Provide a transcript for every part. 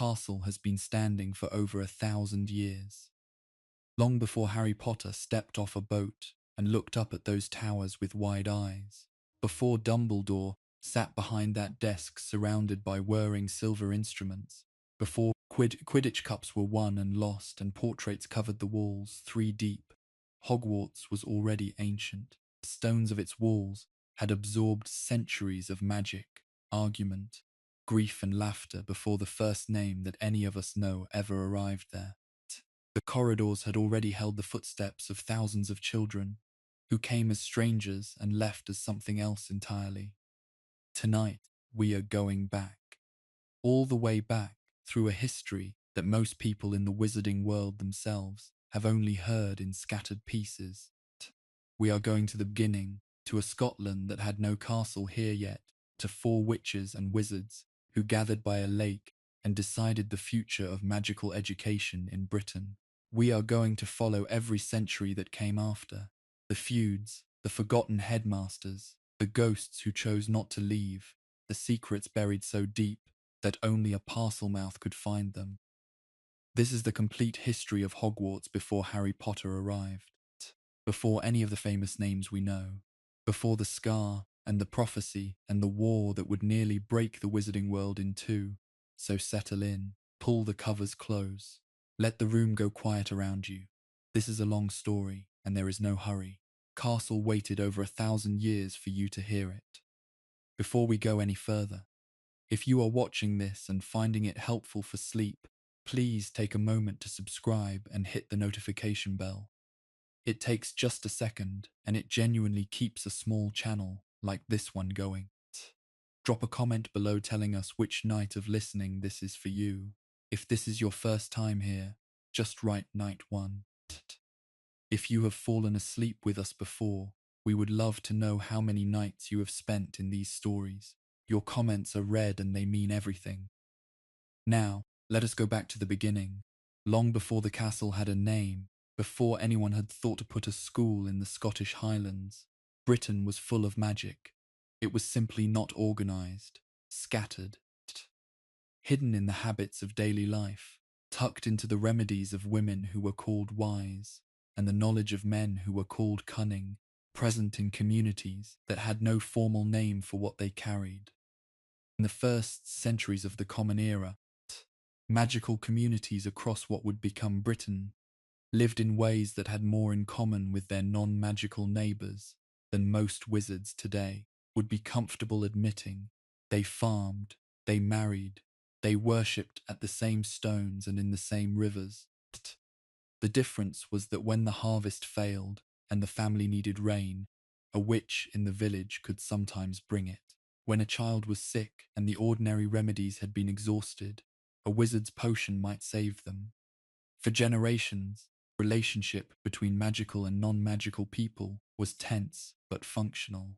castle has been standing for over 1,000 years. Long before Harry Potter stepped off a boat and looked up at those towers with wide eyes, before Dumbledore sat behind that desk surrounded by whirring silver instruments, before Quidditch cups were won and lost and portraits covered the walls 3 deep, Hogwarts was already ancient. The stones of its walls had absorbed centuries of magic, argument, grief and laughter before the first name that any of us know ever arrived there. The corridors had already held the footsteps of thousands of children who came as strangers and left as something else entirely. Tonight, we are going back. All the way back through a history that most people in the wizarding world themselves have only heard in scattered pieces. We are going to the beginning, to a Scotland that had no castle here yet, to 4 witches and wizards who gathered by a lake and decided the future of magical education in Britain. We are going to follow every century that came after, the feuds, the forgotten headmasters, the ghosts who chose not to leave, the secrets buried so deep that only a parcel mouth could find them. This is the complete history of Hogwarts before Harry Potter arrived, before any of the famous names we know, before the scar and the prophecy and the war that would nearly break the wizarding world in 2. So settle in, pull the covers close, let the room go quiet around you. This is a long story, and there is no hurry. Castle waited over 1,000 years for you to hear it. Before we go any further, if you are watching this and finding it helpful for sleep, please take a moment to subscribe and hit the notification bell. It takes just a second, and it genuinely keeps a small channel like this one going. Drop a comment below telling us which night of listening this is for you. If this is your first time here, just write night 1. If you have fallen asleep with us before, we would love to know how many nights you have spent in these stories. Your comments are read and they mean everything. Now, let us go back to the beginning. Long before the castle had a name, before anyone had thought to put a school in the Scottish Highlands, Britain was full of magic. It was simply not organized, scattered, hidden in the habits of daily life, tucked into the remedies of women who were called wise, and the knowledge of men who were called cunning, present in communities that had no formal name for what they carried. In the first centuries of the Common Era, magical communities across what would become Britain lived in ways that had more in common with their non-magical neighbours than most wizards today would be comfortable admitting. They farmed, they married, they worshipped at the same stones and in the same rivers. The difference was that when the harvest failed and the family needed rain, a witch in the village could sometimes bring it. When a child was sick and the ordinary remedies had been exhausted, a wizard's potion might save them. For generations, relationship between magical and non-magical people was tense but functional.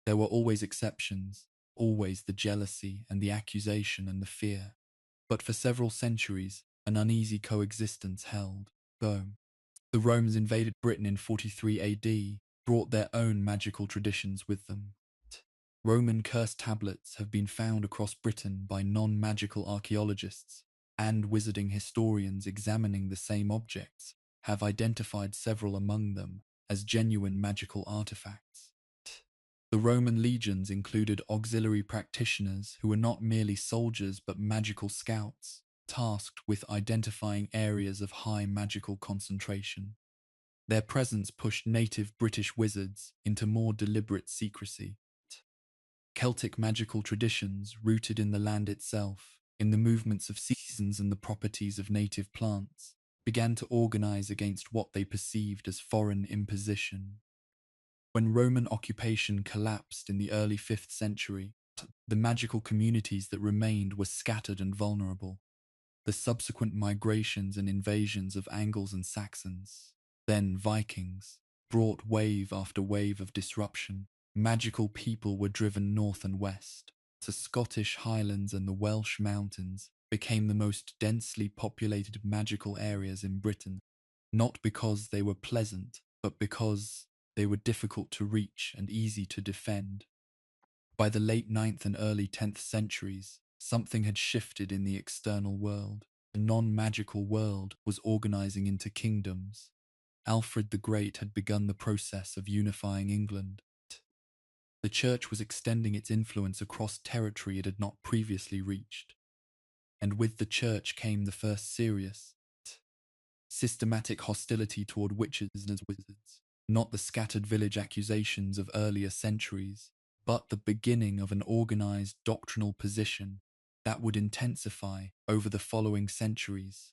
There were always exceptions, always the jealousy and the accusation and the fear. But for several centuries, an uneasy coexistence held. Boom. The Romans invaded Britain in 43 AD, brought their own magical traditions with them. Roman curse tablets have been found across Britain by non-magical archaeologists, and wizarding historians examining the same objects have identified several among them as genuine magical artifacts. The Roman legions included auxiliary practitioners who were not merely soldiers but magical scouts, tasked with identifying areas of high magical concentration. Their presence pushed native British wizards into more deliberate secrecy. Celtic magical traditions rooted in the land itself, in the movements of seasons and the properties of native plants, began to organize against what they perceived as foreign imposition. When Roman occupation collapsed in the early 5th century, the magical communities that remained were scattered and vulnerable. The subsequent migrations and invasions of Angles and Saxons, then Vikings, brought wave after wave of disruption. Magical people were driven north and west. The Scottish Highlands and the Welsh mountains became the most densely populated magical areas in Britain, not because they were pleasant, but because they were difficult to reach and easy to defend. By the late 9th and early 10th centuries, Something had shifted in the external world. The non-magical world was organizing into kingdoms. Alfred the Great had begun the process of unifying England. The church was extending its influence across territory it had not previously reached. And with the church came the first serious, systematic hostility toward witches and wizards. Not the scattered village accusations of earlier centuries, but the beginning of an organized doctrinal position that would intensify over the following centuries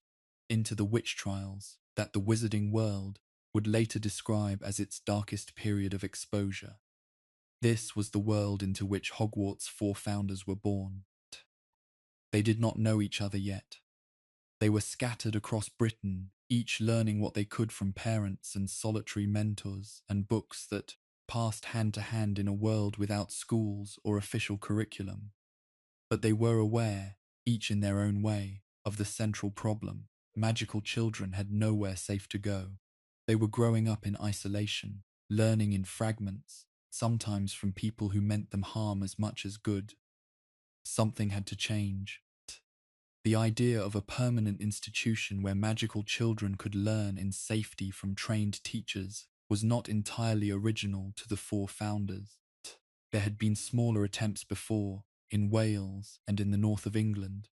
into the witch trials that the wizarding world would later describe as its darkest period of exposure. This was the world into which Hogwarts' four founders were born. They did not know each other yet. They were scattered across Britain, each learning what they could from parents and solitary mentors and books that passed hand to hand in a world without schools or official curriculum. But they were aware, each in their own way, of the central problem. Magical children had nowhere safe to go. They were growing up in isolation, learning in fragments, sometimes from people who meant them harm as much as good. Something had to change. The idea of a permanent institution where magical children could learn in safety from trained teachers was not entirely original to the four founders. There had been smaller attempts before, in Wales and in the north of England,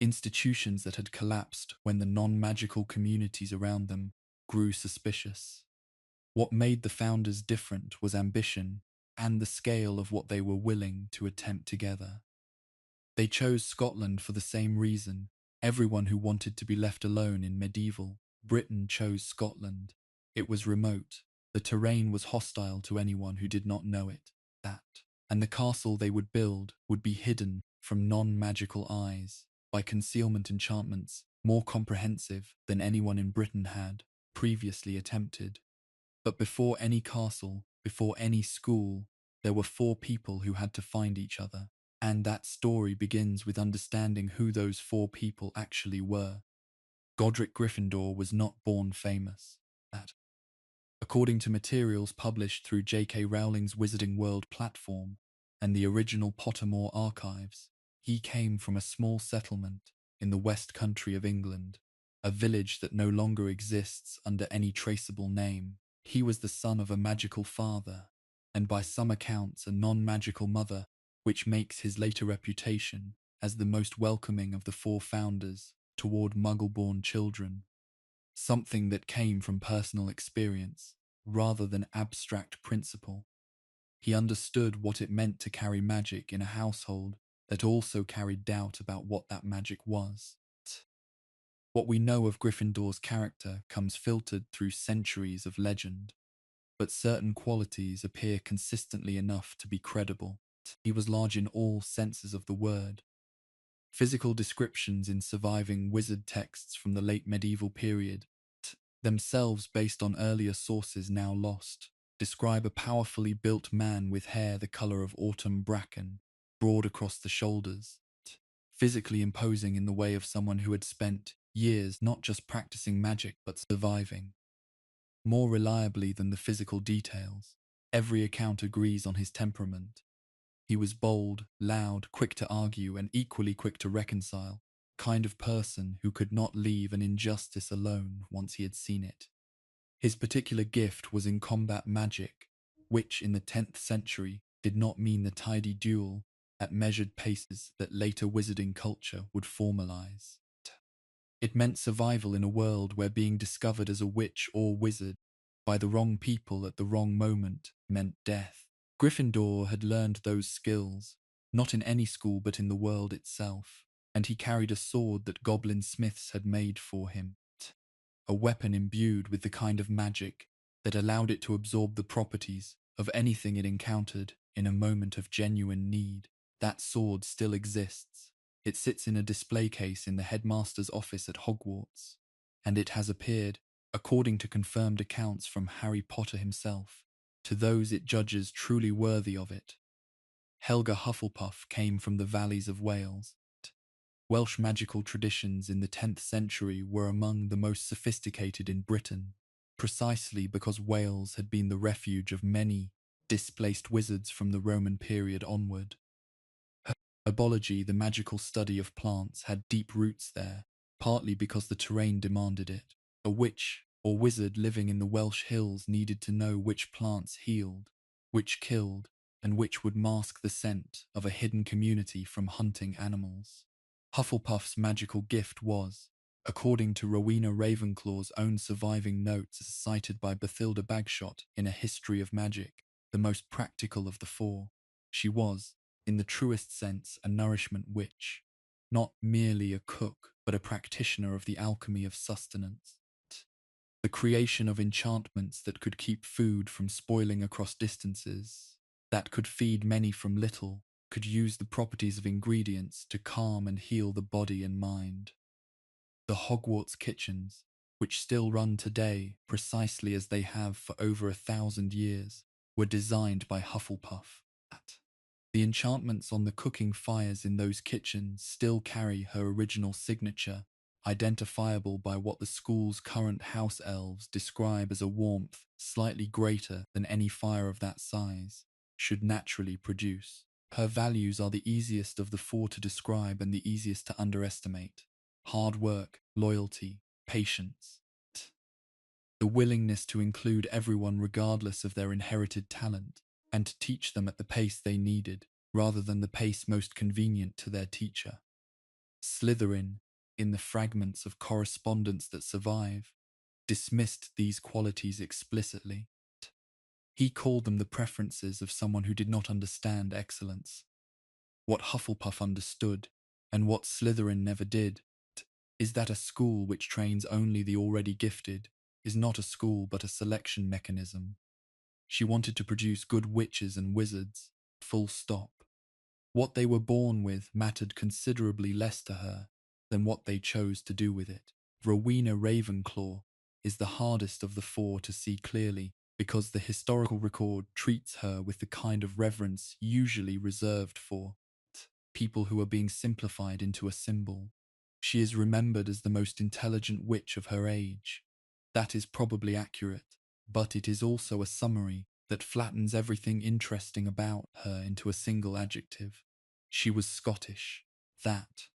institutions that had collapsed when the non-magical communities around them grew suspicious. What made the founders different was ambition and the scale of what they were willing to attempt together. They chose Scotland for the same reason. Everyone who wanted to be left alone in medieval Britain chose Scotland. It was remote. The terrain was hostile to anyone who did not know it. And the castle they would build would be hidden from non-magical eyes by concealment enchantments more comprehensive than anyone in Britain had previously attempted. But before any castle, before any school, there were four people who had to find each other. And that story begins with understanding who those four people actually were. Godric Gryffindor was not born famous. According to materials published through J.K. Rowling's Wizarding World platform and the original Pottermore archives, he came from a small settlement in the West Country of England, a village that no longer exists under any traceable name. He was the son of a magical father, and by some accounts a non-magical mother, which makes his later reputation as the most welcoming of the four founders toward Muggle-born children. Something that came from personal experience, rather than abstract principle. He understood what it meant to carry magic in a household that also carried doubt about what that magic was. What we know of Gryffindor's character comes filtered through centuries of legend, but certain qualities appear consistently enough to be credible. He was large in all senses of the word. Physical descriptions in surviving wizard texts from the late medieval period, themselves based on earlier sources now lost, describe a powerfully built man with hair the colour of autumn bracken, broad across the shoulders, physically imposing in the way of someone who had spent years not just practicing magic but surviving. More reliably than the physical details, every account agrees on his temperament. He was bold, loud, quick to argue, and equally quick to reconcile, kind of person who could not leave an injustice alone once he had seen it. His particular gift was in combat magic, which in the 10th century did not mean the tidy duel at measured paces that later wizarding culture would formalize. It meant survival in a world where being discovered as a witch or wizard by the wrong people at the wrong moment meant death. Gryffindor had learned those skills, not in any school but in the world itself, and he carried a sword that goblin smiths had made for him, a weapon imbued with the kind of magic that allowed it to absorb the properties of anything it encountered in a moment of genuine need. That sword still exists. It sits in a display case in the headmaster's office at Hogwarts, and it has appeared, according to confirmed accounts from Harry Potter himself, to those it judges truly worthy of it. Helga Hufflepuff came from the valleys of Wales. Welsh magical traditions in the 10th century were among the most sophisticated in Britain, precisely because Wales had been the refuge of many displaced wizards from the Roman period onward. Herbology, the magical study of plants, had deep roots there, partly because the terrain demanded it. A witch or wizard living in the Welsh hills needed to know which plants healed, which killed, and which would mask the scent of a hidden community from hunting animals. Hufflepuff's magical gift was, according to Rowena Ravenclaw's own surviving notes as cited by Bathilda Bagshot in A History of Magic, the most practical of the four. She was, in the truest sense, a nourishment witch, not merely a cook, but a practitioner of the alchemy of sustenance. The creation of enchantments that could keep food from spoiling across distances, that could feed many from little, could use the properties of ingredients to calm and heal the body and mind. The Hogwarts kitchens, which still run today precisely as they have for over 1,000 years, were designed by Hufflepuff. The enchantments on the cooking fires in those kitchens still carry her original signature, identifiable by what the school's current house elves describe as a warmth slightly greater than any fire of that size should naturally produce. Her values are the easiest of the four to describe and the easiest to underestimate. Hard work, loyalty, patience. The willingness to include everyone regardless of their inherited talent, and to teach them at the pace they needed, rather than the pace most convenient to their teacher. Slytherin, in the fragments of correspondence that survive, dismissed these qualities explicitly. He called them the preferences of someone who did not understand excellence. What Hufflepuff understood, and what Slytherin never did, is that a school which trains only the already gifted is not a school but a selection mechanism. She wanted to produce good witches and wizards, full stop. What they were born with mattered considerably less to her than what they chose to do with it. Rowena Ravenclaw is the hardest of the four to see clearly because the historical record treats her with the kind of reverence usually reserved for people who are being simplified into a symbol. She is remembered as the most intelligent witch of her age. That is probably accurate, but it is also a summary that flattens everything interesting about her into a single adjective. She was Scottish. That.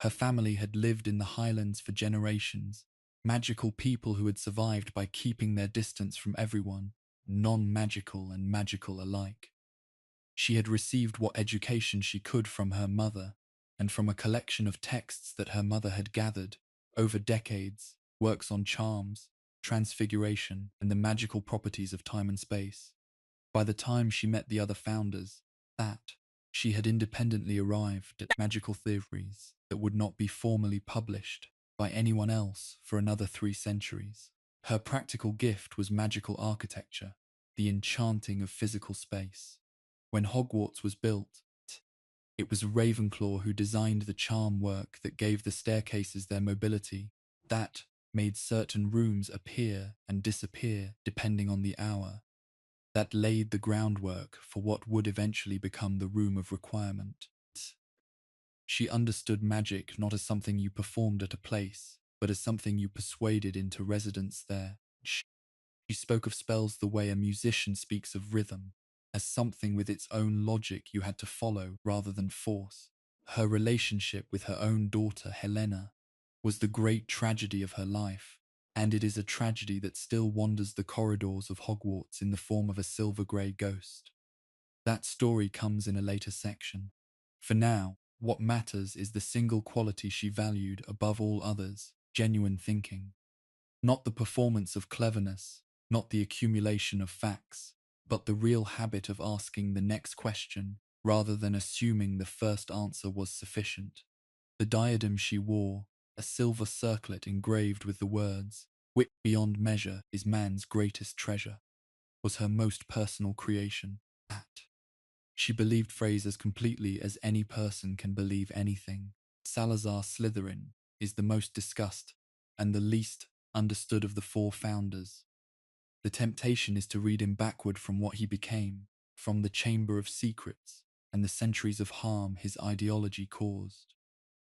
Her family had lived in the Highlands for generations, magical people who had survived by keeping their distance from everyone, non-magical and magical alike. She had received what education she could from her mother, and from a collection of texts that her mother had gathered over decades, works on charms, transfiguration, and the magical properties of time and space. By the time she met the other founders, she had independently arrived at magical theories that would not be formally published by anyone else for another 3 centuries. Her practical gift was magical architecture, the enchanting of physical space. When Hogwarts was built, it was Ravenclaw who designed the charm work that gave the staircases their mobility, that made certain rooms appear and disappear depending on the hour, that laid the groundwork for what would eventually become the Room of Requirement. She understood magic not as something you performed at a place, but as something you persuaded into residence there. She spoke of spells the way a musician speaks of rhythm, as something with its own logic you had to follow rather than force. Her relationship with her own daughter, Helena, was the great tragedy of her life, and it is a tragedy that still wanders the corridors of Hogwarts in the form of a silver-grey ghost. That story comes in a later section. For now, what matters is the single quality she valued above all others, genuine thinking. Not the performance of cleverness, not the accumulation of facts, but the real habit of asking the next question rather than assuming the first answer was sufficient. The diadem she wore, a silver circlet engraved with the words, "Wit beyond measure is man's greatest treasure," was her most personal creation. She believed phrase as completely as any person can believe anything. Salazar Slytherin is the most discussed and the least understood of the 4 founders. The temptation is to read him backward from what he became, from the Chamber of Secrets and the centuries of harm his ideology caused,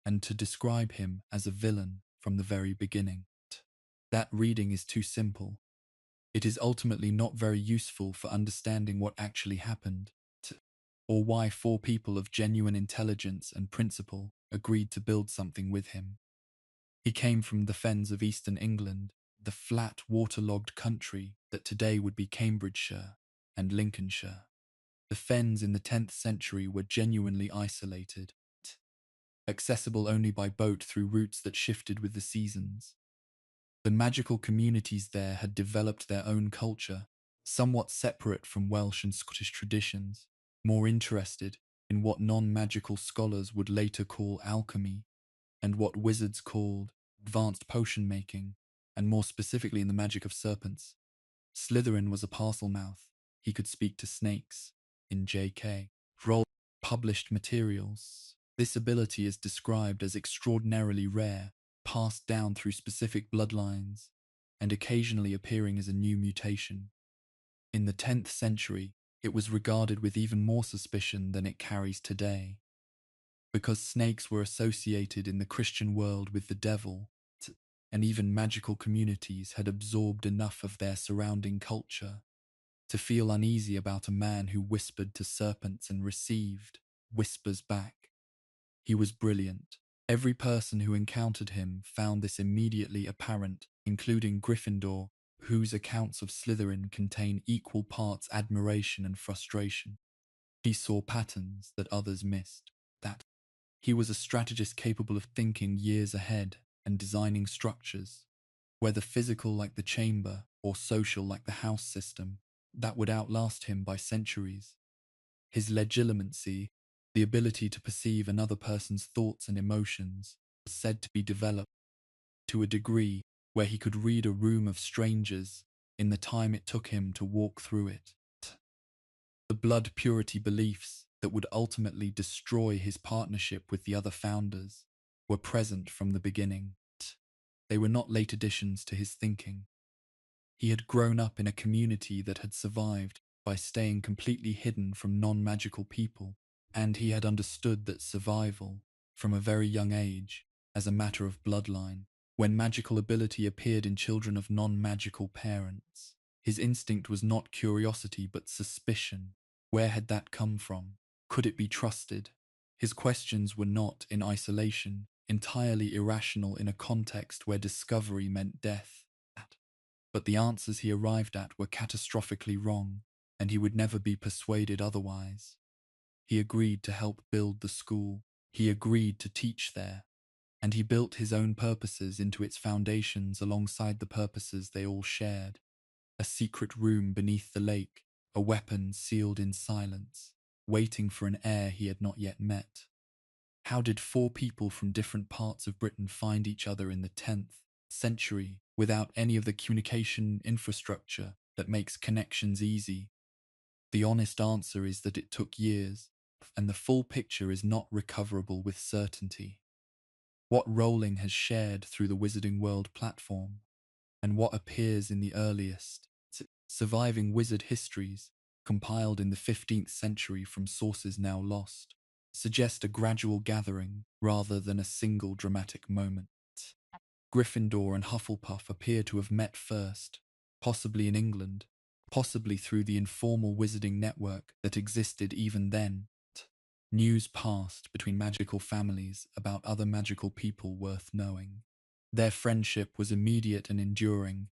and to describe him as a villain from the very beginning. That reading is too simple. It is ultimately not very useful for understanding what actually happened. or why 4 people of genuine intelligence and principle agreed to build something with him. He came from the fens of eastern England, the flat, waterlogged country that today would be Cambridgeshire and Lincolnshire. The fens in the 10th century were genuinely isolated, accessible only by boat through routes that shifted with the seasons. The magical communities there had developed their own culture, somewhat separate from Welsh and Scottish traditions, more interested in what non-magical scholars would later call alchemy, and what wizards called advanced potion making, and more specifically in the magic of serpents. Slytherin was a parcel mouth. He could speak to snakes. In J.K. Rowling published materials, this ability is described as extraordinarily rare, passed down through specific bloodlines, and occasionally appearing as a new mutation. In the 10th century, it was regarded with even more suspicion than it carries today. Because snakes were associated in the Christian world with the devil, and even magical communities had absorbed enough of their surrounding culture to feel uneasy about a man who whispered to serpents and received whispers back. He was brilliant. Every person who encountered him found this immediately apparent, including Gryffindor, whose accounts of Slytherin contain equal parts admiration and frustration. He saw patterns that others missed. That he was a strategist capable of thinking years ahead and designing structures, whether physical like the chamber or social like the house system, that would outlast him by centuries. His legilimency, the ability to perceive another person's thoughts and emotions, was said to be developed to a degree where he could read a room of strangers in the time it took him to walk through it. The blood purity beliefs that would ultimately destroy his partnership with the other founders were present from the beginning. They were not late additions to his thinking. He had grown up in a community that had survived by staying completely hidden from non-magical people, and he had understood that survival, from a very young age, as a matter of bloodline, when magical ability appeared in children of non-magical parents. His instinct was not curiosity but suspicion. Where had that come from? Could it be trusted? His questions were not, in isolation, entirely irrational in a context where discovery meant death. But the answers he arrived at were catastrophically wrong, and he would never be persuaded otherwise. He agreed to help build the school. He agreed to teach there, and he built his own purposes into its foundations alongside the purposes they all shared. A secret room beneath the lake, a weapon sealed in silence, waiting for an heir he had not yet met. How did 4 people from different parts of Britain find each other in the 10th century without any of the communication infrastructure that makes connections easy? The honest answer is that it took years, and the full picture is not recoverable with certainty. What Rowling has shared through the Wizarding World platform, and what appears in the earliest surviving wizard histories, compiled in the 15th century from sources now lost, suggest a gradual gathering rather than a single dramatic moment. Gryffindor and Hufflepuff appear to have met first, possibly in England, possibly through the informal wizarding network that existed even then. News passed between magical families about other magical people worth knowing. Their friendship was immediate and enduring,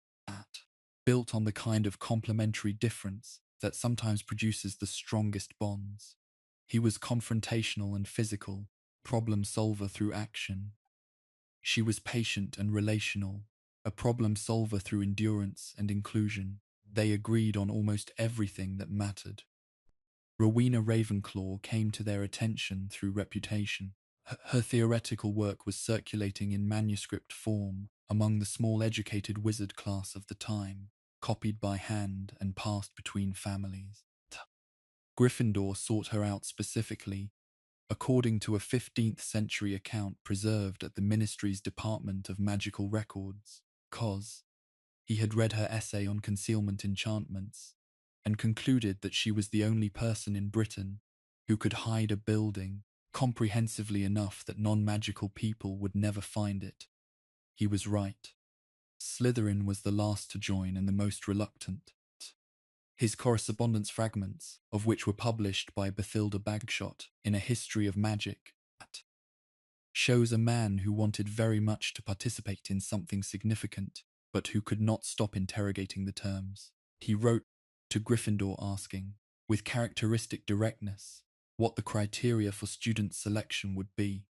built on the kind of complementary difference that sometimes produces the strongest bonds. He was confrontational and physical, problem solver through action. She was patient and relational, a problem solver through endurance and inclusion. They agreed on almost everything that mattered. Rowena Ravenclaw came to their attention through reputation. Her theoretical work was circulating in manuscript form among the small educated wizard class of the time, copied by hand and passed between families. Gryffindor sought her out specifically, according to a 15th century account preserved at the Ministry's Department of Magical Records, cause he had read her essay on concealment enchantments and concluded that she was the only person in Britain who could hide a building comprehensively enough that non-magical people would never find it. He was right. Slytherin was the last to join and the most reluctant. His correspondence fragments, of which were published by Bathilda Bagshot in A History of Magic, shows a man who wanted very much to participate in something significant, but who could not stop interrogating the terms. He wrote to Gryffindor asking, with characteristic directness, what the criteria for student selection would be.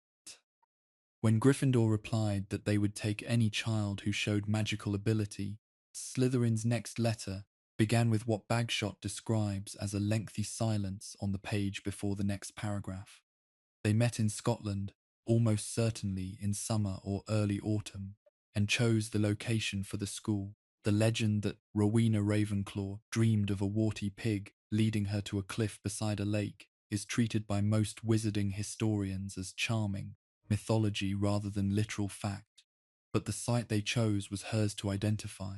When Gryffindor replied that they would take any child who showed magical ability, Slytherin's next letter began with what Bagshot describes as a lengthy silence on the page before the next paragraph. They met in Scotland, almost certainly in summer or early autumn, and chose the location for the school. The legend that Rowena Ravenclaw dreamed of a warty pig leading her to a cliff beside a lake is treated by most wizarding historians as charming mythology rather than literal fact, but the site they chose was hers to identify.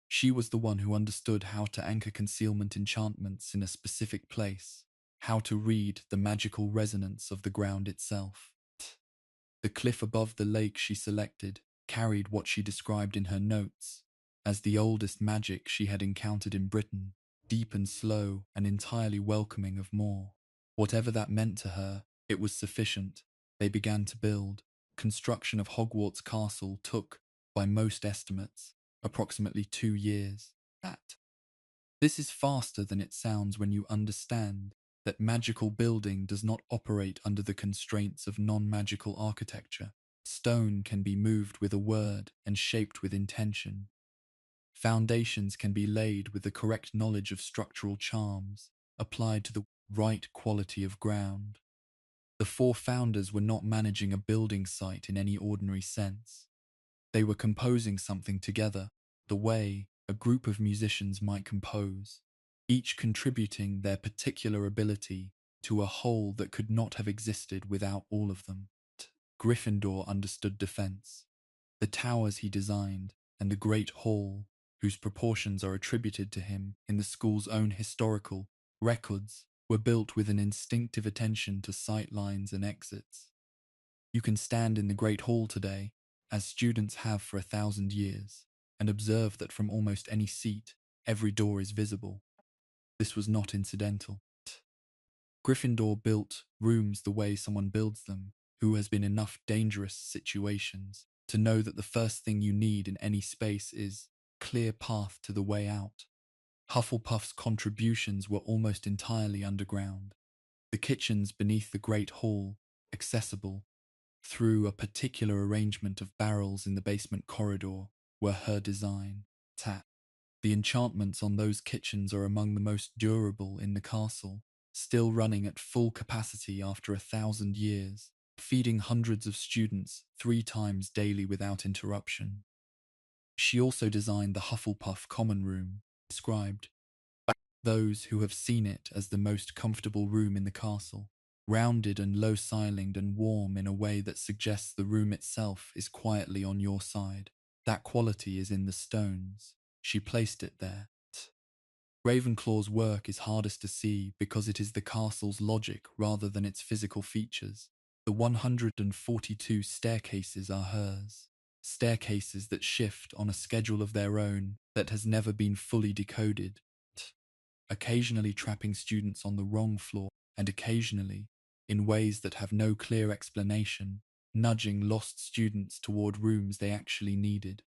She was the one who understood how to anchor concealment enchantments in a specific place, how to read the magical resonance of the ground itself. The cliff above the lake she selected carried what she described in her notes as the oldest magic she had encountered in Britain, deep and slow and entirely welcoming of more. Whatever that meant to her, it was sufficient. They began to build. Construction of Hogwarts Castle took, by most estimates, approximately 2 years. This is faster than it sounds when you understand that magical building does not operate under the constraints of non-magical architecture. Stone can be moved with a word and shaped with intention. Foundations can be laid with the correct knowledge of structural charms, applied to the right quality of ground. The 4 founders were not managing a building site in any ordinary sense. They were composing something together, the way a group of musicians might compose, each contributing their particular ability to a whole that could not have existed without all of them. Gryffindor understood defense. The towers he designed and the great hall, whose proportions are attributed to him in the school's own historical records, were built with an instinctive attention to sight lines and exits. You can stand in the great hall today, as students have for 1,000 years, and observe that from almost any seat, every door is visible. This was not incidental. Gryffindor built rooms the way someone builds them, who has been in enough dangerous situations to know that the first thing you need in any space is clear path to the way out. Hufflepuff's contributions were almost entirely underground. The kitchens beneath the Great Hall, accessible through a particular arrangement of barrels in the basement corridor, were her design. The enchantments on those kitchens are among the most durable in the castle, still running at full capacity after 1,000 years, feeding hundreds of students 3 times daily without interruption. She also designed the Hufflepuff common room, described by those who have seen it as the most comfortable room in the castle, rounded and low-ceilinged and warm in a way that suggests the room itself is quietly on your side. That quality is in the stones. She placed it there. Ravenclaw's work is hardest to see because it is the castle's logic rather than its physical features. The 142 staircases are hers. Staircases that shift on a schedule of their own that has never been fully decoded, occasionally trapping students on the wrong floor and occasionally, in ways that have no clear explanation, nudging lost students toward rooms they actually needed.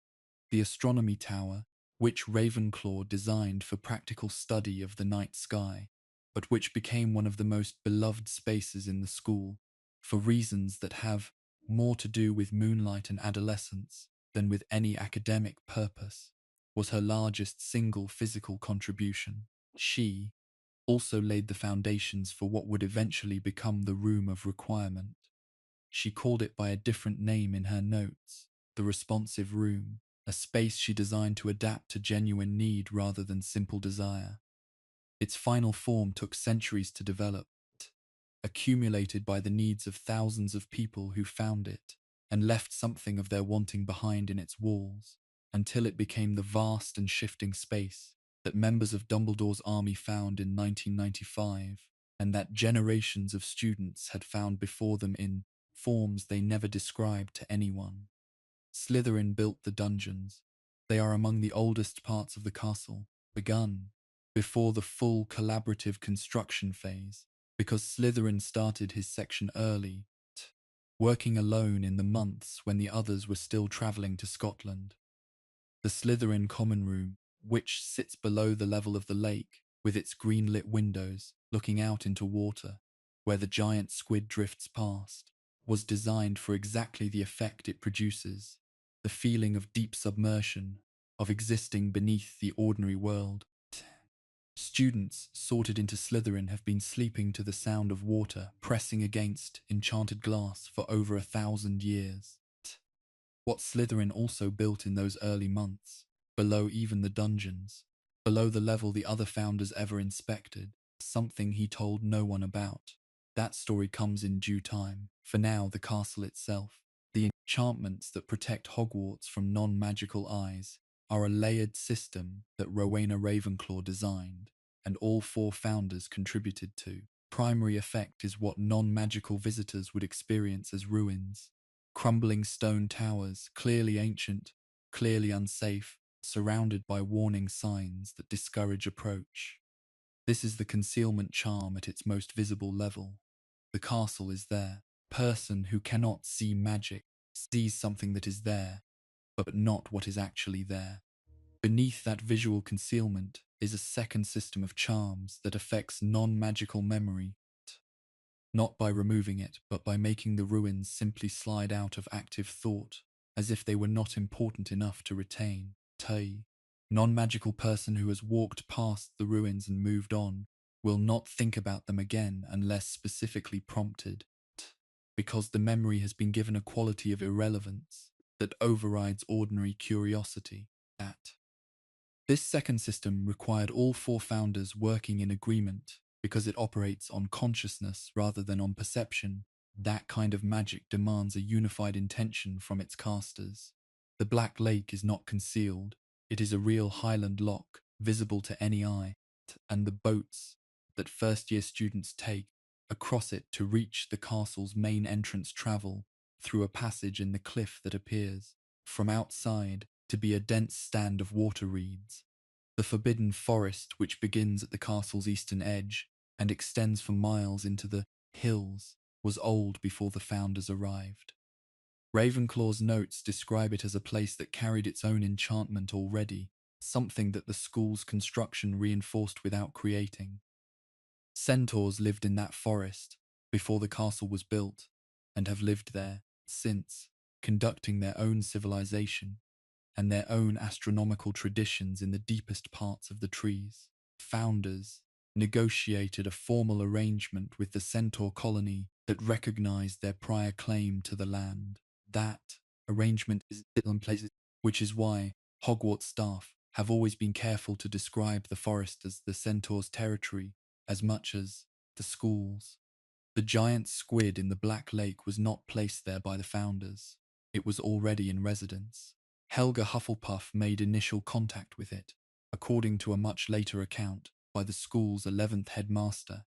The astronomy tower, which Ravenclaw designed for practical study of the night sky, but which became one of the most beloved spaces in the school, for reasons that have more to do with moonlight and adolescence than with any academic purpose, was her largest single physical contribution. She also laid the foundations for what would eventually become the Room of Requirement. She called it by a different name in her notes, the Responsive Room, a space she designed to adapt to genuine need rather than simple desire. Its final form took centuries to develop, accumulated by the needs of thousands of people who found it, and left something of their wanting behind in its walls, until it became the vast and shifting space that members of Dumbledore's army found in 1995, and that generations of students had found before them in forms they never described to anyone. Slytherin built the dungeons. They are among the oldest parts of the castle, begun before the full collaborative construction phase, because Slytherin started his section early, working alone in the months when the others were still travelling to Scotland. The Slytherin common room, which sits below the level of the lake, with its green-lit windows looking out into water, where the giant squid drifts past, was designed for exactly the effect it produces, the feeling of deep submersion, of existing beneath the ordinary world. Students sorted into Slytherin have been sleeping to the sound of water pressing against enchanted glass for over 1,000 years. What Slytherin also built in those early months, below even the dungeons, below the level the other founders ever inspected, something he told no one about. That story comes in due time. For now, the castle itself, the enchantments that protect Hogwarts from non-magical eyes, are a layered system that Rowena Ravenclaw designed, and all 4 founders contributed to. Primary effect is what non-magical visitors would experience as ruins. Crumbling stone towers, clearly ancient, clearly unsafe, surrounded by warning signs that discourage approach. This is the concealment charm at its most visible level. The castle is there. Person who cannot see magic sees something that is there, but not what is actually there. Beneath that visual concealment is a second system of charms that affects non-magical memory, not by removing it, but by making the ruins simply slide out of active thought, as if they were not important enough to retain. Non-magical person who has walked past the ruins and moved on will not think about them again unless specifically prompted, because the memory has been given a quality of irrelevance that overrides ordinary curiosity. This second system required all 4 founders working in agreement because it operates on consciousness rather than on perception. That kind of magic demands a unified intention from its casters. The Black Lake is not concealed. It is a real Highland loch, visible to any eye, and the boats that first-year students take across it to reach the castle's main entrance travel through a passage in the cliff that appears, from outside, to be a dense stand of water reeds. The forbidden forest, which begins at the castle's eastern edge and extends for miles into the hills, was old before the founders arrived. Ravenclaw's notes describe it as a place that carried its own enchantment already, something that the school's construction reinforced without creating. Centaurs lived in that forest before the castle was built, and have lived there since, conducting their own civilization and their own astronomical traditions in the deepest parts of the trees. Founders negotiated a formal arrangement with the centaur colony that recognized their prior claim to the land. That arrangement is still in place, which is why Hogwarts staff have always been careful to describe the forest as the centaur's territory as much as the school's. The giant squid in the Black Lake was not placed there by the founders. It was already in residence. Helga Hufflepuff made initial contact with it, according to a much later account by the school's 11th headmaster,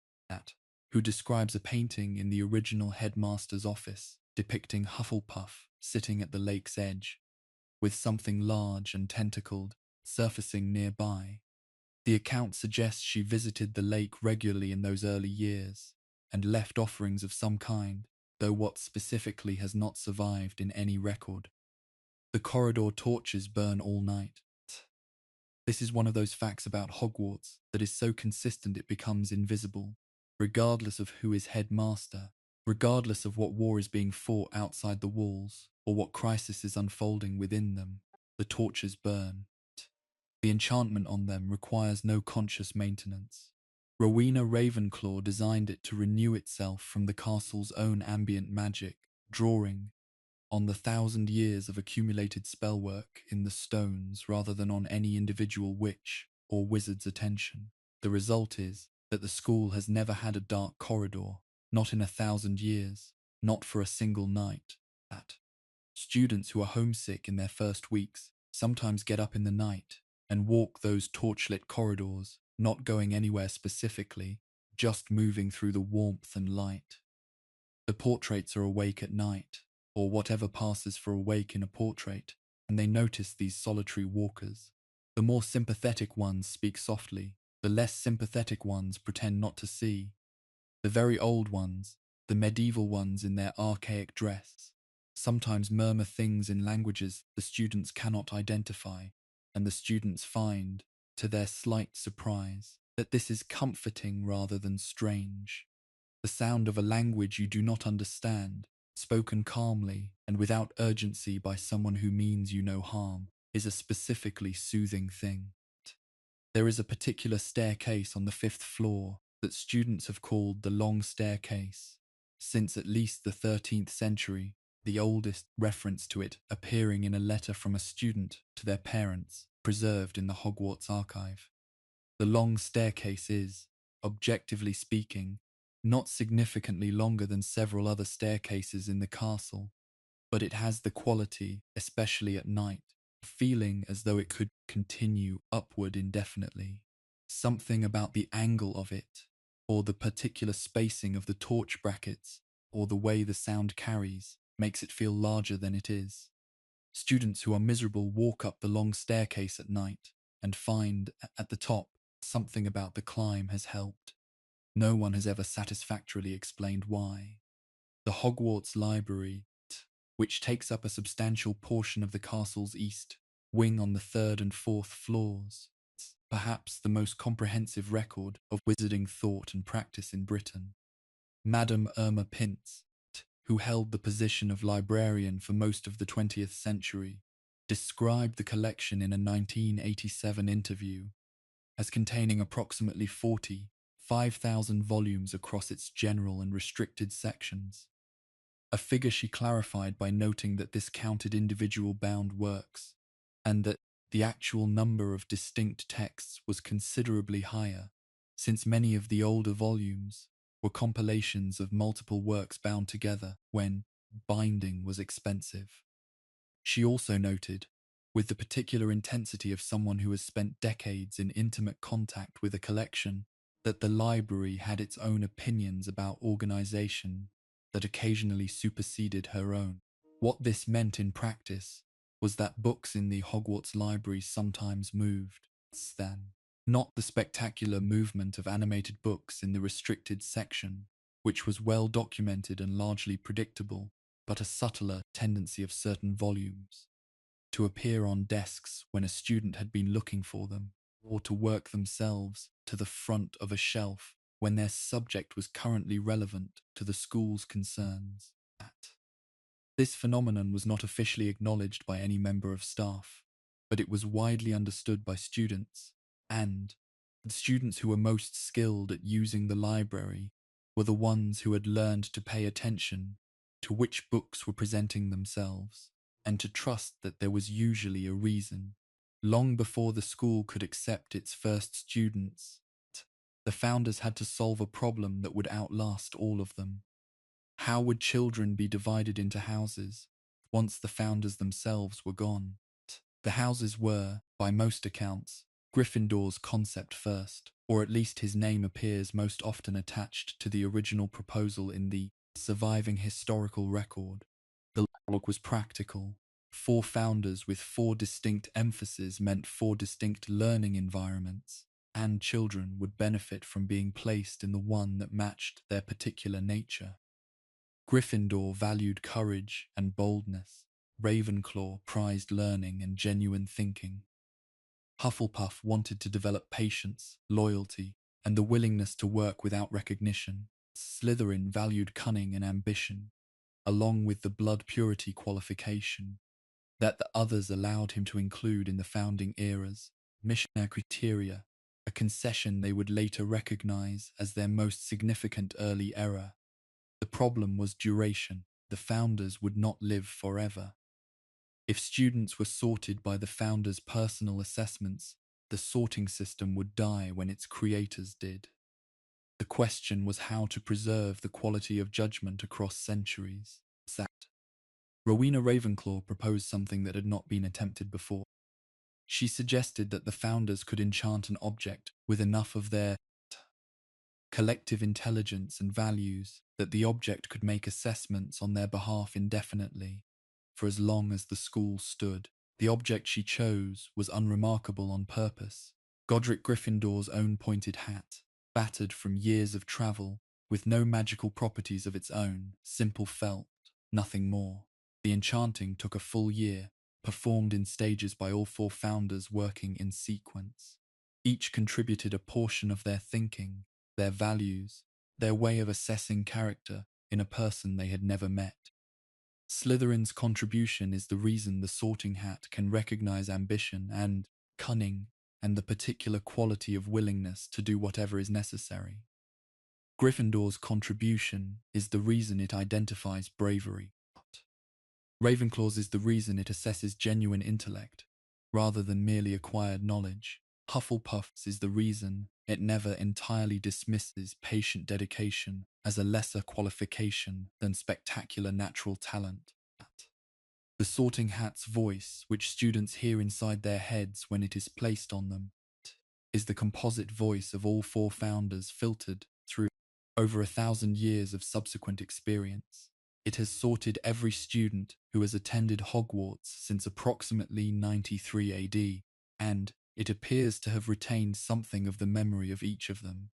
who describes a painting in the original headmaster's office depicting Hufflepuff sitting at the lake's edge, with something large and tentacled surfacing nearby. The account suggests she visited the lake regularly in those early years and left offerings of some kind, though what specifically has not survived in any record. The corridor torches burn all night. This is one of those facts about Hogwarts that is so consistent it becomes invisible, regardless of who is headmaster, regardless of what war is being fought outside the walls, or what crisis is unfolding within them. The torches burn. The enchantment on them requires no conscious maintenance. Rowena Ravenclaw designed it to renew itself from the castle's own ambient magic, drawing on the 1,000 years of accumulated spellwork in the stones rather than on any individual witch or wizard's attention. The result is that the school has never had a dark corridor, not in 1,000 years, not for a single night. Students who are homesick in their first weeks sometimes get up in the night and walk those torchlit corridors, not going anywhere specifically, just moving through the warmth and light. The portraits are awake at night, or whatever passes for awake in a portrait, and they notice these solitary walkers. The more sympathetic ones speak softly, The less sympathetic ones pretend not to see. The very old ones, the medieval ones in their archaic dress, sometimes murmur things in languages the students cannot identify, and the students find, to their slight surprise, that this is comforting rather than strange. The sound of a language you do not understand, spoken calmly and without urgency by someone who means you no harm, is a specifically soothing thing. There is a particular staircase on the 5th floor that students have called the Long Staircase, since at least the 13th century, the oldest reference to it appearing in a letter from a student to their parents, preserved in the Hogwarts archive. The Long Staircase is, objectively speaking, not significantly longer than several other staircases in the castle, but it has the quality, especially at night, of feeling as though it could continue upward indefinitely. Something about the angle of it, or the particular spacing of the torch brackets, or the way the sound carries, makes it feel larger than it is. Students who are miserable walk up the long staircase at night and find, at the top, something about the climb has helped. No one has ever satisfactorily explained why. The Hogwarts Library, which takes up a substantial portion of the castle's east wing on the 3rd and 4th floors, is perhaps the most comprehensive record of wizarding thought and practice in Britain. Madame Irma Pintz, who held the position of librarian for most of the 20th century, described the collection in a 1987 interview as containing approximately 5,000 volumes across its general and restricted sections. A figure she clarified by noting that this counted individual bound works, and that the actual number of distinct texts was considerably higher, since many of the older volumes were compilations of multiple works bound together when binding was expensive. She also noted, with the particular intensity of someone who has spent decades in intimate contact with a collection, that the library had its own opinions about organization that occasionally superseded her own. What this meant in practice was that books in the Hogwarts library sometimes moved, than not the spectacular movement of animated books in the restricted section, which was well documented and largely predictable, but a subtler tendency of certain volumes to appear on desks when a student had been looking for them, or to work themselves to the front of a shelf when their subject was currently relevant to the school's concerns. This phenomenon was not officially acknowledged by any member of staff, but it was widely understood by students, and the students who were most skilled at using the library were the ones who had learned to pay attention to which books were presenting themselves, and to trust that there was usually a reason. Long before the school could accept its first students, the founders had to solve a problem that would outlast all of them. How would children be divided into houses once the founders themselves were gone? The houses were, by most accounts, Gryffindor's concept first, or at least his name appears most often attached to the original proposal in the surviving historical record. The log was practical. 4 founders with 4 distinct emphases meant 4 distinct learning environments, and children would benefit from being placed in the one that matched their particular nature. Gryffindor valued courage and boldness. Ravenclaw prized learning and genuine thinking. Hufflepuff wanted to develop patience, loyalty, and the willingness to work without recognition. Slytherin valued cunning and ambition, along with the blood purity qualification that the others allowed him to include in the founding era's mission criteria, a concession they would later recognize as their most significant early error. The problem was duration. The founders would not live forever. If students were sorted by the founders' personal assessments, the sorting system would die when its creators did. The question was how to preserve the quality of judgment across centuries. Rowena Ravenclaw proposed something that had not been attempted before. She suggested that the founders could enchant an object with enough of their collective intelligence and values that the object could make assessments on their behalf indefinitely, for as long as the school stood. The object she chose was unremarkable on purpose. Godric Gryffindor's own pointed hat, battered from years of travel, with no magical properties of its own, simple felt, nothing more. The enchanting took a full year, performed in stages by all four founders working in sequence. Each contributed a portion of their thinking, their values, their way of assessing character in a person they had never met. Slytherin's contribution is the reason the Sorting Hat can recognize ambition and cunning and the particular quality of willingness to do whatever is necessary. Gryffindor's contribution is the reason it identifies bravery. Ravenclaw's is the reason it assesses genuine intellect, rather than merely acquired knowledge. Hufflepuff's is the reason it never entirely dismisses patient dedication as a lesser qualification than spectacular natural talent. The Sorting Hat's voice, which students hear inside their heads when it is placed on them, is the composite voice of all four founders filtered through over 1,000 years of subsequent experience. It has sorted every student who has attended Hogwarts since approximately 93 AD, and it appears to have retained something of the memory of each of them.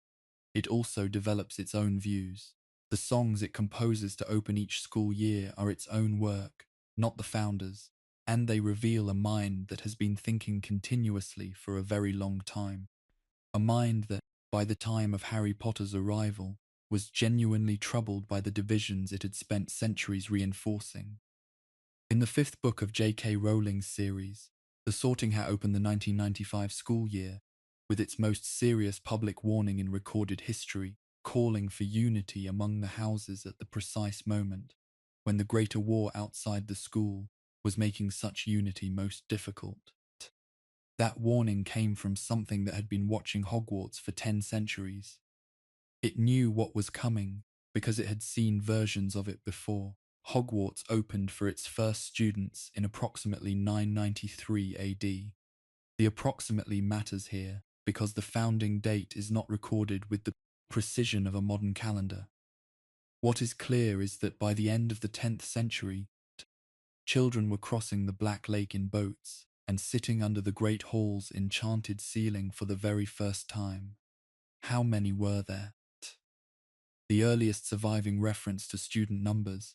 It also develops its own views. The songs it composes to open each school year are its own work, not the founders', and they reveal a mind that has been thinking continuously for a very long time. A mind that, by the time of Harry Potter's arrival, was genuinely troubled by the divisions it had spent centuries reinforcing. In the fifth book of J.K. Rowling's series, The Sorting Hat opened the 1995 school year with its most serious public warning in recorded history, calling for unity among the houses at the precise moment when the greater war outside the school was making such unity most difficult. That warning came from something that had been watching Hogwarts for 10 centuries. It knew what was coming because it had seen versions of it before. Hogwarts opened for its first students in approximately 993 AD. The approximately matters here because the founding date is not recorded with the precision of a modern calendar. What is clear is that by the end of the 10th century, children were crossing the Black Lake in boats and sitting under the Great Hall's enchanted ceiling for the very first time. How many were there? The earliest surviving reference to student numbers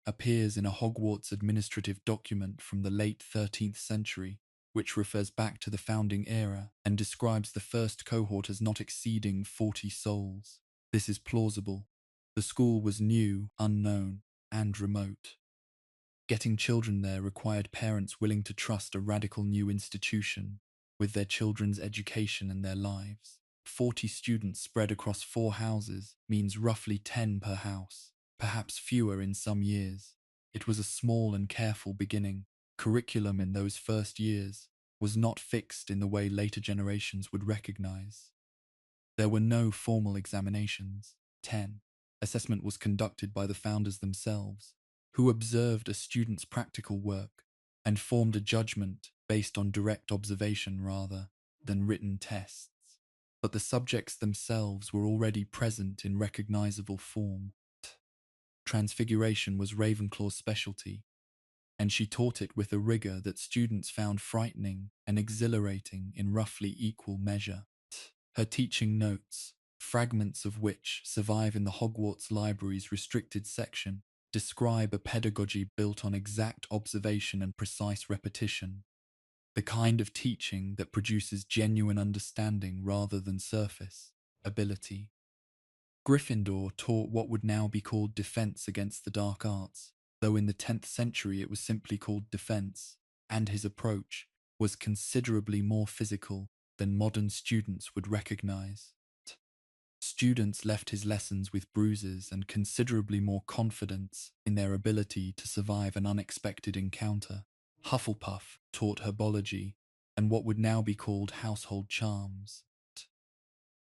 appears in a Hogwarts administrative document from the late 13th century, which refers back to the founding era and describes the first cohort as not exceeding 40 souls. This is plausible. The school was new, unknown, and remote. Getting children there required parents willing to trust a radical new institution with their children's education and their lives. 40 students spread across 4 houses means roughly 10 per house, perhaps fewer in some years. It was a small and careful beginning. Curriculum in those first years was not fixed in the way later generations would recognize. There were no formal examinations. 10. Assessment was conducted by the founders themselves, who observed a student's practical work and formed a judgment based on direct observation rather than written tests. But the subjects themselves were already present in recognizable form. Transfiguration was Ravenclaw's specialty, and she taught it with a rigor that students found frightening and exhilarating in roughly equal measure. Her teaching notes, fragments of which survive in the Hogwarts Library's restricted section, describe a pedagogy built on exact observation and precise repetition, the kind of teaching that produces genuine understanding rather than surface ability. Gryffindor taught what would now be called defense against the dark arts, though in the 10th century it was simply called defense, and his approach was considerably more physical than modern students would recognize. Students left his lessons with bruises and considerably more confidence in their ability to survive an unexpected encounter. Hufflepuff taught herbology and what would now be called household charms.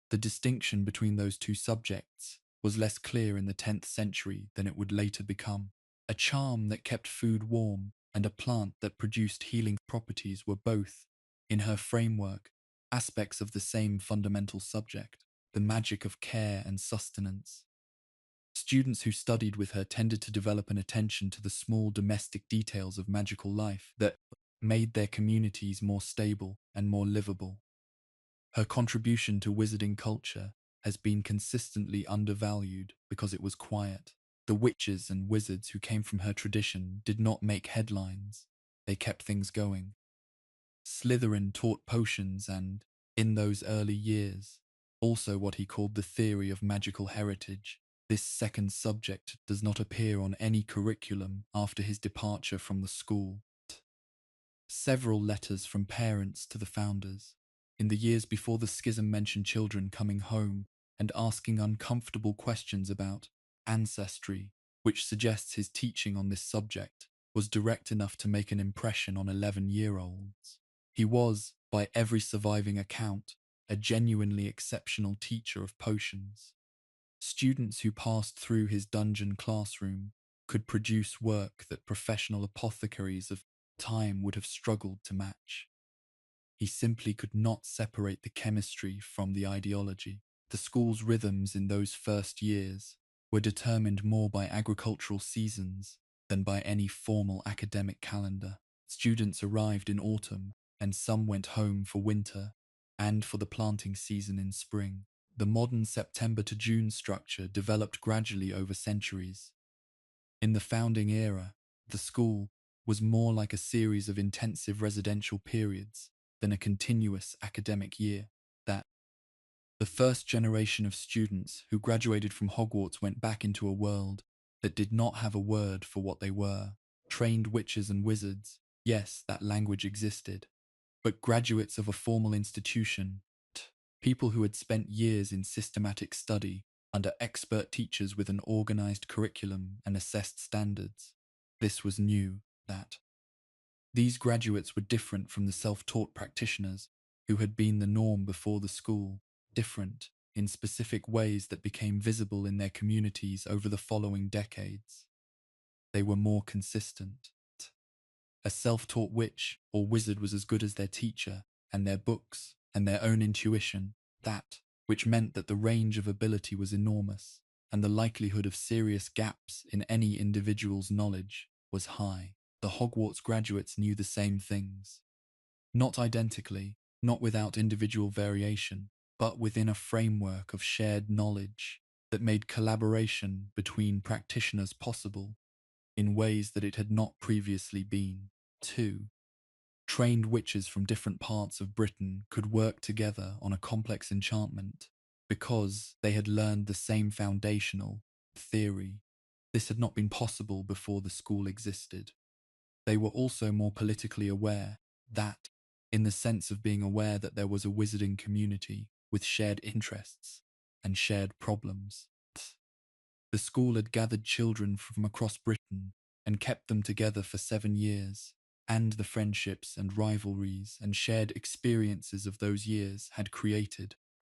The distinction between those two subjects was less clear in the 10th century than it would later become. A charm that kept food warm and a plant that produced healing properties were both, in her framework, aspects of the same fundamental subject, the magic of care and sustenance. Students who studied with her tended to develop an attention to the small domestic details of magical life that made their communities more stable and more livable. Her contribution to wizarding culture has been consistently undervalued because it was quiet. The witches and wizards who came from her tradition did not make headlines. They kept things going. Slytherin taught potions and, in those early years, also what he called the theory of magical heritage. This second subject does not appear on any curriculum after his departure from the school. Several letters from parents to the founders. In the years before the schism mentioned children coming home and asking uncomfortable questions about ancestry, which suggests his teaching on this subject was direct enough to make an impression on 11-year-olds. He was, by every surviving account, a genuinely exceptional teacher of potions. Students who passed through his dungeon classroom could produce work that professional apothecaries of time would have struggled to match. He simply could not separate the chemistry from the ideology. The school's rhythms in those first years were determined more by agricultural seasons than by any formal academic calendar. Students arrived in autumn, and some went home for winter and for the planting season in spring. The modern September to June structure developed gradually over centuries. In the founding era, the school was more like a series of intensive residential periods than a continuous academic year. The first generation of students who graduated from Hogwarts went back into a world that did not have a word for what they were. Trained witches and wizards, yes, that language existed, but graduates of a formal institution, people who had spent years in systematic study under expert teachers with an organized curriculum and assessed standards. This was new, that. These graduates were different from the self-taught practitioners who had been the norm before the school, different in specific ways that became visible in their communities over the following decades. They were more consistent. A self-taught witch or wizard was as good as their teacher and their books and their own intuition, which meant that the range of ability was enormous and the likelihood of serious gaps in any individual's knowledge was high. The Hogwarts graduates knew the same things. Not identically, not without individual variation, but within a framework of shared knowledge that made collaboration between practitioners possible in ways that it had not previously been. 2. Trained witches from different parts of Britain could work together on a complex enchantment because they had learned the same foundational theory. This had not been possible before the school existed. They were also more politically aware, in the sense of being aware that there was a wizarding community with shared interests and shared problems. The school had gathered children from across Britain and kept them together for 7 years, and the friendships and rivalries and shared experiences of those years had created,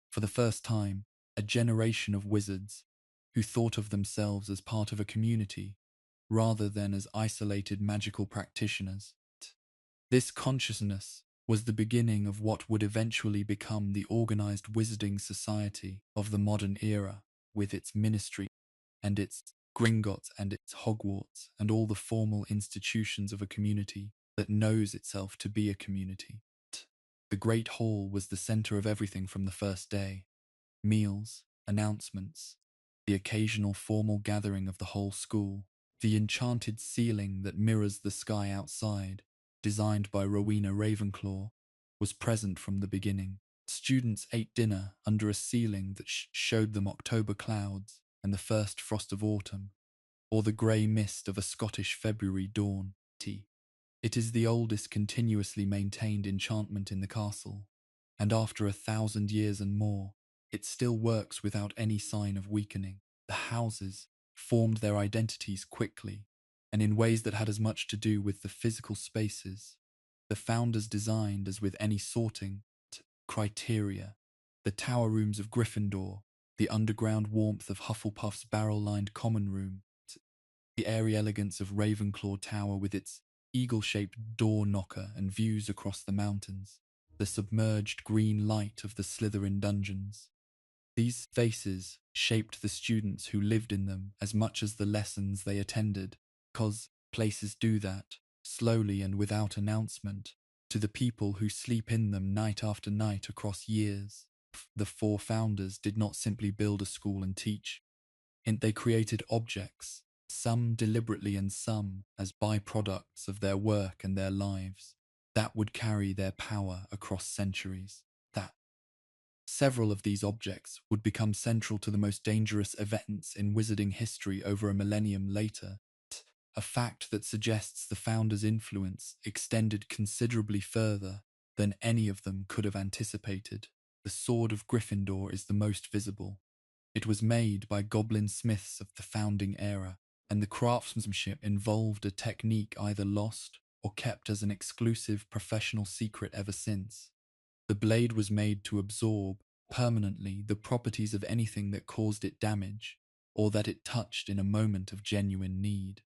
for the first time, a generation of wizards who thought of themselves as part of a community rather than as isolated magical practitioners. This consciousness was the beginning of what would eventually become the organized wizarding society of the modern era, with its ministry and its Gringotts and its Hogwarts and all the formal institutions of a community that knows itself to be a community. The Great Hall was the center of everything from the first day. Meals, announcements, the occasional formal gathering of the whole school, the enchanted ceiling that mirrors the sky outside, designed by Rowena Ravenclaw, was present from the beginning. Students ate dinner under a ceiling that showed them October clouds and the first frost of autumn, or the grey mist of a Scottish February dawn. It is the oldest continuously maintained enchantment in the castle, and after 1,000 years and more, it still works without any sign of weakening. The houses formed their identities quickly, and in ways that had as much to do with the physical spaces the founders designed as with any sorting criteria. The tower rooms of Gryffindor, the underground warmth of Hufflepuff's barrel-lined common room, the airy elegance of Ravenclaw Tower with its eagle-shaped door knocker and views across the mountains, the submerged green light of the Slytherin dungeons. These faces shaped the students who lived in them as much as the lessons they attended, because places do that, slowly and without announcement, to the people who sleep in them night after night across years. The four founders did not simply build a school and teach. They created objects, some deliberately and some as byproducts of their work and their lives, that would carry their power across centuries. That several of these objects would become central to the most dangerous events in wizarding history over a millennium later, a fact that suggests the founders' influence extended considerably further than any of them could have anticipated. The Sword of Gryffindor is the most visible. It was made by goblin smiths of the founding era, and the craftsmanship involved a technique either lost or kept as an exclusive professional secret ever since. The blade was made to absorb permanently the properties of anything that caused it damage or that it touched in a moment of genuine need.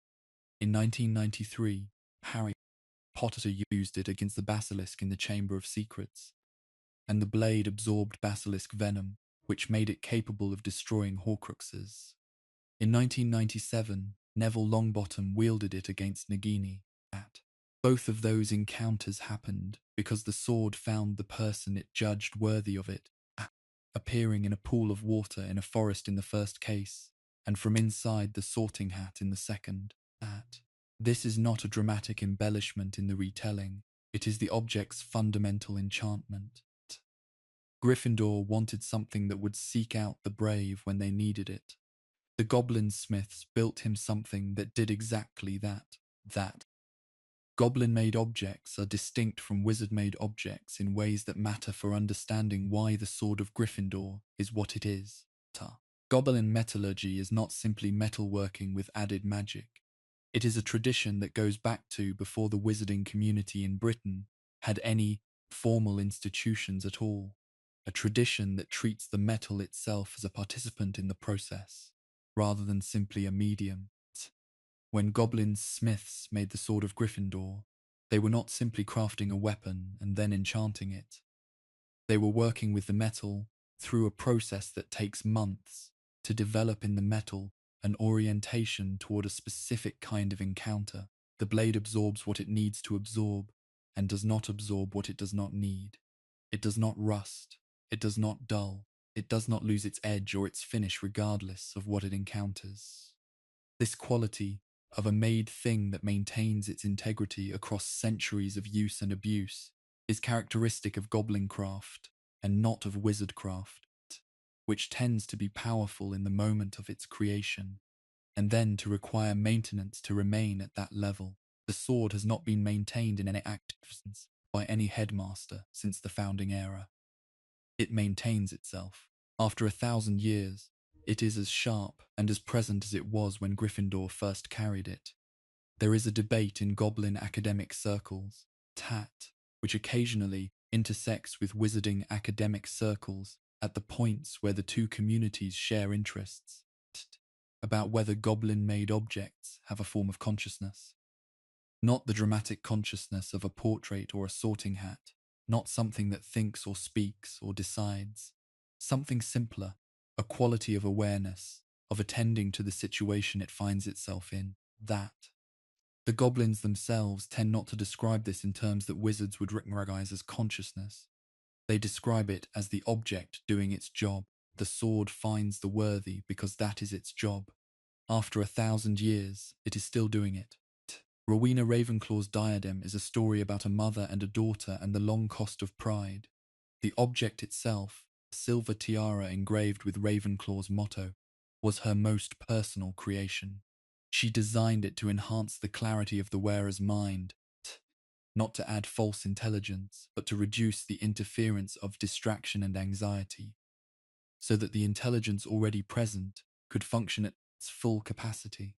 In 1993, Harry Potter used it against the basilisk in the Chamber of Secrets, and the blade absorbed basilisk venom, which made it capable of destroying Horcruxes. In 1997, Neville Longbottom wielded it against Nagini. Both of those encounters happened because the sword found the person it judged worthy of it, appearing in a pool of water in a forest in the first case, and from inside the sorting hat in the second. This is not a dramatic embellishment in the retelling, it is the object's fundamental enchantment. Gryffindor wanted something that would seek out the brave when they needed it. The goblin smiths built him something that did exactly that. Goblin-made objects are distinct from wizard-made objects in ways that matter for understanding why the Sword of Gryffindor is what it is. Goblin metallurgy is not simply metalworking with added magic. It is a tradition that goes back to before the wizarding community in Britain had any formal institutions at all. A tradition that treats the metal itself as a participant in the process, rather than simply a medium. When goblin smiths made the Sword of Gryffindor, they were not simply crafting a weapon and then enchanting it. They were working with the metal through a process that takes months to develop in the metal an orientation toward a specific kind of encounter. The blade absorbs what it needs to absorb and does not absorb what it does not need. It does not rust. It does not dull. It does not lose its edge or its finish regardless of what it encounters. This quality of a made thing that maintains its integrity across centuries of use and abuse is characteristic of goblin craft and not of wizard craft, which tends to be powerful in the moment of its creation, and then to require maintenance to remain at that level. The sword has not been maintained in any active sense by any headmaster since the founding era. It maintains itself. After 1,000 years, it is as sharp and as present as it was when Gryffindor first carried it. There is a debate in goblin academic circles, which occasionally intersects with wizarding academic circles at the points where the two communities share interests, about whether goblin-made objects have a form of consciousness. Not the dramatic consciousness of a portrait or a sorting hat, not something that thinks or speaks or decides. Something simpler, a quality of awareness, of attending to the situation it finds itself in. The goblins themselves tend not to describe this in terms that wizards would recognize as consciousness. They describe it as the object doing its job. The sword finds the worthy because that is its job. After 1,000 years, it is still doing it. Rowena Ravenclaw's diadem is a story about a mother and a daughter and the long cost of pride. The object itself, a silver tiara engraved with Ravenclaw's motto, was her most personal creation. She designed it to enhance the clarity of the wearer's mind, not to add false intelligence, but to reduce the interference of distraction and anxiety, so that the intelligence already present could function at its full capacity.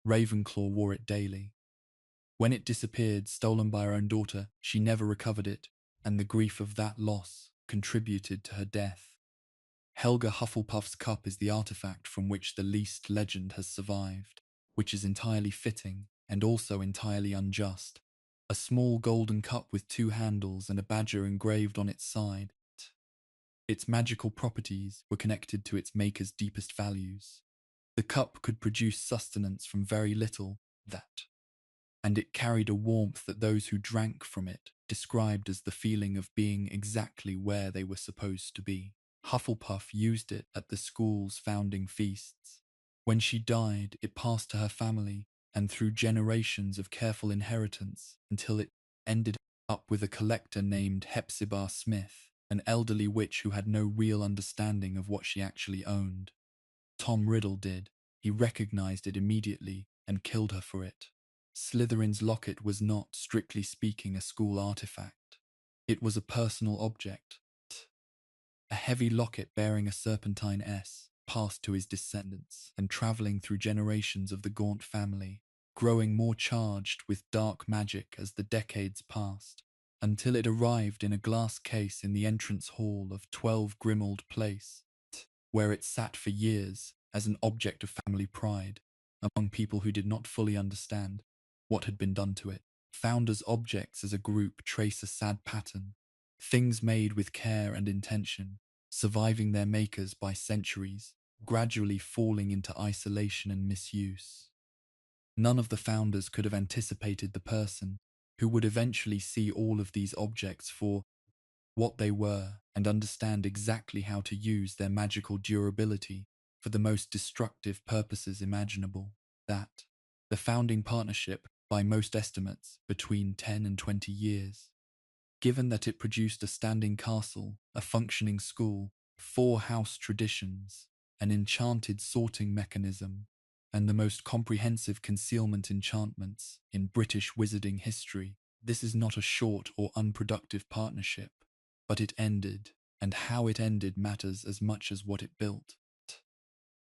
Ravenclaw wore it daily. When it disappeared, stolen by her own daughter, she never recovered it, and the grief of that loss contributed to her death. Helga Hufflepuff's cup is the artifact from which the least legend has survived, which is entirely fitting and also entirely unjust. A small golden cup with 2 handles and a badger engraved on its side. Its magical properties were connected to its maker's deepest values. The cup could produce sustenance from very little, and it carried a warmth that those who drank from it described as the feeling of being exactly where they were supposed to be. Hufflepuff used it at the school's founding feasts. When she died, it passed to her family and through generations of careful inheritance until it ended up with a collector named Hepzibah Smith, an elderly witch who had no real understanding of what she actually owned. Tom Riddle did. He recognized it immediately and killed her for it. Slytherin's locket was not, strictly speaking, a school artifact. It was a personal object. A heavy locket bearing a serpentine S, passed to his descendants and travelling through generations of the Gaunt family, growing more charged with dark magic as the decades passed, until it arrived in a glass case in the entrance hall of 12 Grimmauld Place, where it sat for years as an object of family pride among people who did not fully understand what had been done to it. Founders' objects as a group trace a sad pattern, things made with care and intention, surviving their makers by centuries, gradually falling into isolation and misuse. None of the founders could have anticipated the person who would eventually see all of these objects for what they were and understand exactly how to use their magical durability for the most destructive purposes imaginable. That, the founding partnership, by most estimates, between 10 and 20 years. Given that it produced a standing castle, a functioning school, 4 house traditions, an enchanted sorting mechanism, and the most comprehensive concealment enchantments in British wizarding history, this is not a short or unproductive partnership. But it ended, and how it ended matters as much as what it built.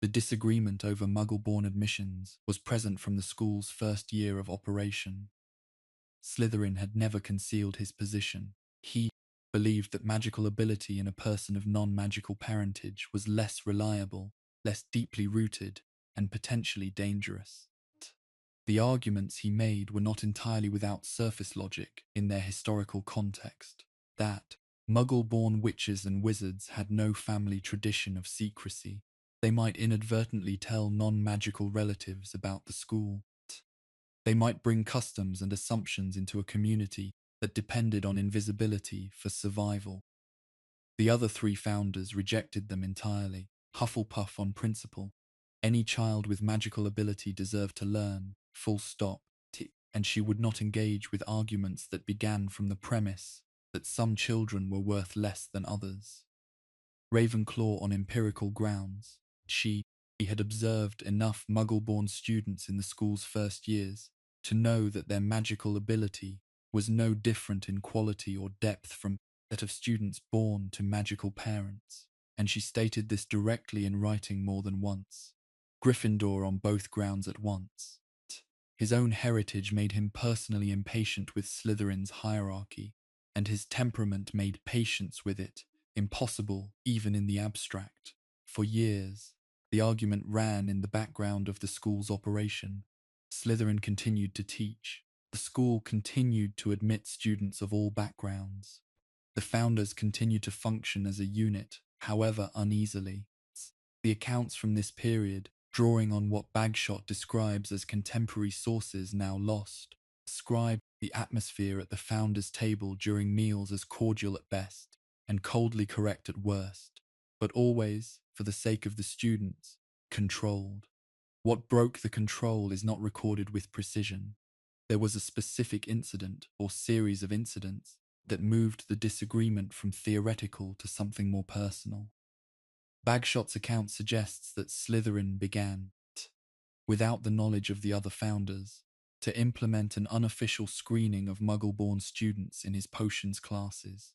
The disagreement over Muggle-born admissions was present from the school's first year of operation. Slytherin had never concealed his position. He believed that magical ability in a person of non-magical parentage was less reliable, less deeply rooted, and potentially dangerous. The arguments he made were not entirely without surface logic in their historical context. That Muggle-born witches and wizards had no family tradition of secrecy. They might inadvertently tell non-magical relatives about the school. They might bring customs and assumptions into a community that depended on invisibility for survival. The other 3 founders rejected them entirely. Hufflepuff on principle. Any child with magical ability deserved to learn, full stop, and she would not engage with arguments that began from the premise that some children were worth less than others. Ravenclaw on empirical grounds. She had observed enough Muggle-born students in the school's first years to know that their magical ability was no different in quality or depth from that of students born to magical parents, and she stated this directly in writing more than once. Gryffindor on both grounds at once. His own heritage made him personally impatient with Slytherin's hierarchy, and his temperament made patience with it impossible even in the abstract. For years, the argument ran in the background of the school's operation. Slytherin continued to teach. The school continued to admit students of all backgrounds. The founders continued to function as a unit, however uneasily. The accounts from this period, drawing on what Bagshot describes as contemporary sources now lost, describe the atmosphere at the founders' table during meals as cordial at best and coldly correct at worst, but always, for the sake of the students, controlled. What broke the control is not recorded with precision. There was a specific incident or series of incidents that moved the disagreement from theoretical to something more personal. Bagshot's account suggests that Slytherin began, without the knowledge of the other founders, to implement an unofficial screening of Muggle-born students in his potions classes.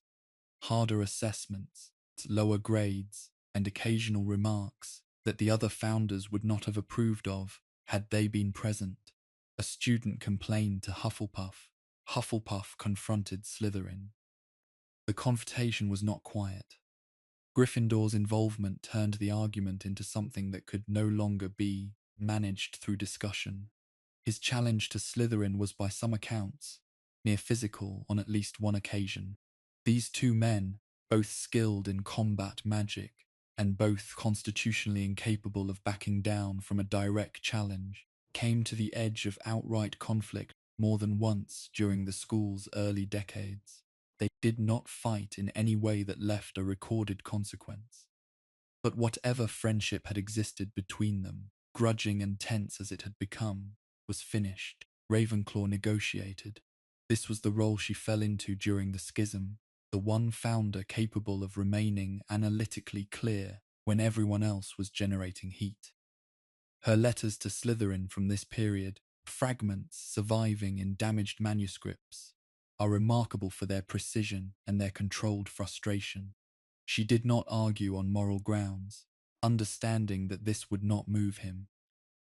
Harder assessments, lower grades, and occasional remarks that the other founders would not have approved of had they been present. A student complained to Hufflepuff. Hufflepuff confronted Slytherin. The confrontation was not quiet. Gryffindor's involvement turned the argument into something that could no longer be managed through discussion. His challenge to Slytherin was by some accounts near physical on at least one occasion. These 2 men, both skilled in combat magic and both constitutionally incapable of backing down from a direct challenge, came to the edge of outright conflict more than once during the school's early decades. They did not fight in any way that left a recorded consequence. But whatever friendship had existed between them, grudging and tense as it had become, was finished. Ravenclaw negotiated. This was the role she fell into during the schism, the one founder capable of remaining analytically clear when everyone else was generating heat. Her letters to Slytherin from this period, fragments surviving in damaged manuscripts, are remarkable for their precision and their controlled frustration. She did not argue on moral grounds, understanding that this would not move him.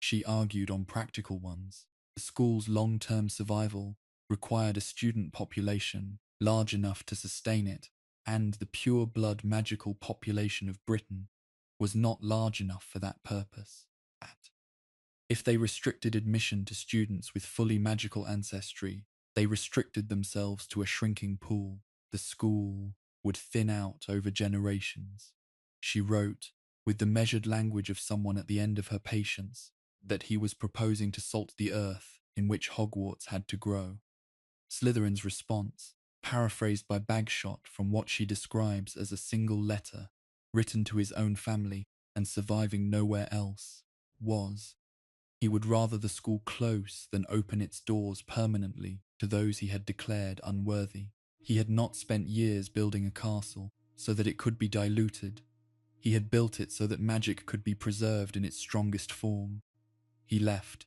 She argued on practical ones. The school's long-term survival required a student population large enough to sustain it, and the pure-blood magical population of Britain was not large enough for that purpose. If they restricted admission to students with fully magical ancestry, they restricted themselves to a shrinking pool. The school would thin out over generations. She wrote, with the measured language of someone at the end of her patience, that he was proposing to salt the earth in which Hogwarts had to grow. Slytherin's response, paraphrased by Bagshot from what she describes as a single letter written to his own family and surviving nowhere else, was, he would rather the school close than open its doors permanently to those he had declared unworthy. He had not spent years building a castle so that it could be diluted. He had built it so that magic could be preserved in its strongest form. He left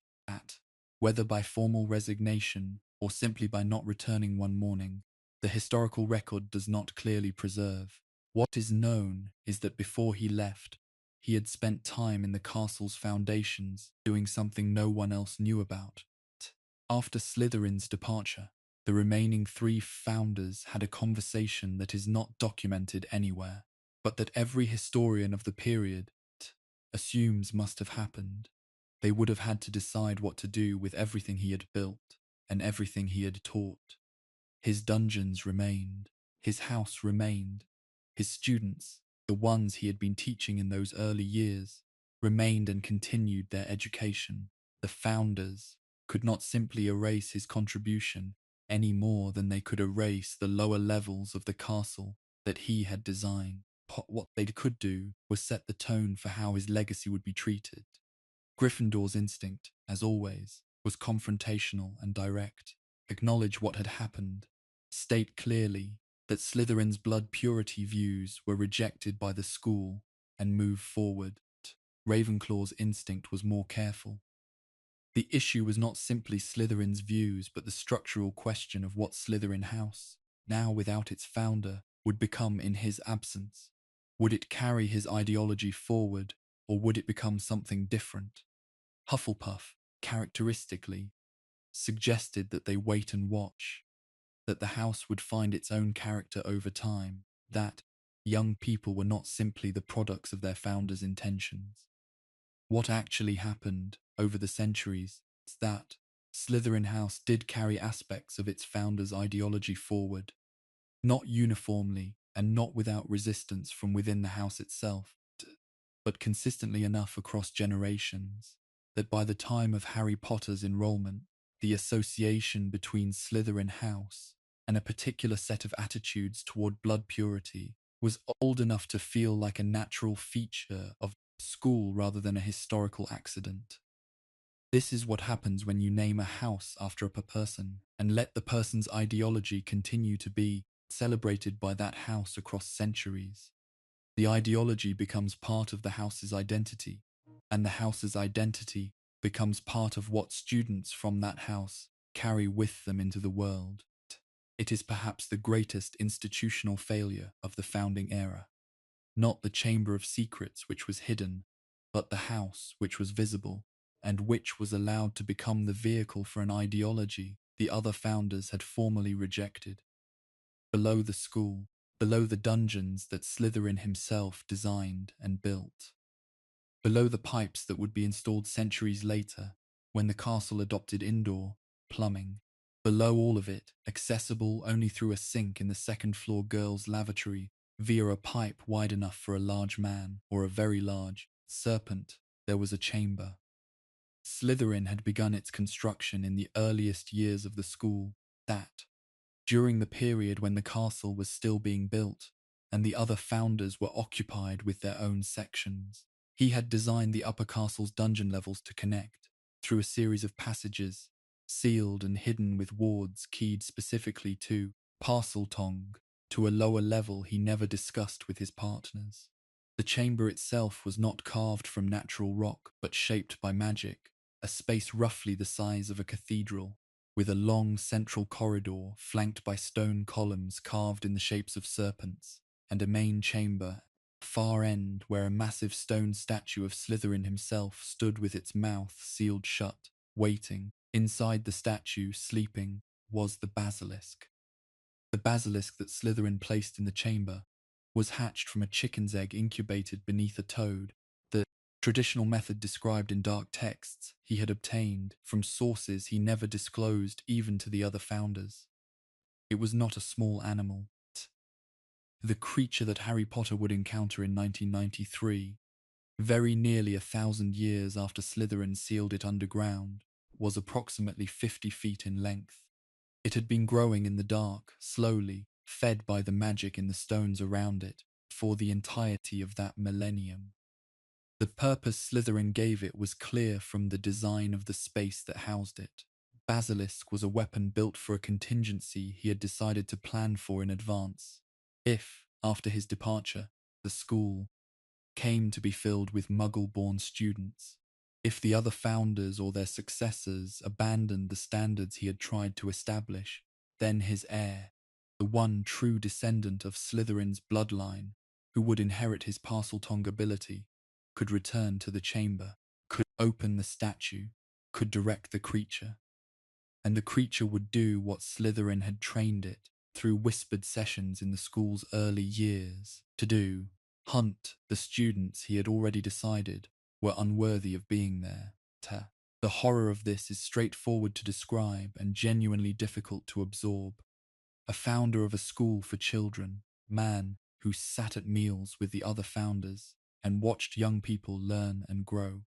whether by formal resignation or simply by not returning one morning, the historical record does not clearly preserve. What is known is that before he left, he had spent time in the castle's foundations doing something no one else knew about. After Slytherin's departure, the remaining 3 founders had a conversation that is not documented anywhere, but that every historian of the period assumes must have happened. They would have had to decide what to do with everything he had built and everything he had taught. His dungeons remained. His house remained. His students, the ones he had been teaching in those early years, remained and continued their education. The founders could not simply erase his contribution any more than they could erase the lower levels of the castle that he had designed. What they could do was set the tone for how his legacy would be treated. Gryffindor's instinct, as always, was confrontational and direct. Acknowledge what had happened. State clearly that Slytherin's blood purity views were rejected by the school and move forward. Ravenclaw's instinct was more careful. The issue was not simply Slytherin's views, but the structural question of what Slytherin House, now without its founder, would become in his absence. Would it carry his ideology forward, or would it become something different? Hufflepuff, characteristically, suggested that they wait and watch, that the house would find its own character over time, that young people were not simply the products of their founders' intentions. What actually happened over the centuries is that Slytherin House did carry aspects of its founders' ideology forward, not uniformly and not without resistance from within the house itself, but consistently enough across generations that by the time of Harry Potter's enrollment, the association between Slytherin House and a particular set of attitudes toward blood purity was old enough to feel like a natural feature of school rather than a historical accident. This is what happens when you name a house after a person and let the person's ideology continue to be celebrated by that house across centuries. The ideology becomes part of the house's identity, and the house's identity becomes part of what students from that house carry with them into the world. It is perhaps the greatest institutional failure of the founding era. Not the chamber of secrets which was hidden, but the house which was visible, and which was allowed to become the vehicle for an ideology the other founders had formally rejected. Below the school, below the dungeons that Slytherin himself designed and built, below the pipes that would be installed centuries later when the castle adopted indoor plumbing, below all of it, accessible only through a sink in the second-floor girls' lavatory via a pipe wide enough for a large man or a very large serpent, there was a chamber. Slytherin had begun its construction in the earliest years of the school, that, during the period when the castle was still being built and the other founders were occupied with their own sections. He had designed the upper castle's dungeon levels to connect, through a series of passages, sealed and hidden with wards keyed specifically to Parseltongue, to a lower level he never discussed with his partners. The chamber itself was not carved from natural rock, but shaped by magic, a space roughly the size of a cathedral, with a long central corridor flanked by stone columns carved in the shapes of serpents, and a main chamber, far end where a massive stone statue of Slytherin himself stood with its mouth sealed shut, waiting. Inside the statue, sleeping, was the basilisk. The basilisk that Slytherin placed in the chamber was hatched from a chicken's egg incubated beneath a toad, the traditional method described in dark texts he had obtained from sources he never disclosed even to the other founders. It was not a small animal. The creature that Harry Potter would encounter in 1993, very nearly 1,000 years after Slytherin sealed it underground, was approximately 50 feet in length. It had been growing in the dark, slowly, fed by the magic in the stones around it, for the entirety of that millennium. The purpose Slytherin gave it was clear from the design of the space that housed it. Basilisk was a weapon built for a contingency he had decided to plan for in advance. If, after his departure, the school came to be filled with Muggle-born students, if the other founders or their successors abandoned the standards he had tried to establish, then his heir, the one true descendant of Slytherin's bloodline, who would inherit his Parseltongue ability, could return to the chamber, could open the statue, could direct the creature. And the creature would do what Slytherin had trained it, through whispered sessions in the school's early years, to do: hunt the students he had already decided were unworthy of being there. The horror of this is straightforward to describe and genuinely difficult to absorb. A founder of a school for children, man who sat at meals with the other founders and watched young people learn and grow.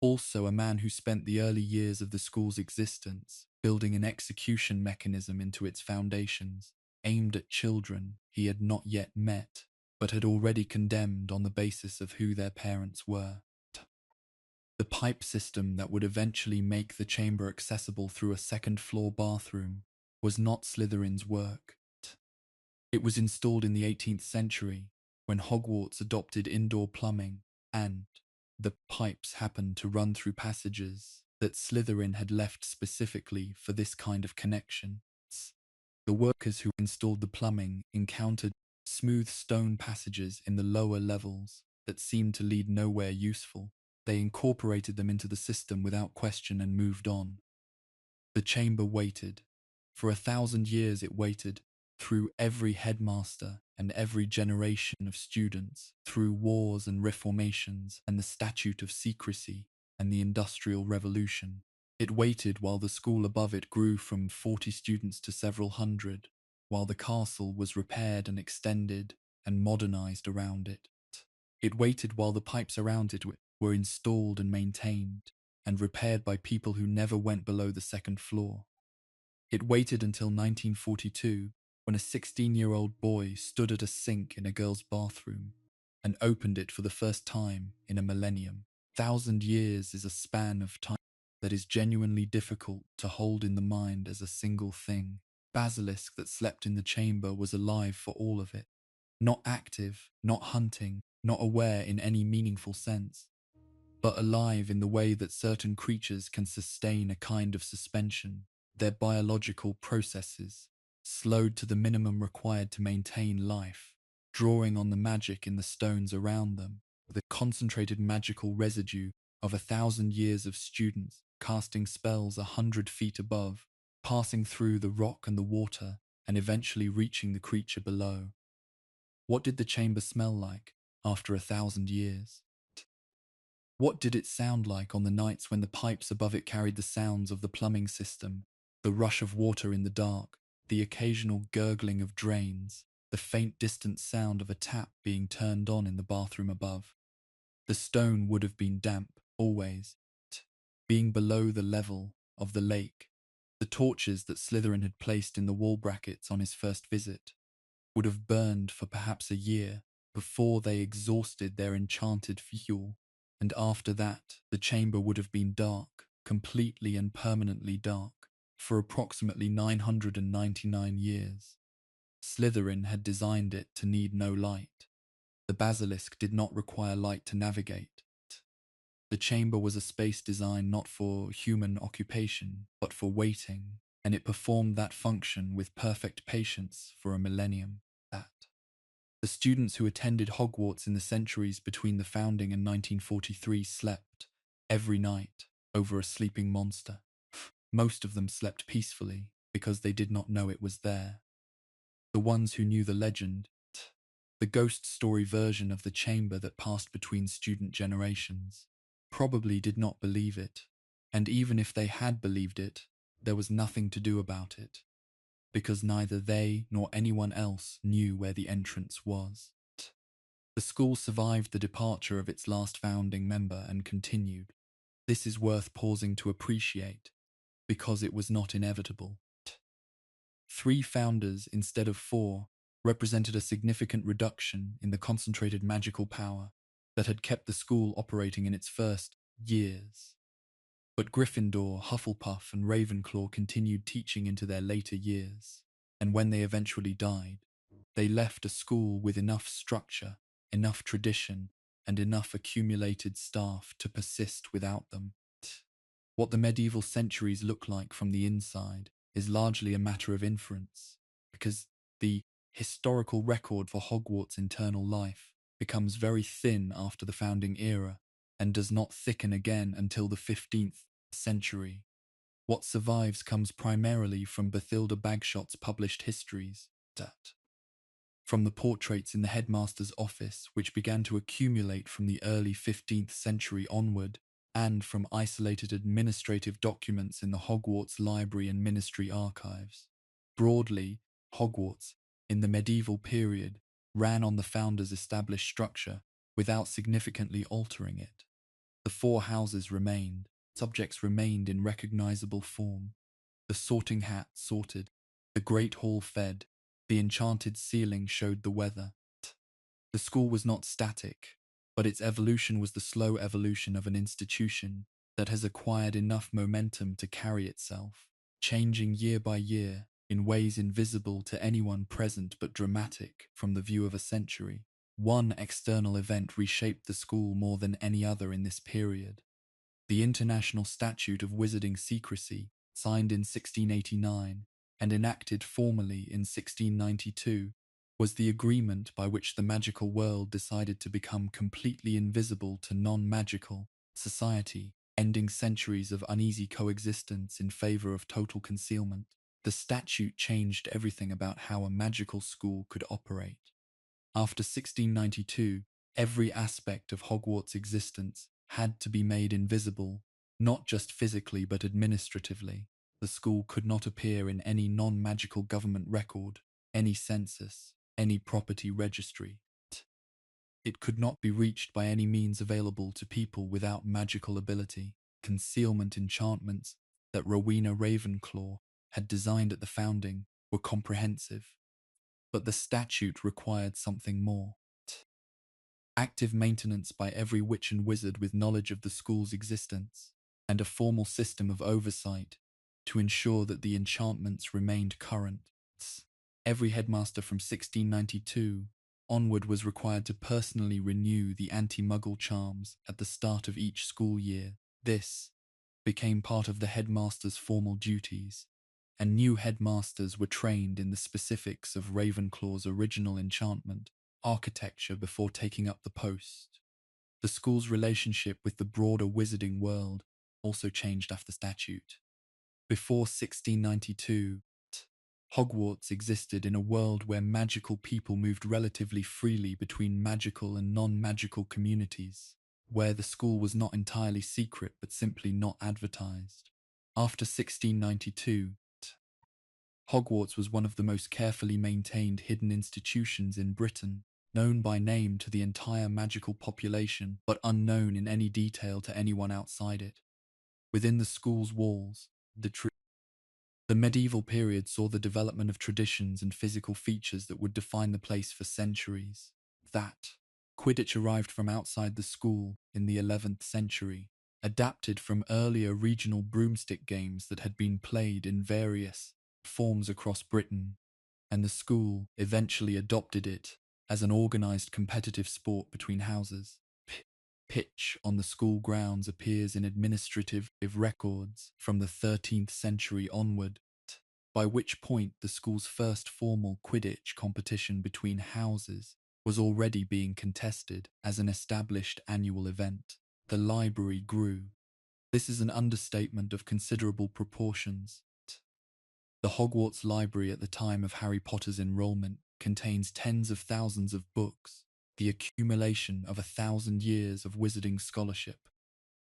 Also a man who spent the early years of the school's existence building an execution mechanism into its foundations, aimed at children he had not yet met, but had already condemned on the basis of who their parents were. The pipe system that would eventually make the chamber accessible through a second-floor bathroom was not Slytherin's work. It was installed in the 18th century, when Hogwarts adopted indoor plumbing, and the pipes happened to run through passages that Slytherin had left specifically for this kind of connection. The workers who installed the plumbing encountered smooth stone passages in the lower levels that seemed to lead nowhere useful. They incorporated them into the system without question and moved on. The chamber waited. For 1,000 years it waited, through every headmaster and every generation of students, through wars and reformations and the Statute of Secrecy and the Industrial Revolution. It waited while the school above it grew from 40 students to several hundred, while the castle was repaired and extended and modernized around it. It waited while the pipes around it were installed and maintained and repaired by people who never went below the second floor. It waited until 1942, when a 16-year-old boy stood at a sink in a girl's bathroom and opened it for the first time in a millennium. 1,000 years is a span of time that is genuinely difficult to hold in the mind as a single thing. Basilisk that slept in the chamber was alive for all of it. Not active, not hunting, not aware in any meaningful sense, but alive in the way that certain creatures can sustain a kind of suspension, their biological processes, slowed to the minimum required to maintain life, drawing on the magic in the stones around them, the concentrated magical residue of 1,000 years of students casting spells 100 feet above, passing through the rock and the water, and eventually reaching the creature below. What did the chamber smell like after 1,000 years? What did it sound like on the nights when the pipes above it carried the sounds of the plumbing system, the rush of water in the dark, the occasional gurgling of drains, the faint distant sound of a tap being turned on in the bathroom above? The stone would have been damp, always. being below the level of the lake. The torches that Slytherin had placed in the wall brackets on his first visit would have burned for perhaps a year before they exhausted their enchanted fuel, and after that the chamber would have been dark, completely and permanently dark, for approximately 999 years. Slytherin had designed it to need no light. The basilisk did not require light to navigate. The chamber was a space designed not for human occupation, but for waiting, and it performed that function with perfect patience for a millennium. The students who attended Hogwarts in the centuries between the founding and 1943 slept every night over a sleeping monster. Most of them slept peacefully because they did not know it was there. The ones who knew the legend, the ghost story version of the chamber that passed between student generations, probably did not believe it, and even if they had believed it, there was nothing to do about it, because neither they nor anyone else knew where the entrance was. The school survived the departure of its last founding member and continued. This is worth pausing to appreciate, because it was not inevitable. 3 founders instead of 4 represented a significant reduction in the concentrated magical power that had kept the school operating in its first years. But Gryffindor, Hufflepuff, and Ravenclaw continued teaching into their later years, and when they eventually died, they left a school with enough structure, enough tradition, and enough accumulated staff to persist without them. What the medieval centuries look like from the inside is largely a matter of inference, because the historical record for Hogwarts' internal life becomes very thin after the founding era and does not thicken again until the 15th century. What survives comes primarily from Bathilda Bagshot's published histories, from the portraits in the headmaster's office, which began to accumulate from the early 15th century onward, and from isolated administrative documents in the Hogwarts Library and Ministry archives. Broadly, Hogwarts, in the medieval period, ran on the founders' established structure without significantly altering it. The 4 houses remained, subjects remained in recognizable form. The sorting hat sorted, the Great Hall fed, the enchanted ceiling showed the weather. The school was not static, but its evolution was the slow evolution of an institution that has acquired enough momentum to carry itself, changing year by year in ways invisible to anyone present but dramatic from the view of a century. One external event reshaped the school more than any other in this period. The International Statute of Wizarding Secrecy, signed in 1689 and enacted formally in 1692, was the agreement by which the magical world decided to become completely invisible to non-magical society, ending centuries of uneasy coexistence in favor of total concealment. The statute changed everything about how a magical school could operate. After 1692, every aspect of Hogwarts' existence had to be made invisible, not just physically but administratively. The school could not appear in any non-magical government record, any census, any property registry. It could not be reached by any means available to people without magical ability. Concealment enchantments that Rowena Ravenclaw had designed at the founding were comprehensive, but the statute required something more. Active maintenance by every witch and wizard with knowledge of the school's existence, and a formal system of oversight to ensure that the enchantments remained current. Every headmaster from 1692 onward was required to personally renew the anti-muggle charms at the start of each school year. This became part of the headmaster's formal duties, and new headmasters were trained in the specifics of Ravenclaw's original enchantment architecture before taking up the post. The school's relationship with the broader wizarding world also changed after statute. Before 1692, Hogwarts existed in a world where magical people moved relatively freely between magical and non-magical communities, where the school was not entirely secret but simply not advertised. After 1692, Hogwarts was one of the most carefully maintained hidden institutions in Britain, known by name to the entire magical population, but unknown in any detail to anyone outside it. Within the school's walls, the medieval period saw the development of traditions and physical features that would define the place for centuries. That Quidditch arrived from outside the school in the 11th century, adapted from earlier regional broomstick games that had been played in various forms across Britain, and the school eventually adopted it as an organized competitive sport between houses. Pitch on the school grounds appears in administrative records from the 13th century onward, by which point the school's first formal Quidditch competition between houses was already being contested as an established annual event. The library grew. This is an understatement of considerable proportions. The Hogwarts library at the time of Harry Potter's enrollment contains tens of thousands of books, the accumulation of 1,000 years of wizarding scholarship.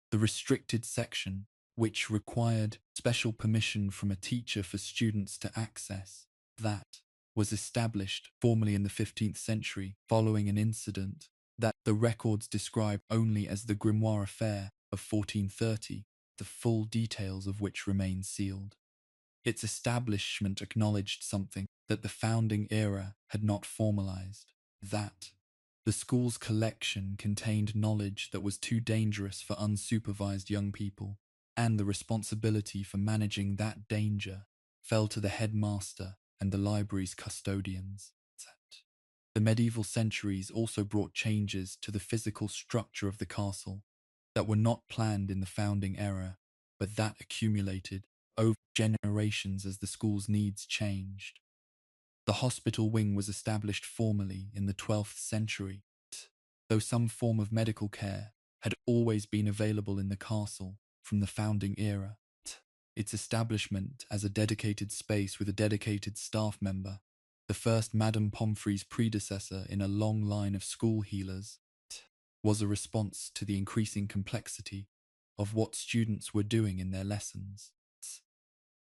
The restricted section, which required special permission from a teacher for students to access, that was established formally in the 15th century following an incident that the records describe only as the Grimoire Affair of 1430, the full details of which remain sealed. Its establishment acknowledged something that the founding era had not formalized, that the school's collection contained knowledge that was too dangerous for unsupervised young people, and the responsibility for managing that danger fell to the headmaster and the library's custodians. The medieval centuries also brought changes to the physical structure of the castle that were not planned in the founding era, but that accumulated over generations as the school's needs changed. The hospital wing was established formally in the 12th century, though some form of medical care had always been available in the castle from the founding era. Its establishment as a dedicated space with a dedicated staff member, the first Madame Pomfrey's predecessor in a long line of school healers, was a response to the increasing complexity of what students were doing in their lessons.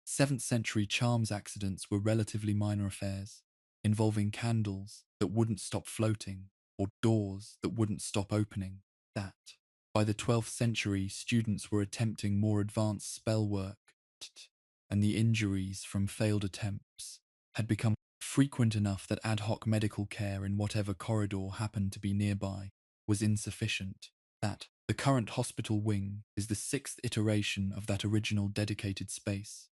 7th century charms accidents were relatively minor affairs, involving candles that wouldn't stop floating or doors that wouldn't stop opening. That, by the 12th century, students were attempting more advanced spell work, and the injuries from failed attempts had become frequent enough that ad hoc medical care in whatever corridor happened to be nearby was insufficient. That the current hospital wing is the 6th iteration of that original dedicated space,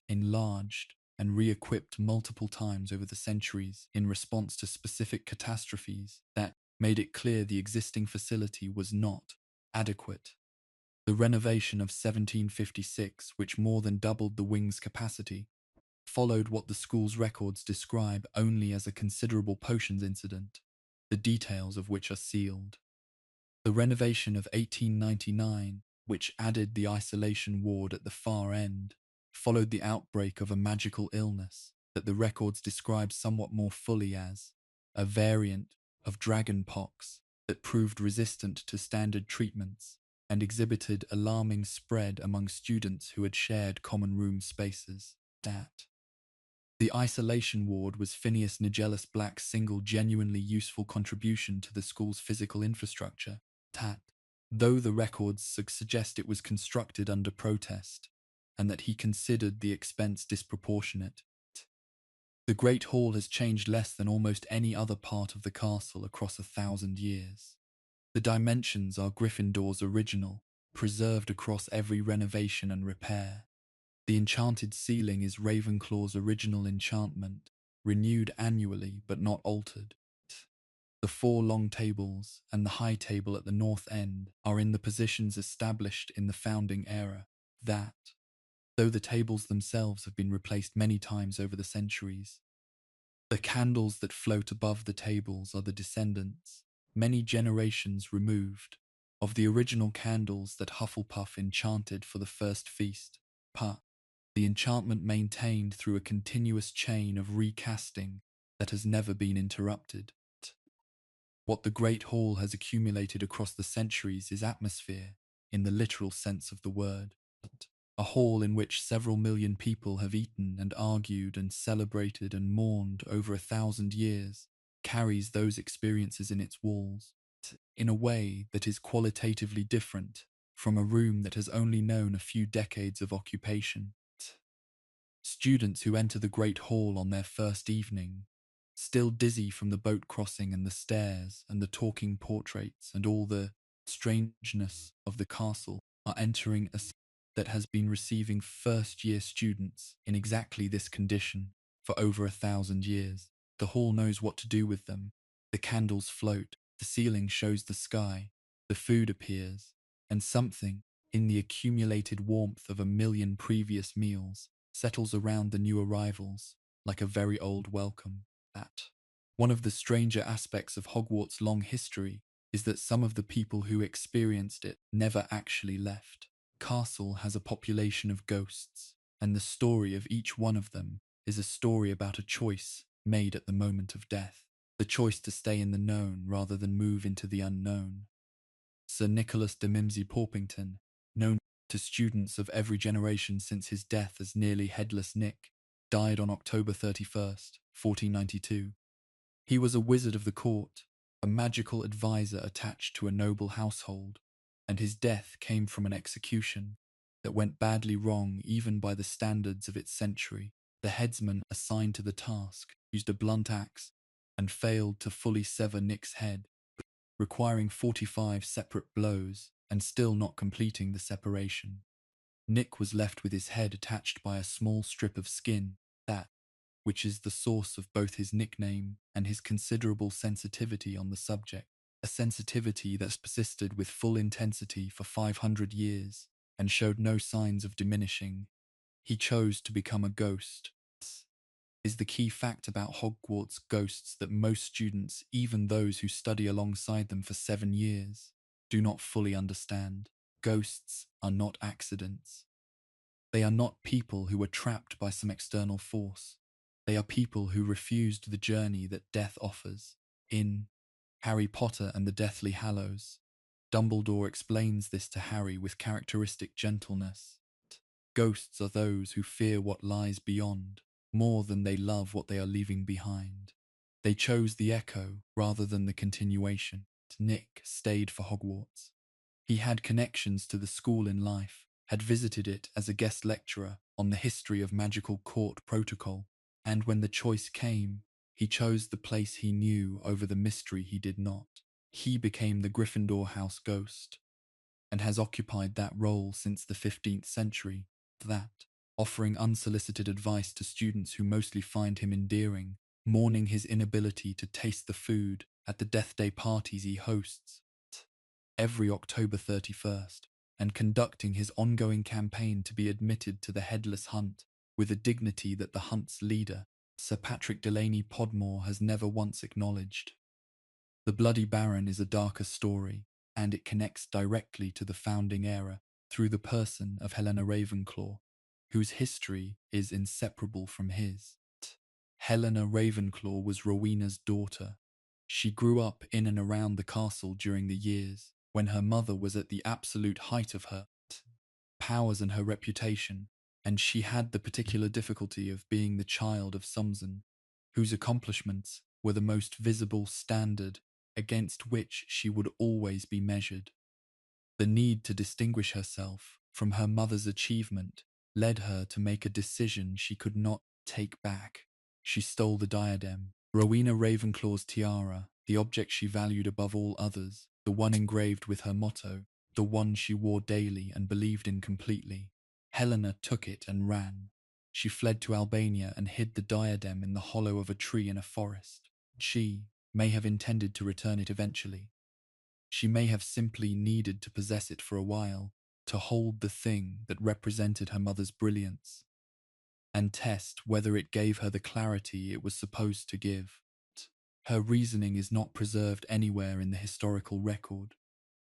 enlarged and re-equipped multiple times over the centuries in response to specific catastrophes that made it clear the existing facility was not adequate. The renovation of 1756, which more than doubled the wing's capacity, followed what the school's records describe only as a considerable potions incident, the details of which are sealed. The renovation of 1899, which added the isolation ward at the far end, followed the outbreak of a magical illness that the records describe somewhat more fully as a variant of dragonpox that proved resistant to standard treatments and exhibited alarming spread among students who had shared common room spaces. The isolation ward was Phineas Nigellus Black's single genuinely useful contribution to the school's physical infrastructure, though the records suggest it was constructed under protest, and that he considered the expense disproportionate. The Great Hall has changed less than almost any other part of the castle across 1,000 years. The dimensions are Gryffindor's original, preserved across every renovation and repair. The enchanted ceiling is Ravenclaw's original enchantment, renewed annually but not altered. The 4 long tables and the high table at the north end are in the positions established in the founding era, that, though the tables themselves have been replaced many times over the centuries. The candles that float above the tables are the descendants, many generations removed, of the original candles that Hufflepuff enchanted for the first feast. The enchantment maintained through a continuous chain of recasting that has never been interrupted. What the Great Hall has accumulated across the centuries is atmosphere, in the literal sense of the word. A hall in which several million people have eaten and argued and celebrated and mourned over 1,000 years carries those experiences in its walls, in a way that is qualitatively different from a room that has only known a few decades of occupation. Students who enter the Great Hall on their first evening, still dizzy from the boat crossing and the stairs and the talking portraits and all the strangeness of the castle, are entering a city that has been receiving first-year students in exactly this condition for over 1,000 years. The hall knows what to do with them. The candles float, the ceiling shows the sky, the food appears, and something, in the accumulated warmth of 1,000,000 previous meals, settles around the new arrivals like a very old welcome. One of the stranger aspects of Hogwarts' long history is that some of the people who experienced it never actually left. Castle has a population of ghosts, and the story of each one of them is a story about a choice made at the moment of death, the choice to stay in the known rather than move into the unknown. Sir Nicholas de Mimsy Porpington, known to students of every generation since his death as nearly Headless Nick, died on October 31st, 1492. He was a wizard of the court, a magical advisor attached to a noble household, and his death came from an execution that went badly wrong even by the standards of its century. The headsman assigned to the task used a blunt axe and failed to fully sever Nick's head, requiring 45 separate blows and still not completing the separation. Nick was left with his head attached by a small strip of skin, that which is the source of both his nickname and his considerable sensitivity on the subject, a sensitivity that's persisted with full intensity for 500 years and showed no signs of diminishing. He chose to become a ghost. This is the key fact about Hogwarts ghosts that most students, even those who study alongside them for 7 years, do not fully understand. Ghosts are not accidents. They are not people who were trapped by some external force. They are people who refused the journey that death offers. In Harry Potter and the Deathly Hallows, Dumbledore explains this to Harry with characteristic gentleness. Ghosts are those who fear what lies beyond, more than they love what they are leaving behind. They chose the echo rather than the continuation. Nick stayed for Hogwarts. He had connections to the school in life, had visited it as a guest lecturer on the history of magical court protocol, and when the choice came, he chose the place he knew over the mystery he did not. He became the Gryffindor house ghost, and has occupied that role since the 15th century, offering unsolicited advice to students who mostly find him endearing, mourning his inability to taste the food at the Death Day parties he hosts every October 31st, and conducting his ongoing campaign to be admitted to the Headless Hunt with a dignity that the hunt's leader, Sir Patrick Delaney Podmore, has never once acknowledged. The Bloody Baron is a darker story, and it connects directly to the founding era through the person of Helena Ravenclaw, whose history is inseparable from his. Helena Ravenclaw was Rowena's daughter. She grew up in and around the castle during the years when her mother was at the absolute height of her powers and her reputation, and she had the particular difficulty of being the child of Sumson, whose accomplishments were the most visible standard against which she would always be measured. The need to distinguish herself from her mother's achievement led her to make a decision she could not take back. She stole the diadem, Rowena Ravenclaw's tiara, the object she valued above all others, the one engraved with her motto, the one she wore daily and believed in completely. Helena took it and ran. She fled to Albania and hid the diadem in the hollow of a tree in a forest. She may have intended to return it eventually. She may have simply needed to possess it for a while, to hold the thing that represented her mother's brilliance, and test whether it gave her the clarity it was supposed to give. Her reasoning is not preserved anywhere in the historical record.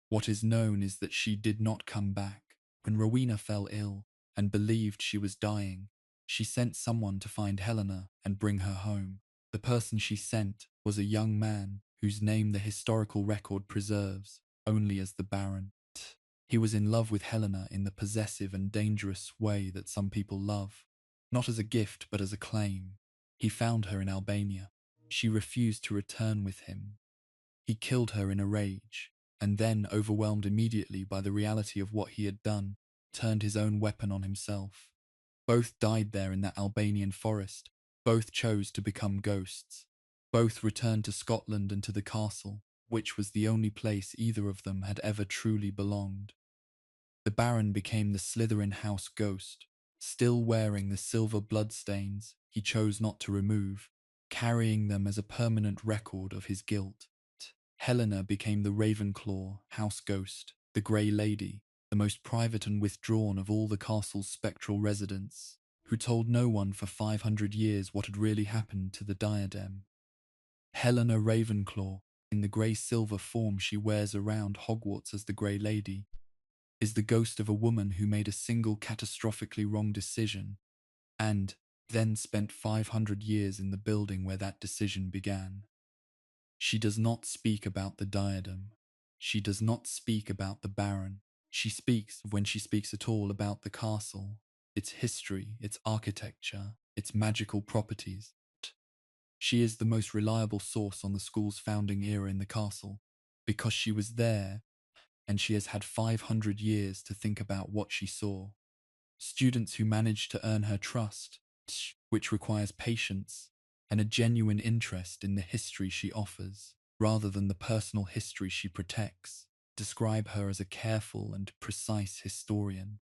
What is known is that she did not come back. When Rowena fell ill and believed she was dying, she sent someone to find Helena and bring her home. The person she sent was a young man whose name the historical record preserves only as the Baron. He was in love with Helena in the possessive and dangerous way that some people love, not as a gift but as a claim. He found her in Albania. She refused to return with him. He killed her in a rage, and then, overwhelmed immediately by the reality of what he had done, turned his own weapon on himself. Both died there in that Albanian forest. Both chose to become ghosts. Both returned to Scotland and to the castle, which was the only place either of them had ever truly belonged. The Baron became the Slytherin house ghost, still wearing the silver bloodstains he chose not to remove, carrying them as a permanent record of his guilt. Helena became the Ravenclaw house ghost, the Grey Lady, the most private and withdrawn of all the castle's spectral residents, who told no one for 500 years what had really happened to the diadem. Helena Ravenclaw, in the grey-silver form she wears around Hogwarts as the Grey Lady, is the ghost of a woman who made a single catastrophically wrong decision and then spent 500 years in the building where that decision began. She does not speak about the diadem. She does not speak about the Baron. She speaks, when she speaks at all, about the castle, its history, its architecture, its magical properties. She is the most reliable source on the school's founding era in the castle, because she was there, and she has had 500 years to think about what she saw. Students who manage to earn her trust, which requires patience and a genuine interest in the history she offers, rather than the personal history she protects, describe her as a careful and precise historian.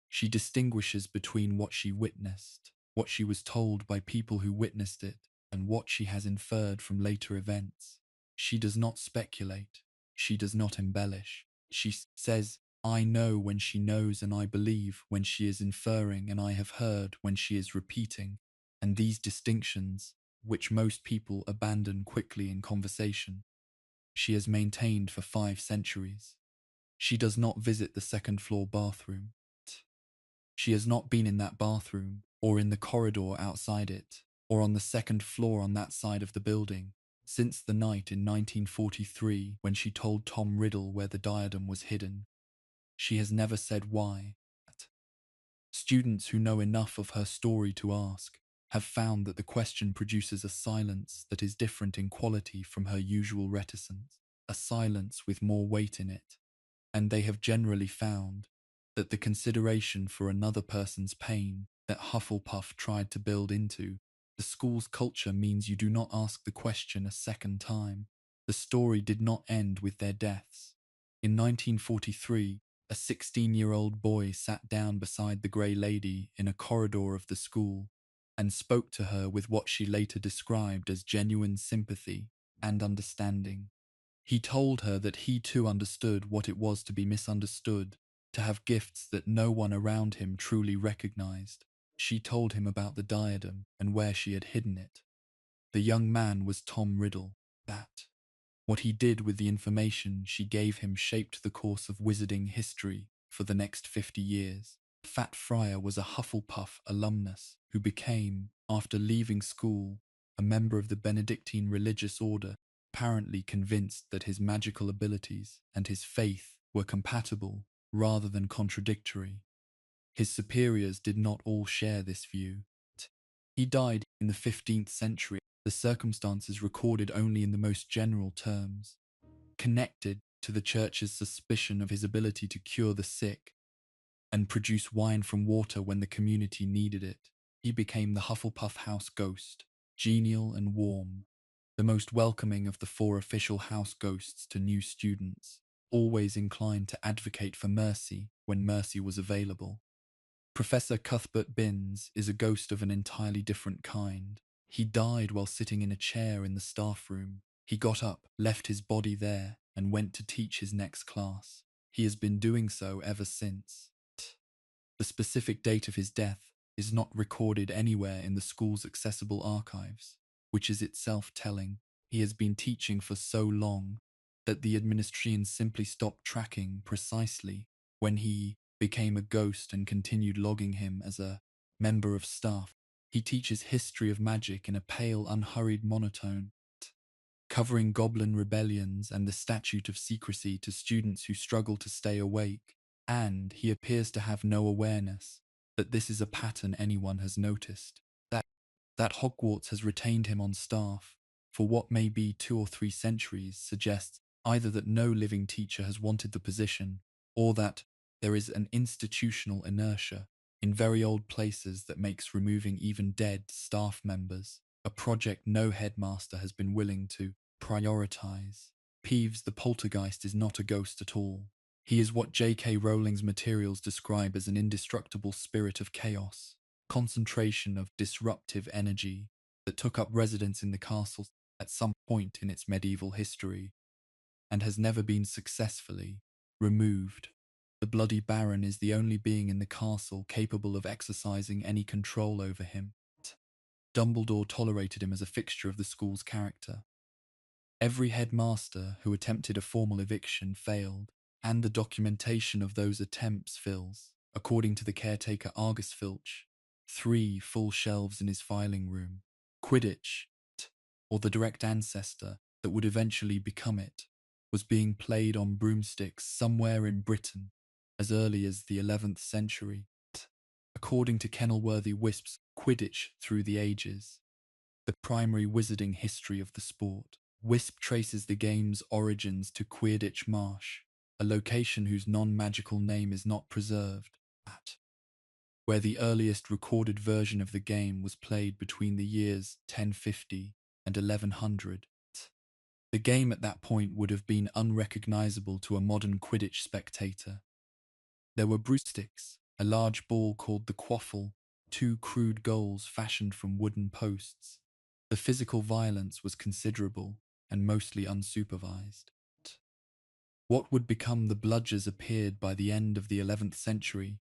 She distinguishes between what she witnessed, what she was told by people who witnessed it, and what she has inferred from later events. She does not speculate. She does not embellish. She says, I know when she knows, and I believe when she is inferring, and I have heard when she is repeating. And these distinctions, which most people abandon quickly in conversation, she has maintained for 5 centuries. She does not visit the second-floor bathroom. She has not been in that bathroom, or in the corridor outside it, or on the second floor on that side of the building, since the night in 1943 when she told Tom Riddle where the diadem was hidden. She has never said why. Students who know enough of her story to ask have found that the question produces a silence that is different in quality from her usual reticence, a silence with more weight in it, and they have generally found that the consideration for another person's pain that Hufflepuff tried to build into the school's culture means you do not ask the question a second time. The story did not end with their deaths. In 1943, a 16-year-old boy sat down beside the Grey Lady in a corridor of the school and spoke to her with what she later described as genuine sympathy and understanding. He told her that he too understood what it was to be misunderstood, to have gifts that no one around him truly recognized. She told him about the diadem and where she had hidden it. The young man was Tom Riddle. That what he did with the information she gave him shaped the course of wizarding history for the next 50 years. Fat Friar was a Hufflepuff alumnus who became, after leaving school, a member of the Benedictine religious order, apparently convinced that his magical abilities and his faith were compatible rather than contradictory. His superiors did not all share this view. He died in the 15th century, the circumstances recorded only in the most general terms, connected to the church's suspicion of his ability to cure the sick and produce wine from water when the community needed it. He became the Hufflepuff house ghost, genial and warm, the most welcoming of the 4 official house ghosts to new students, always inclined to advocate for mercy when mercy was available. Professor Cuthbert Binns is a ghost of an entirely different kind. He died while sitting in a chair in the staff room. He got up, left his body there, and went to teach his next class. He has been doing so ever since. The specific date of his death is not recorded anywhere in the school's accessible archives, which is itself telling. He has been teaching for so long that the administration simply stopped tracking precisely when he became a ghost and continued logging him as a member of staff. He teaches history of magic in a pale, unhurried monotone, covering goblin rebellions and the Statute of Secrecy to students who struggle to stay awake, and he appears to have no awareness that this is a pattern anyone has noticed, that Hogwarts has retained him on staff for what may be 2 or 3 centuries suggests either that no living teacher has wanted the position, or that there is an institutional inertia in very old places that makes removing even dead staff members a project no headmaster has been willing to prioritize. Peeves the poltergeist is not a ghost at all. He is what J.K. Rowling's materials describe as an indestructible spirit of chaos, concentration of disruptive energy that took up residence in the castle at some point in its medieval history and has never been successfully removed. The Bloody Baron is the only being in the castle capable of exercising any control over him. Dumbledore tolerated him as a fixture of the school's character. Every headmaster who attempted a formal eviction failed, and the documentation of those attempts fills, according to the caretaker Argus Filch, 3 full shelves in his filing room. Quidditch, or the direct ancestor that would eventually become it, was being played on broomsticks somewhere in Britain as early as the 11th century. According to Kenilworthy Wisp's Quidditch Through the Ages, the primary wizarding history of the sport, Wisp traces the game's origins to Quidditch Marsh, a location whose non-magical name is not preserved, where the earliest recorded version of the game was played between the years 1050 and 1100. The game at that point would have been unrecognizable to a modern Quidditch spectator. There were broomsticks, a large ball called the quaffle, 2 crude goals fashioned from wooden posts. The physical violence was considerable and mostly unsupervised. What would become the bludgers appeared by the end of the 11th century,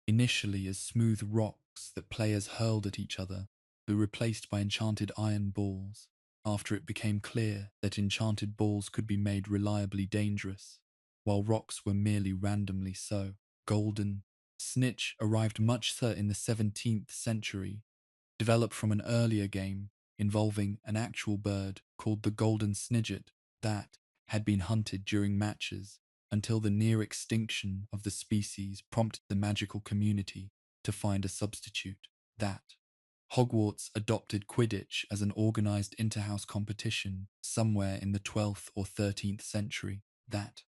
initially as smooth rocks that players hurled at each other, were replaced by enchanted iron balls, after it became clear that enchanted balls could be made reliably dangerous, while rocks were merely randomly so. Golden Snitch arrived much later in the 17th century, developed from an earlier game involving an actual bird called the golden snidget that had been hunted during matches until the near extinction of the species prompted the magical community to find a substitute. That Hogwarts adopted Quidditch as an organized inter-house competition somewhere in the 12th or 13th century. That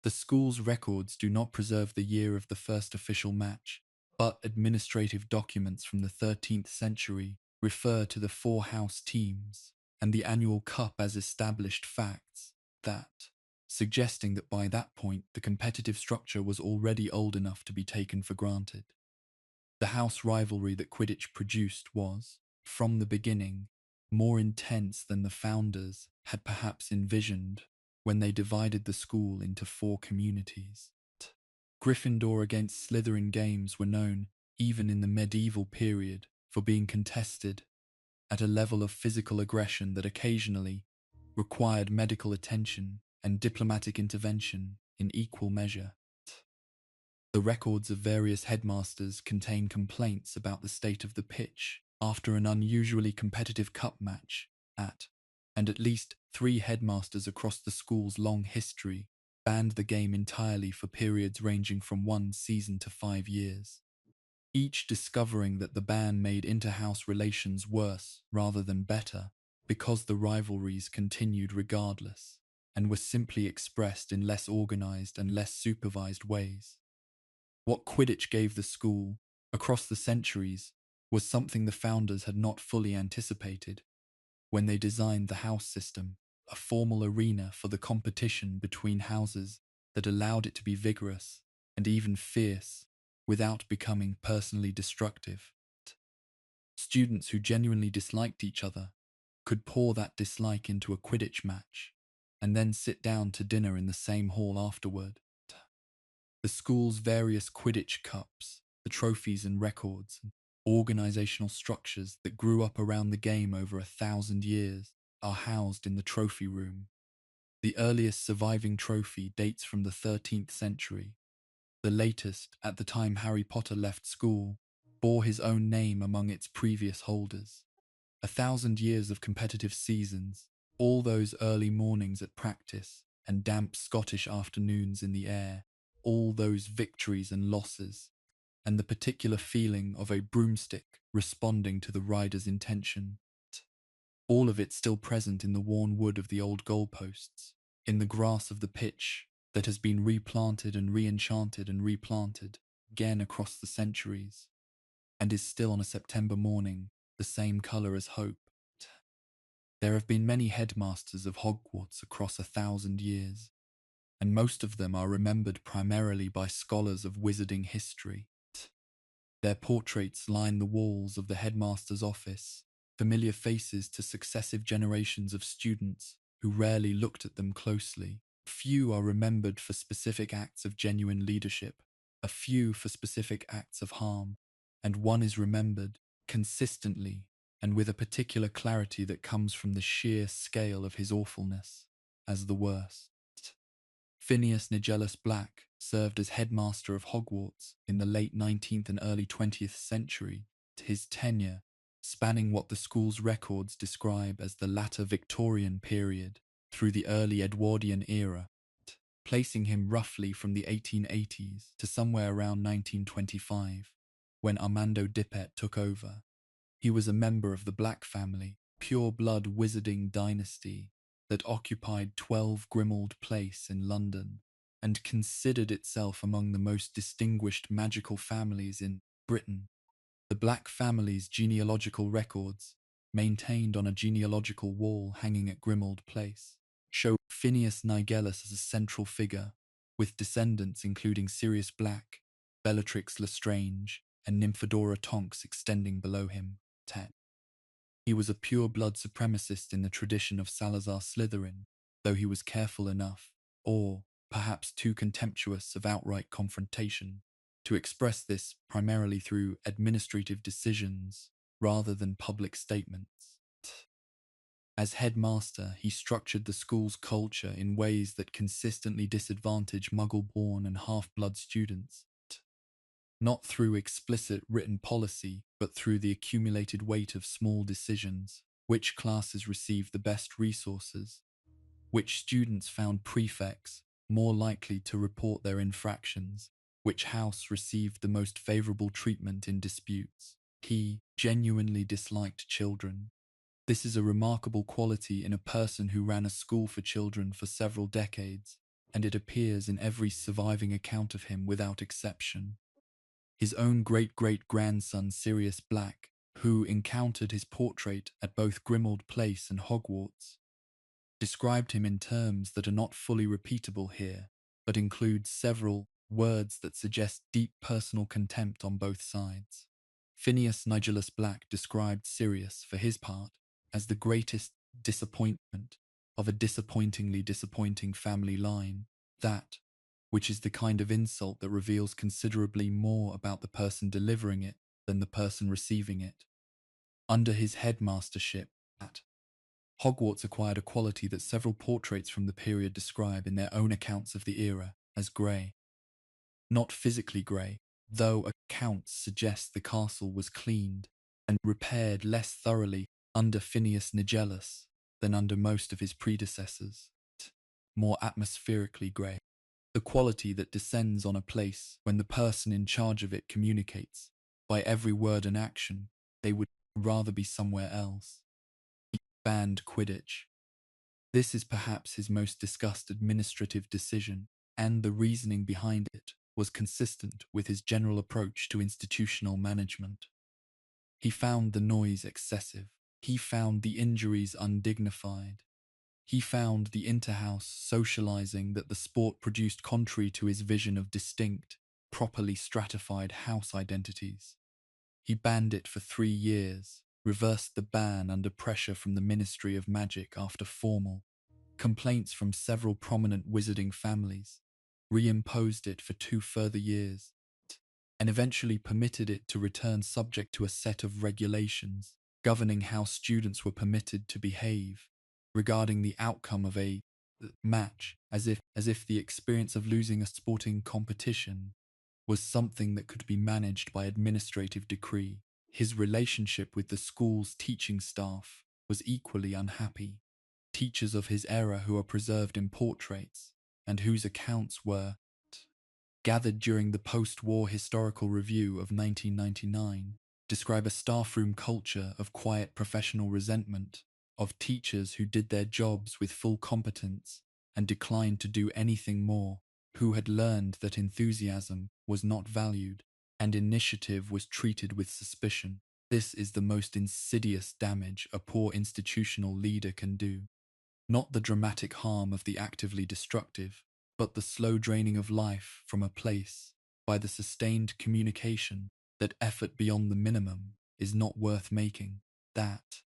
the school's records do not preserve the year of the first official match, but administrative documents from the 13th century refer to the 4 house teams and the annual cup as established facts, suggesting that by that point the competitive structure was already old enough to be taken for granted. The house rivalry that Quidditch produced was, from the beginning, more intense than the founders had perhaps envisioned when they divided the school into 4 communities. Gryffindor against Slytherin games were known, even in the medieval period, for being contested at a level of physical aggression that occasionally required medical attention and diplomatic intervention in equal measure. The records of various headmasters contain complaints about the state of the pitch after an unusually competitive cup match and at least 3 headmasters across the school's long history banned the game entirely for periods ranging from 1 season to 5 years, each discovering that the ban made inter-house relations worse rather than better because the rivalries continued regardless and were simply expressed in less organized and less supervised ways. What Quidditch gave the school, across the centuries, was something the founders had not fully anticipated when they designed the house system, a formal arena for the competition between houses that allowed it to be vigorous and even fierce without becoming personally destructive. Students who genuinely disliked each other could pour that dislike into a Quidditch match and then sit down to dinner in the same hall afterward. The school's various Quidditch cups, the trophies and records, and organizational structures that grew up around the game over 1,000 years are housed in the trophy room. The earliest surviving trophy dates from the 13th century. The latest, at the time Harry Potter left school, bore his own name among its previous holders. 1,000 years of competitive seasons, all those early mornings at practice and damp Scottish afternoons in the air, all those victories and losses, and the particular feeling of a broomstick responding to the rider's intention. All of it still present in the worn wood of the old goalposts, in the grass of the pitch that has been replanted and re-enchanted and replanted again across the centuries, and is still on a September morning the same colour as hope. There have been many headmasters of Hogwarts across 1,000 years, and most of them are remembered primarily by scholars of wizarding history. Their portraits line the walls of the headmaster's office, familiar faces to successive generations of students who rarely looked at them closely. Few are remembered for specific acts of genuine leadership, a few for specific acts of harm, and one is remembered consistently and with a particular clarity that comes from the sheer scale of his awfulness as the worst. Phineas Nigellus Black served as headmaster of Hogwarts in the late 19th and early 20th century. His tenure, spanning what the school's records describe as the latter Victorian period through the early Edwardian era, placing him roughly from the 1880s to somewhere around 1925, when Armando Dippet took over. He was a member of the Black family, pure-blood wizarding dynasty that occupied 12 Grimmauld Place in London and considered itself among the most distinguished magical families in Britain. The Black family's genealogical records, maintained on a genealogical wall hanging at Grimmauld Place, show Phineas Nigellus as a central figure, with descendants including Sirius Black, Bellatrix Lestrange, and Nymphadora Tonks extending below him. 10. He was a pure-blood supremacist in the tradition of Salazar Slytherin, though he was careful enough, or perhaps too contemptuous of outright confrontation, to express this primarily through administrative decisions rather than public statements. As headmaster, he structured the school's culture in ways that consistently disadvantage Muggle-born and half-blood students, not through explicit written policy, but through the accumulated weight of small decisions. Which classes received the best resources? Which students found prefects more likely to report their infractions? Which house received the most favourable treatment in disputes? He genuinely disliked children. This is a remarkable quality in a person who ran a school for children for several decades, and it appears in every surviving account of him without exception. His own great-great-grandson Sirius Black, who encountered his portrait at both Grimmauld Place and Hogwarts, described him in terms that are not fully repeatable here, but include several words that suggest deep personal contempt on both sides. Phineas Nigellus Black described Sirius, for his part, as the greatest disappointment of a disappointingly disappointing family line, that which is the kind of insult that reveals considerably more about the person delivering it than the person receiving it. Under his headmastership, Hogwarts acquired a quality that several portraits from the period describe in their own accounts of the era as grey. Not physically grey, though accounts suggest the castle was cleaned and repaired less thoroughly under Phineas Nigellus than under most of his predecessors. More atmospherically grey. The quality that descends on a place when the person in charge of it communicates, by every word and action, they would rather be somewhere else. He banned Quidditch. This is perhaps his most discussed administrative decision, and the reasoning behind it was consistent with his general approach to institutional management. He found the noise excessive. He found the injuries undignified. He found the interhouse socializing that the sport produced contrary to his vision of distinct, properly stratified house identities. He banned it for 3 years, reversed the ban under pressure from the Ministry of Magic after formal complaints from several prominent wizarding families, reimposed it for 2 further years, and eventually permitted it to return subject to a set of regulations governing how students were permitted to behave regarding the outcome of a match, as if the experience of losing a sporting competition was something that could be managed by administrative decree. His relationship with the school's teaching staff was equally unhappy. Teachers of his era who are preserved in portraits, and whose accounts were gathered during the post-war historical review of 1999, describe a staff-room culture of quiet professional resentment, of teachers who did their jobs with full competence and declined to do anything more, who had learned that enthusiasm was not valued and initiative was treated with suspicion. This is the most insidious damage a poor institutional leader can do. Not the dramatic harm of the actively destructive, but the slow draining of life from a place by the sustained communication that effort beyond the minimum is not worth making. That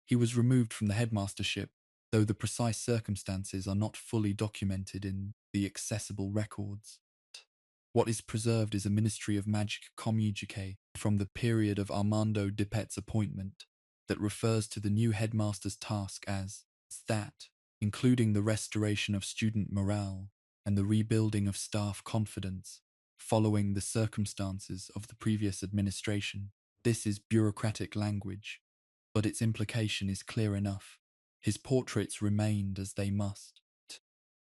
he was removed from the headmastership, though the precise circumstances are not fully documented in the accessible records. What is preserved is a Ministry of Magic communique from the period of Armando Dippet's appointment that refers to the new headmaster's task as that, including the restoration of student morale and the rebuilding of staff confidence following the circumstances of the previous administration. This is bureaucratic language, but its implication is clear enough. His portraits remained as they must.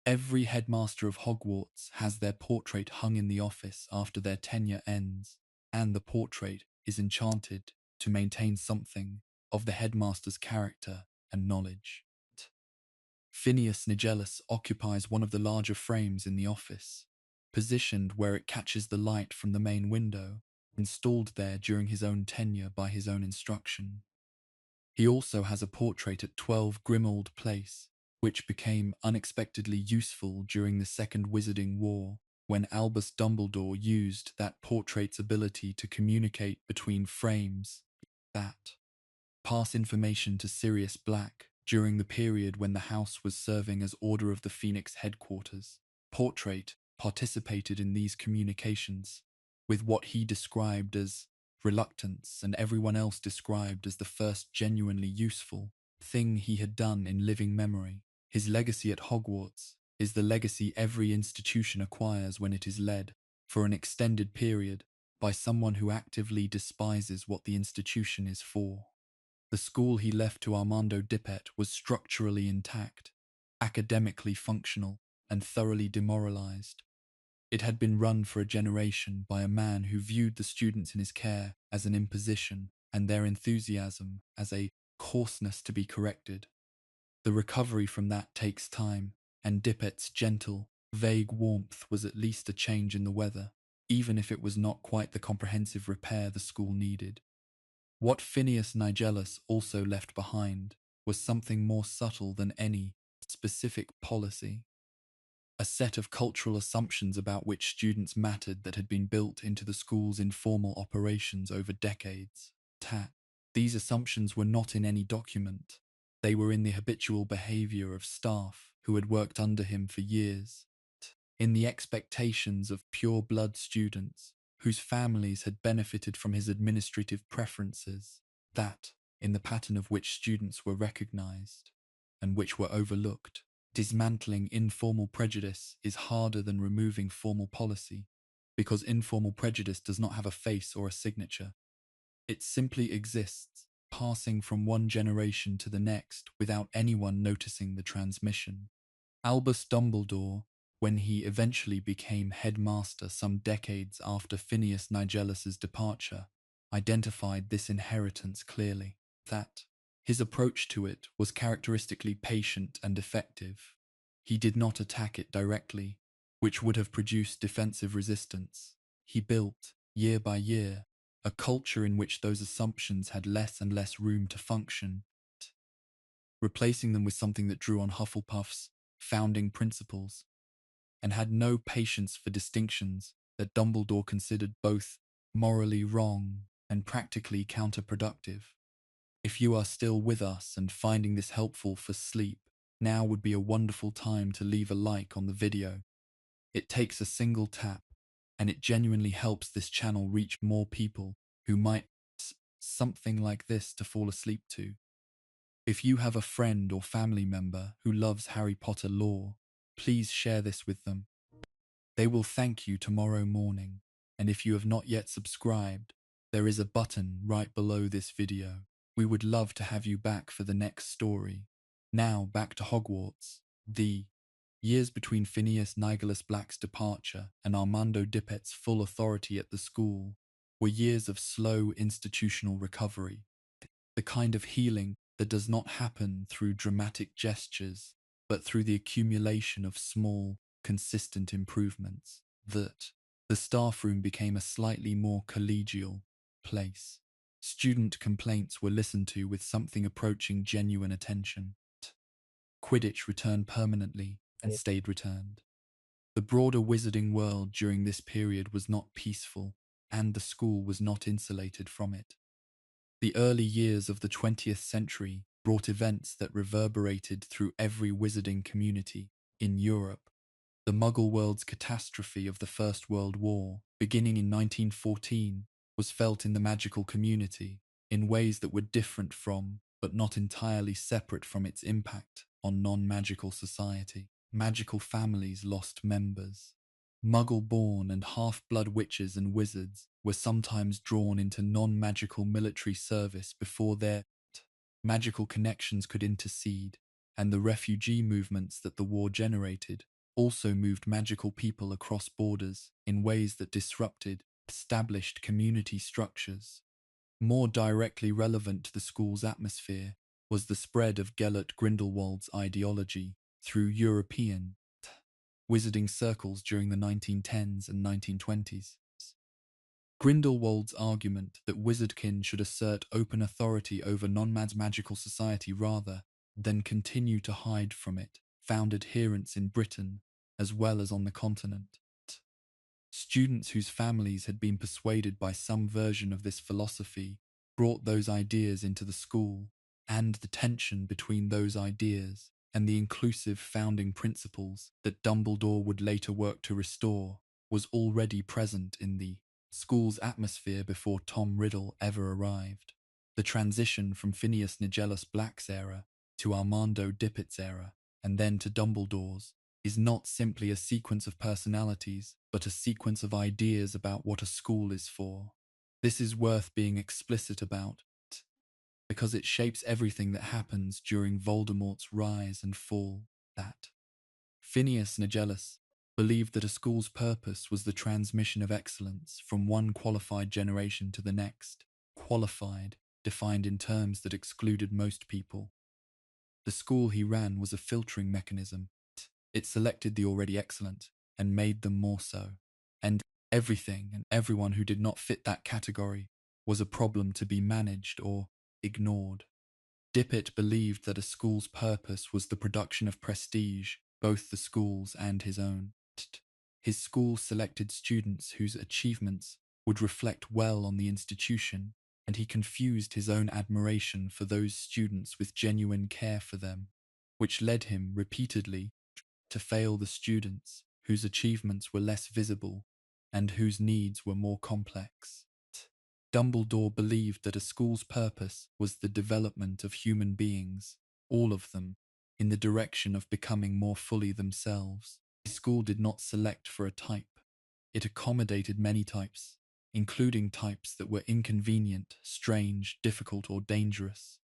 Every headmaster of Hogwarts has their portrait hung in the office after their tenure ends, and the portrait is enchanted to maintain something of the headmaster's character and knowledge. Phineas Nigellus occupies one of the larger frames in the office, positioned where it catches the light from the main window, installed there during his own tenure by his own instruction. He also has a portrait at 12 Grimmauld Place, which became unexpectedly useful during the Second Wizarding War, when Albus Dumbledore used that portrait's ability to communicate between frames, that pass information to Sirius Black during the period when the house was serving as Order of the Phoenix headquarters. Portrait participated in these communications with what he described as reluctance and everyone else described as the first genuinely useful thing he had done in living memory. His legacy at Hogwarts is the legacy every institution acquires when it is led, for an extended period, by someone who actively despises what the institution is for. The school he left to Armando Dippet was structurally intact, academically functional, and thoroughly demoralized. It had been run for a generation by a man who viewed the students in his care as an imposition and their enthusiasm as a coarseness to be corrected. The recovery from that takes time, and Dippet's gentle, vague warmth was at least a change in the weather, even if it was not quite the comprehensive repair the school needed. What Phineas Nigellus also left behind was something more subtle than any specific policy. A set of cultural assumptions about which students mattered that had been built into the school's informal operations over decades. These assumptions were not in any document. They were in the habitual behavior of staff who had worked under him for years, in the expectations of pure-blood students whose families had benefited from his administrative preferences, that, in the pattern of which students were recognized and which were overlooked. Dismantling informal prejudice is harder than removing formal policy, because informal prejudice does not have a face or a signature. It simply exists, passing from one generation to the next without anyone noticing the transmission. Albus Dumbledore, when he eventually became headmaster some decades after Phineas Nigellus's departure, identified this inheritance clearly. That his approach to it was characteristically patient and effective. He did not attack it directly, which would have produced defensive resistance. He built, year by year, a culture in which those assumptions had less and less room to function, replacing them with something that drew on Hufflepuff's founding principles, and had no patience for distinctions that Dumbledore considered both morally wrong and practically counterproductive. If you are still with us and finding this helpful for sleep, now would be a wonderful time to leave a like on the video. It takes a single tap, and it genuinely helps this channel reach more people who might something like this to fall asleep to. If you have a friend or family member who loves Harry Potter lore, please share this with them. They will thank you tomorrow morning, and if you have not yet subscribed, there is a button right below this video. We would love to have you back for the next story. Now back to Hogwarts. The years between Phineas Nigellus Black's departure and Armando Dippet's full authority at the school were years of slow institutional recovery, the kind of healing that does not happen through dramatic gestures, but through the accumulation of small, consistent improvements, that the staff room became a slightly more collegial place. Student complaints were listened to with something approaching genuine attention. Quidditch returned permanently and stayed returned. The broader wizarding world during this period was not peaceful, and the school was not insulated from it. The early years of the 20th century brought events that reverberated through every wizarding community in Europe. The Muggle world's catastrophe of the First World War, beginning in 1914, was felt in the magical community in ways that were different from, but not entirely separate from, its impact on non-magical society. Magical families lost members. Muggle-born and half-blood witches and wizards were sometimes drawn into non-magical military service before their magical connections could intercede, and the refugee movements that the war generated also moved magical people across borders in ways that disrupted established community structures. More directly relevant to the school's atmosphere was the spread of Gellert Grindelwald's ideology through European wizarding circles during the 1910s and 1920s. Grindelwald's argument that wizardkin should assert open authority over non-mad's magical society rather than continue to hide from it found adherents in Britain as well as on the continent. Students whose families had been persuaded by some version of this philosophy brought those ideas into the school, and the tension between those ideas and the inclusive founding principles that Dumbledore would later work to restore was already present in the school's atmosphere before Tom Riddle ever arrived. The transition from Phineas Nigellus Black's era to Armando Dippet's era, and then to Dumbledore's, is not simply a sequence of personalities, but a sequence of ideas about what a school is for. This is worth being explicit about, because it shapes everything that happens during Voldemort's rise and fall. That Phineas Nigellus believed that a school's purpose was the transmission of excellence from one qualified generation to the next. Qualified, defined in terms that excluded most people. The school he ran was a filtering mechanism. It selected the already excellent and made them more so. And everything and everyone who did not fit that category was a problem to be managed or ignored. Dippet believed that a school's purpose was the production of prestige, both the school's and his own. His school selected students whose achievements would reflect well on the institution, and he confused his own admiration for those students with genuine care for them, which led him repeatedly to fail the students whose achievements were less visible and whose needs were more complex. Dumbledore believed that a school's purpose was the development of human beings, all of them, in the direction of becoming more fully themselves. The school did not select for a type. It accommodated many types, including types that were inconvenient, strange, difficult, or dangerous.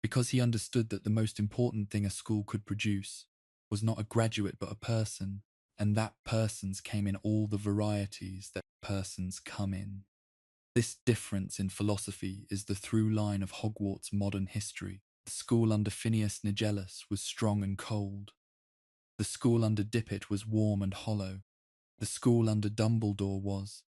Because he understood that the most important thing a school could produce was not a graduate but a person, and that persons came in all the varieties that persons come in. This difference in philosophy is the through line of Hogwarts' modern history. The school under Phineas Nigellus was strong and cold. The school under Dippet was warm and hollow. The school under Dumbledore was,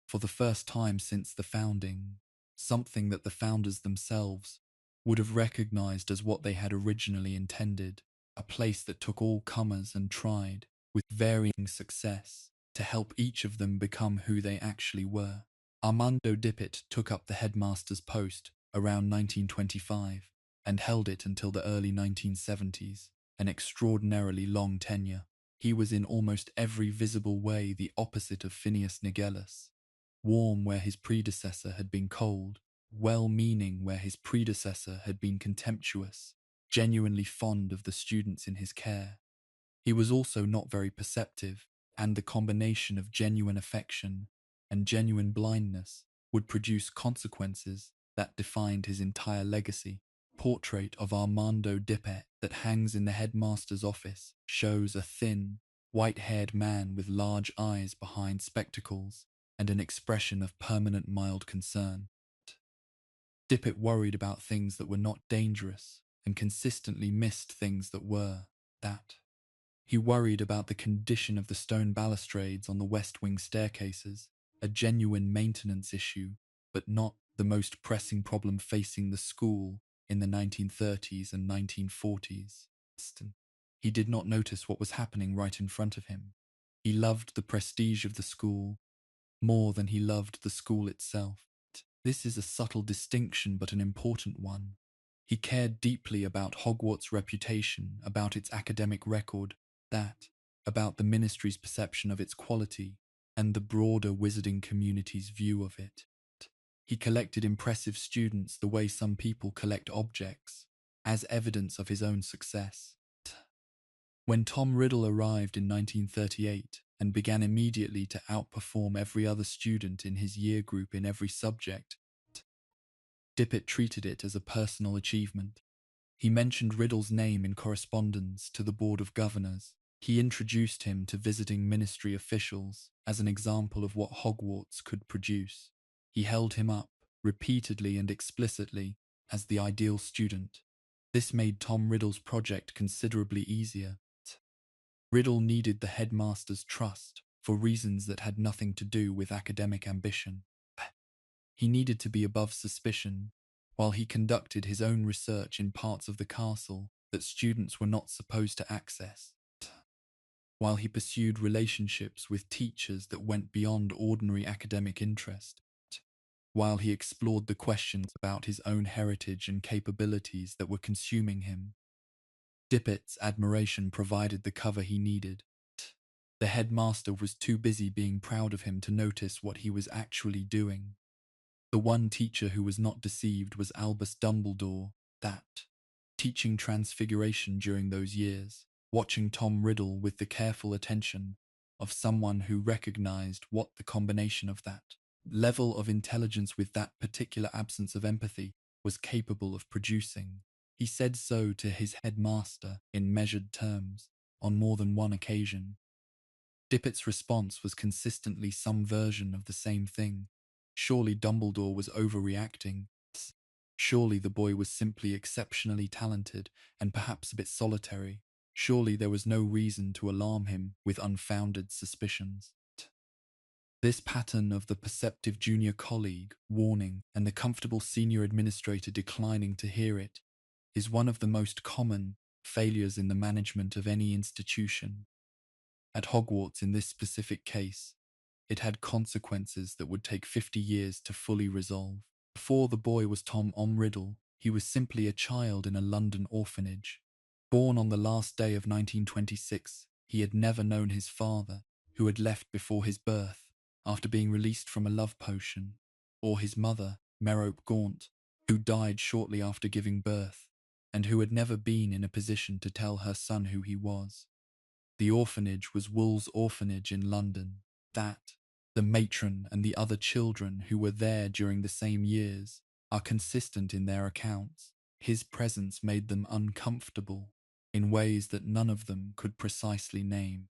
for the first time since the founding, something that the founders themselves would have recognized as what they had originally intended, a place that took all comers and tried, with varying success, to help each of them become who they actually were. Armando Dippet took up the headmaster's post around 1925 and held it until the early 1970s, an extraordinarily long tenure. He was in almost every visible way the opposite of Phineas Nigellus, warm where his predecessor had been cold, well-meaning where his predecessor had been contemptuous, genuinely fond of the students in his care. He was also not very perceptive, and the combination of genuine affection and genuine blindness would produce consequences that defined his entire legacy. Portrait of Armando Dippet that hangs in the headmaster's office shows a thin, white-haired man with large eyes behind spectacles and an expression of permanent mild concern. Dippet worried about things that were not dangerous and consistently missed things that were that. He worried about the condition of the stone balustrades on the west wing staircases, a genuine maintenance issue, but not the most pressing problem facing the school in the 1930s and 1940s. He did not notice what was happening right in front of him. He loved the prestige of the school more than he loved the school itself. This is a subtle distinction, but an important one. He cared deeply about Hogwarts' reputation, about its academic record, about the ministry's perception of its quality, and the broader wizarding community's view of it. He collected impressive students the way some people collect objects, as evidence of his own success. When Tom Riddle arrived in 1938 and began immediately to outperform every other student in his year group in every subject, Dippet treated it as a personal achievement. He mentioned Riddle's name in correspondence to the Board of Governors. He introduced him to visiting ministry officials as an example of what Hogwarts could produce. He held him up, repeatedly and explicitly, as the ideal student. This made Tom Riddle's project considerably easier. Riddle needed the headmaster's trust for reasons that had nothing to do with academic ambition. He needed to be above suspicion while he conducted his own research in parts of the castle that students were not supposed to access, while he pursued relationships with teachers that went beyond ordinary academic interest, while he explored the questions about his own heritage and capabilities that were consuming him. Dippet's admiration provided the cover he needed. The headmaster was too busy being proud of him to notice what he was actually doing. The one teacher who was not deceived was Albus Dumbledore, teaching Transfiguration during those years, watching Tom Riddle with the careful attention of someone who recognized what the combination of that level of intelligence with that particular absence of empathy was capable of producing. He said so to his headmaster in measured terms on more than one occasion. Dippet's response was consistently some version of the same thing. Surely Dumbledore was overreacting. Surely the boy was simply exceptionally talented and perhaps a bit solitary. Surely there was no reason to alarm him with unfounded suspicions. This pattern of the perceptive junior colleague warning and the comfortable senior administrator declining to hear it is one of the most common failures in the management of any institution. At Hogwarts, in this specific case, it had consequences that would take 50 years to fully resolve. Before the boy was Tom Riddle, he was simply a child in a London orphanage. Born on the last day of 1926, he had never known his father, who had left before his birth, after being released from a love potion, or his mother, Merope Gaunt, who died shortly after giving birth, and who had never been in a position to tell her son who he was. The orphanage was Wool's Orphanage in London. The matron and the other children who were there during the same years are consistent in their accounts. His presence made them uncomfortable in ways that none of them could precisely name.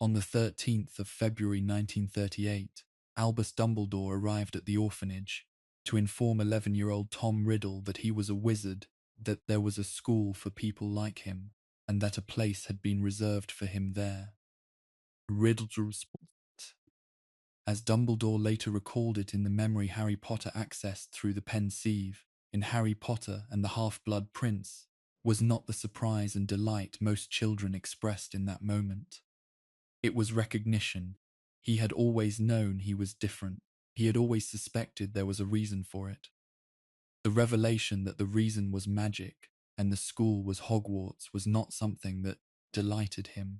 On the 13th of February 1938, Albus Dumbledore arrived at the orphanage to inform 11-year-old Tom Riddle that he was a wizard, that there was a school for people like him, and that a place had been reserved for him there. Riddle's response, as Dumbledore later recalled it in the memory Harry Potter accessed through the pensieve in Harry Potter and the Half-Blood Prince, was not the surprise and delight most children expressed in that moment. It was recognition. He had always known he was different. He had always suspected there was a reason for it. The revelation that the reason was magic and the school was Hogwarts was not something that delighted him.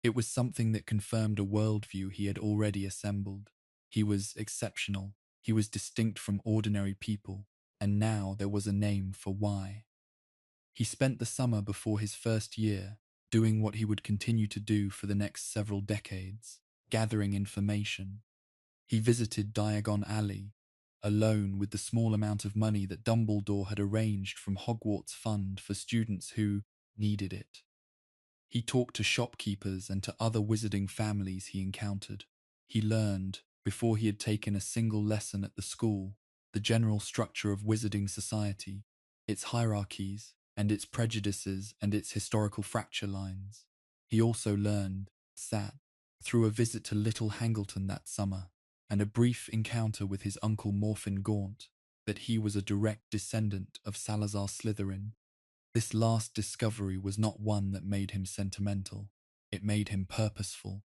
It was something that confirmed a worldview he had already assembled. He was exceptional. He was distinct from ordinary people, and now there was a name for why. He spent the summer before his first year doing what he would continue to do for the next several decades, gathering information. He visited Diagon Alley, alone with the small amount of money that Dumbledore had arranged from Hogwarts Fund for students who needed it. He talked to shopkeepers and to other wizarding families he encountered. He learned, before he had taken a single lesson at the school, the general structure of wizarding society, its hierarchies, and its prejudices and its historical fracture lines. He also learned that, through a visit to Little Hangleton that summer, and a brief encounter with his uncle Morfin Gaunt, that he was a direct descendant of Salazar Slytherin. This last discovery was not one that made him sentimental, it made him purposeful.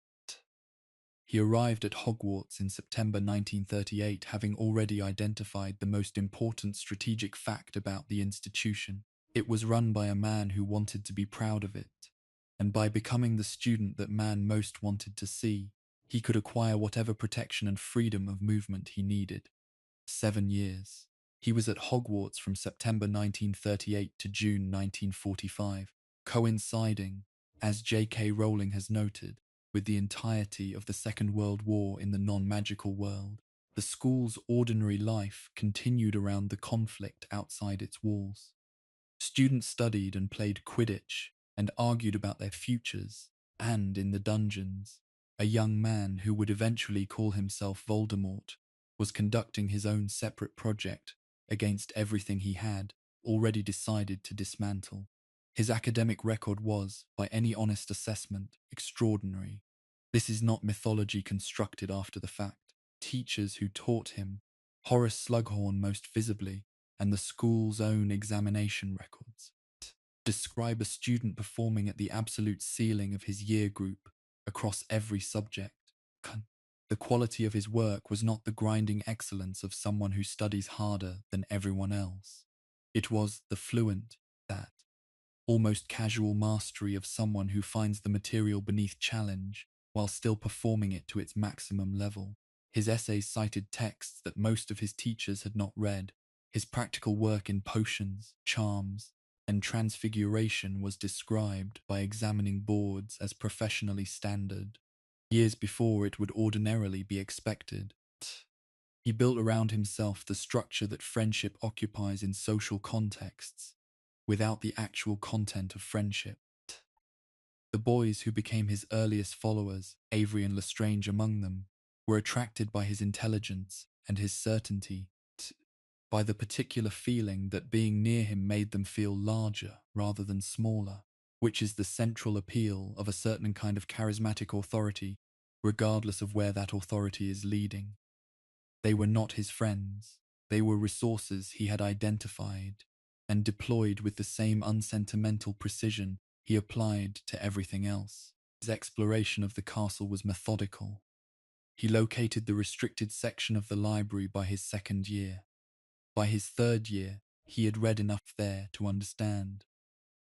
He arrived at Hogwarts in September 1938, having already identified the most important strategic fact about the institution. It was run by a man who wanted to be proud of it, and by becoming the student that man most wanted to see, he could acquire whatever protection and freedom of movement he needed. 7 years. He was at Hogwarts from September 1938 to June 1945, coinciding, as J.K. Rowling has noted, with the entirety of the Second World War in the non-magical world. The school's ordinary life continued around the conflict outside its walls. Students studied and played Quidditch and argued about their futures, and in the dungeons, a young man who would eventually call himself Voldemort was conducting his own separate project against everything he had already decided to dismantle. His academic record was, by any honest assessment, extraordinary. This is not mythology constructed after the fact. Teachers who taught him, Horace Slughorn most visibly, and the school's own examination records, describe a student performing at the absolute ceiling of his year group across every subject. The quality of his work was not the grinding excellence of someone who studies harder than everyone else. It was the fluent, that almost casual mastery of someone who finds the material beneath challenge while still performing it to its maximum level. His essays cited texts that most of his teachers had not read. His practical work in potions, charms, and transfiguration was described by examining boards as professionally standard, years before it would ordinarily be expected. He built around himself the structure that friendship occupies in social contexts, without the actual content of friendship. The boys who became his earliest followers, Avery and Lestrange among them, were attracted by his intelligence and his certainty, by the particular feeling that being near him made them feel larger rather than smaller, which is the central appeal of a certain kind of charismatic authority, regardless of where that authority is leading. They were not his friends. They were resources he had identified and deployed with the same unsentimental precision he applied to everything else. His exploration of the castle was methodical. He located the restricted section of the library by his 2nd year. By his 3rd year, he had read enough there to understand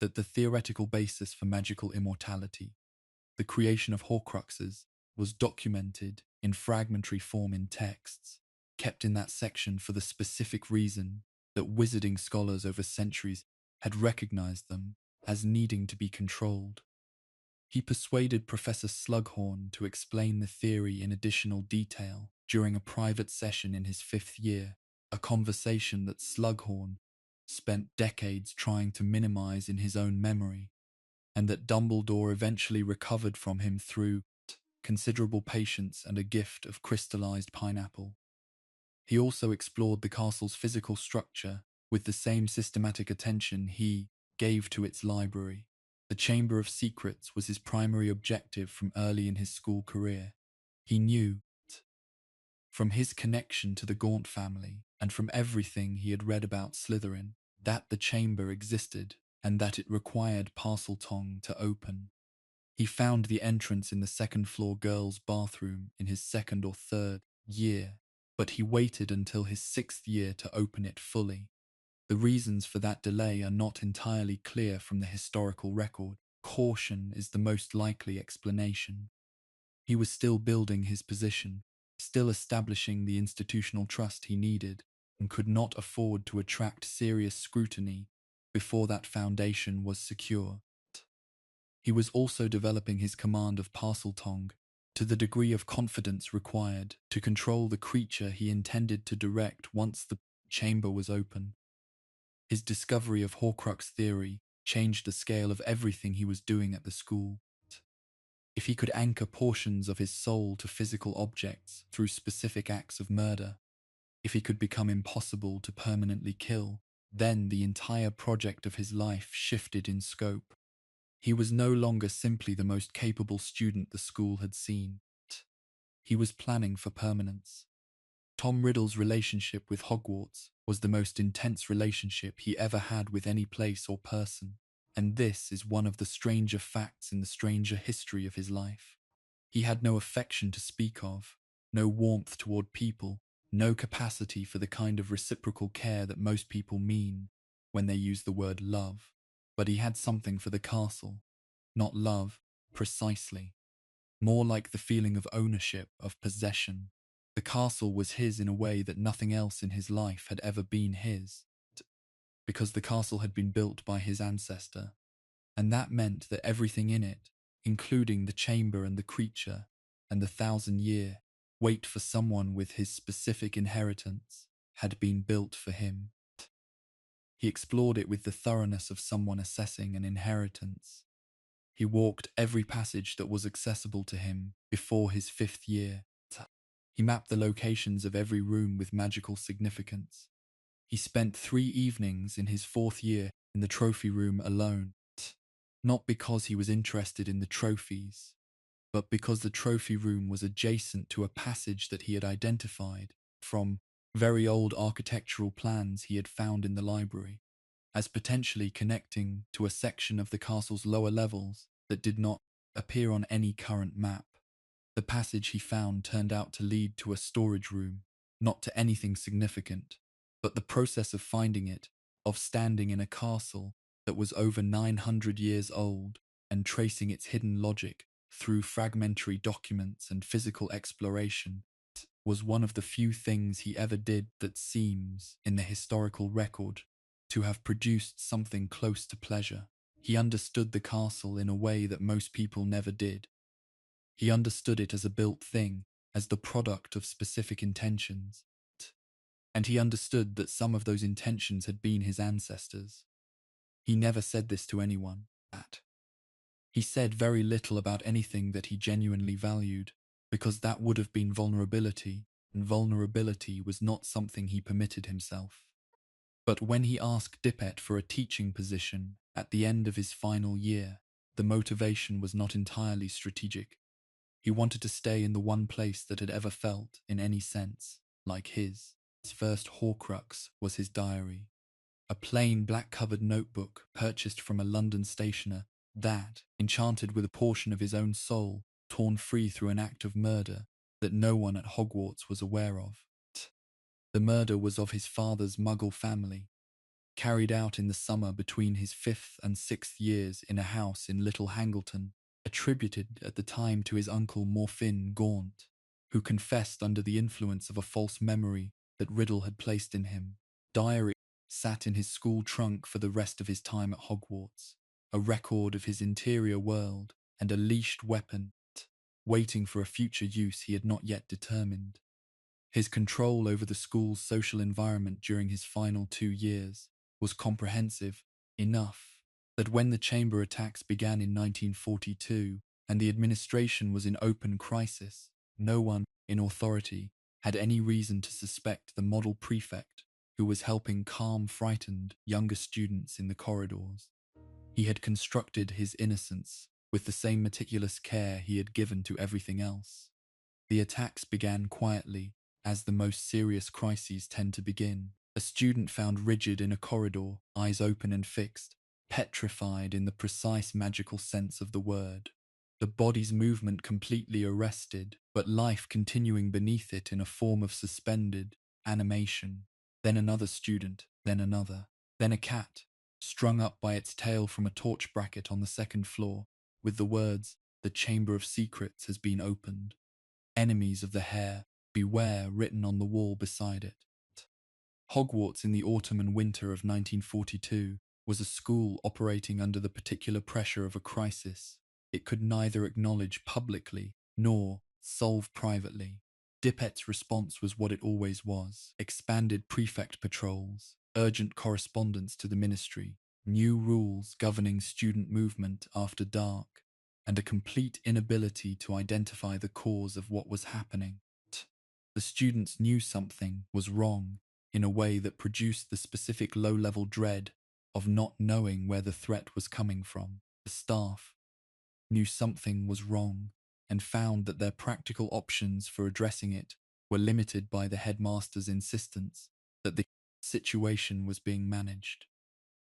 that the theoretical basis for magical immortality, the creation of Horcruxes, was documented in fragmentary form in texts, kept in that section for the specific reason that wizarding scholars over centuries had recognized them as needing to be controlled. He persuaded Professor Slughorn to explain the theory in additional detail during a private session in his 5th year, a conversation that Slughorn spent decades trying to minimize in his own memory, and that Dumbledore eventually recovered from him through considerable patience and a gift of crystallized pineapple. He also explored the castle's physical structure with the same systematic attention he gave to its library. The Chamber of Secrets was his primary objective from early in his school career. He knew, from his connection to the Gaunt family and from everything he had read about Slytherin, that the chamber existed and that it required Parseltongue to open. He found the entrance in the 2nd floor girls' bathroom in his 2nd or 3rd year, but he waited until his 6th year to open it fully. The reasons for that delay are not entirely clear from the historical record. Caution is the most likely explanation. He was still building his position, still establishing the institutional trust he needed, and could not afford to attract serious scrutiny before that foundation was secure. He was also developing his command of Parseltongue to the degree of confidence required to control the creature he intended to direct once the chamber was open. His discovery of Horcrux theory changed the scale of everything he was doing at the school. If he could anchor portions of his soul to physical objects through specific acts of murder, if he could become impossible to permanently kill, Then the entire project of his life shifted in scope. He was no longer simply the most capable student the school had seen. He was planning for permanence. Tom Riddle's relationship with Hogwarts was the most intense relationship he ever had with any place or person, and this is one of the stranger facts in the stranger history of his life. He had no affection to speak of, no warmth toward people, no capacity for the kind of reciprocal care that most people mean when they use the word love. But he had something for the castle. Not love, precisely. More like the feeling of ownership, of possession. The castle was his in a way that nothing else in his life had ever been his, because the castle had been built by his ancestor, and that meant that everything in it, including the chamber and the creature, and the 1,000-year wait for someone with his specific inheritance, had been built for him. He explored it with the thoroughness of someone assessing an inheritance. He walked every passage that was accessible to him before his 5th year. He mapped the locations of every room with magical significance. He spent 3 evenings in his 4th year in the trophy room alone, not because he was interested in the trophies, but because the trophy room was adjacent to a passage that he had identified from very old architectural plans he had found in the library, as potentially connecting to a section of the castle's lower levels that did not appear on any current map. The passage he found turned out to lead to a storage room, not to anything significant, but the process of finding it, of standing in a castle that was over 900 years old and tracing its hidden logic through fragmentary documents and physical exploration, was one of the few things he ever did that seems, in the historical record, to have produced something close to pleasure. He understood the castle in a way that most people never did. He understood it as a built thing, as the product of specific intentions. And he understood that some of those intentions had been his ancestors. He never said this to anyone. He said very little about anything that he genuinely valued, because that would have been vulnerability, and vulnerability was not something he permitted himself. But when he asked Dippet for a teaching position at the end of his final year, the motivation was not entirely strategic. He wanted to stay in the one place that had ever felt, in any sense, like his. His first Horcrux was his diary, a plain black-covered notebook purchased from a London stationer that, enchanted with a portion of his own soul, torn free through an act of murder that no one at Hogwarts was aware of. The murder was of his father's Muggle family, carried out in the summer between his 5th and 6th years in a house in Little Hangleton, attributed at the time to his uncle Morfinn Gaunt, who confessed under the influence of a false memory that Riddle had placed in him. Diary sat in his school trunk for the rest of his time at Hogwarts, a record of his interior world and a leashed weapon, waiting for a future use he had not yet determined. His control over the school's social environment during his final 2 years was comprehensive enough that when the chamber attacks began in 1942 and the administration was in open crisis, no one in authority had any reason to suspect the model prefect who was helping calm frightened younger students in the corridors. He had constructed his innocence with the same meticulous care he had given to everything else. The attacks began quietly, as the most serious crises tend to begin. A student found rigid in a corridor, eyes open and fixed, petrified in the precise magical sense of the word. The body's movement completely arrested, but life continuing beneath it in a form of suspended animation. Then another student, then another, then a cat, strung up by its tail from a torch bracket on the 2nd floor, with the words, "The Chamber of Secrets has been opened. Enemies of the hare, beware," written on the wall beside it. Hogwarts in the autumn and winter of 1942 was a school operating under the particular pressure of a crisis it could neither acknowledge publicly nor solve privately. Dippet's response was what it always was: expanded prefect patrols, urgent correspondence to the ministry, new rules governing student movement after dark, and a complete inability to identify the cause of what was happening. The students knew something was wrong. in a way that produced the specific low-level dread of not knowing where the threat was coming from. The staff knew something was wrong and found that their practical options for addressing it were limited by the headmaster's insistence that the situation was being managed.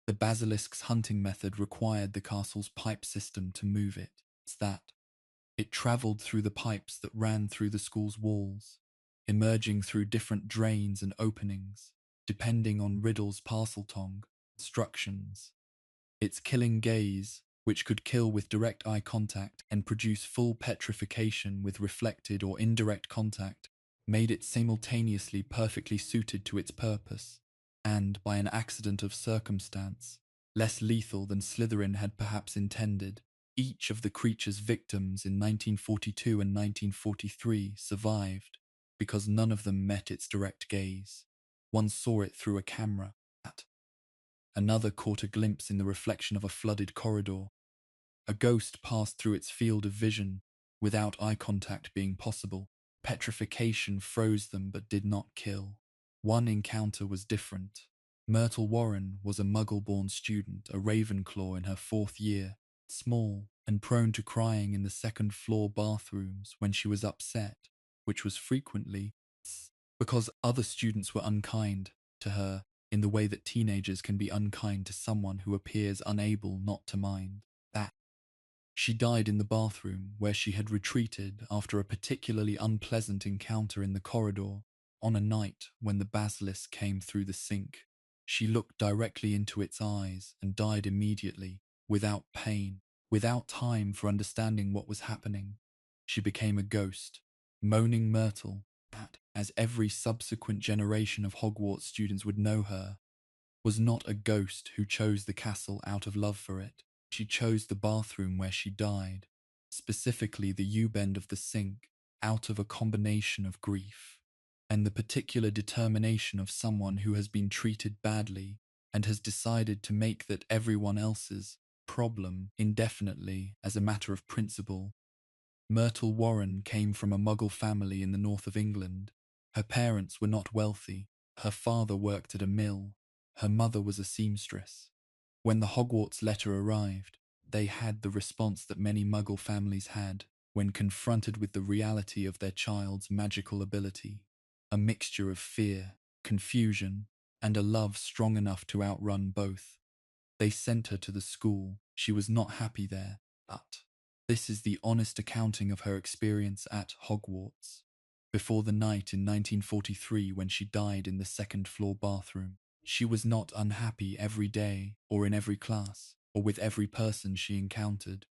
The basilisk's hunting method required the castle's pipe system to move it. It's that it travelled through the pipes that ran through the school's walls, emerging through different drains and openings, depending on Riddle's parseltongue instructions. Its killing gaze, which could kill with direct eye contact and produce full petrification with reflected or indirect contact, made it simultaneously perfectly suited to its purpose, and, by an accident of circumstance, less lethal than Slytherin had perhaps intended. Each of the creature's victims in 1942 and 1943 survived because none of them met its direct gaze. One saw it through a camera. Another caught a glimpse in the reflection of a flooded corridor. A ghost passed through its field of vision without eye contact being possible. Petrification froze them but did not kill. One encounter was different. Myrtle Warren was a Muggle-born student, a Ravenclaw in her 4th year, small and prone to crying in the second-floor bathrooms when she was upset, which was frequently because other students were unkind to her in the way that teenagers can be unkind to someone who appears unable not to mind that. She died in the bathroom where she had retreated after a particularly unpleasant encounter in the corridor on a night when the basilisk came through the sink. She looked directly into its eyes and died immediately, without pain, without time for understanding what was happening. She became a ghost, moaning Myrtle, as every subsequent generation of Hogwarts students would know her, was not a ghost who chose the castle out of love for it. She chose the bathroom where she died, specifically the U-bend of the sink, out of a combination of grief and the particular determination of someone who has been treated badly and has decided to make that everyone else's problem indefinitely as a matter of principle. Myrtle Warren came from a Muggle family in the north of England. Her parents were not wealthy. Her father worked at a mill. Her mother was a seamstress. When the Hogwarts letter arrived, they had the response that many Muggle families had when confronted with the reality of their child's magical ability. A mixture of fear, confusion, and a love strong enough to outrun both. They sent her to the school. She was not happy there, but this is the honest accounting of her experience at Hogwarts. Before the night in 1943 when she died in the second-floor bathroom, she was not unhappy every day or in every class or with every person she encountered.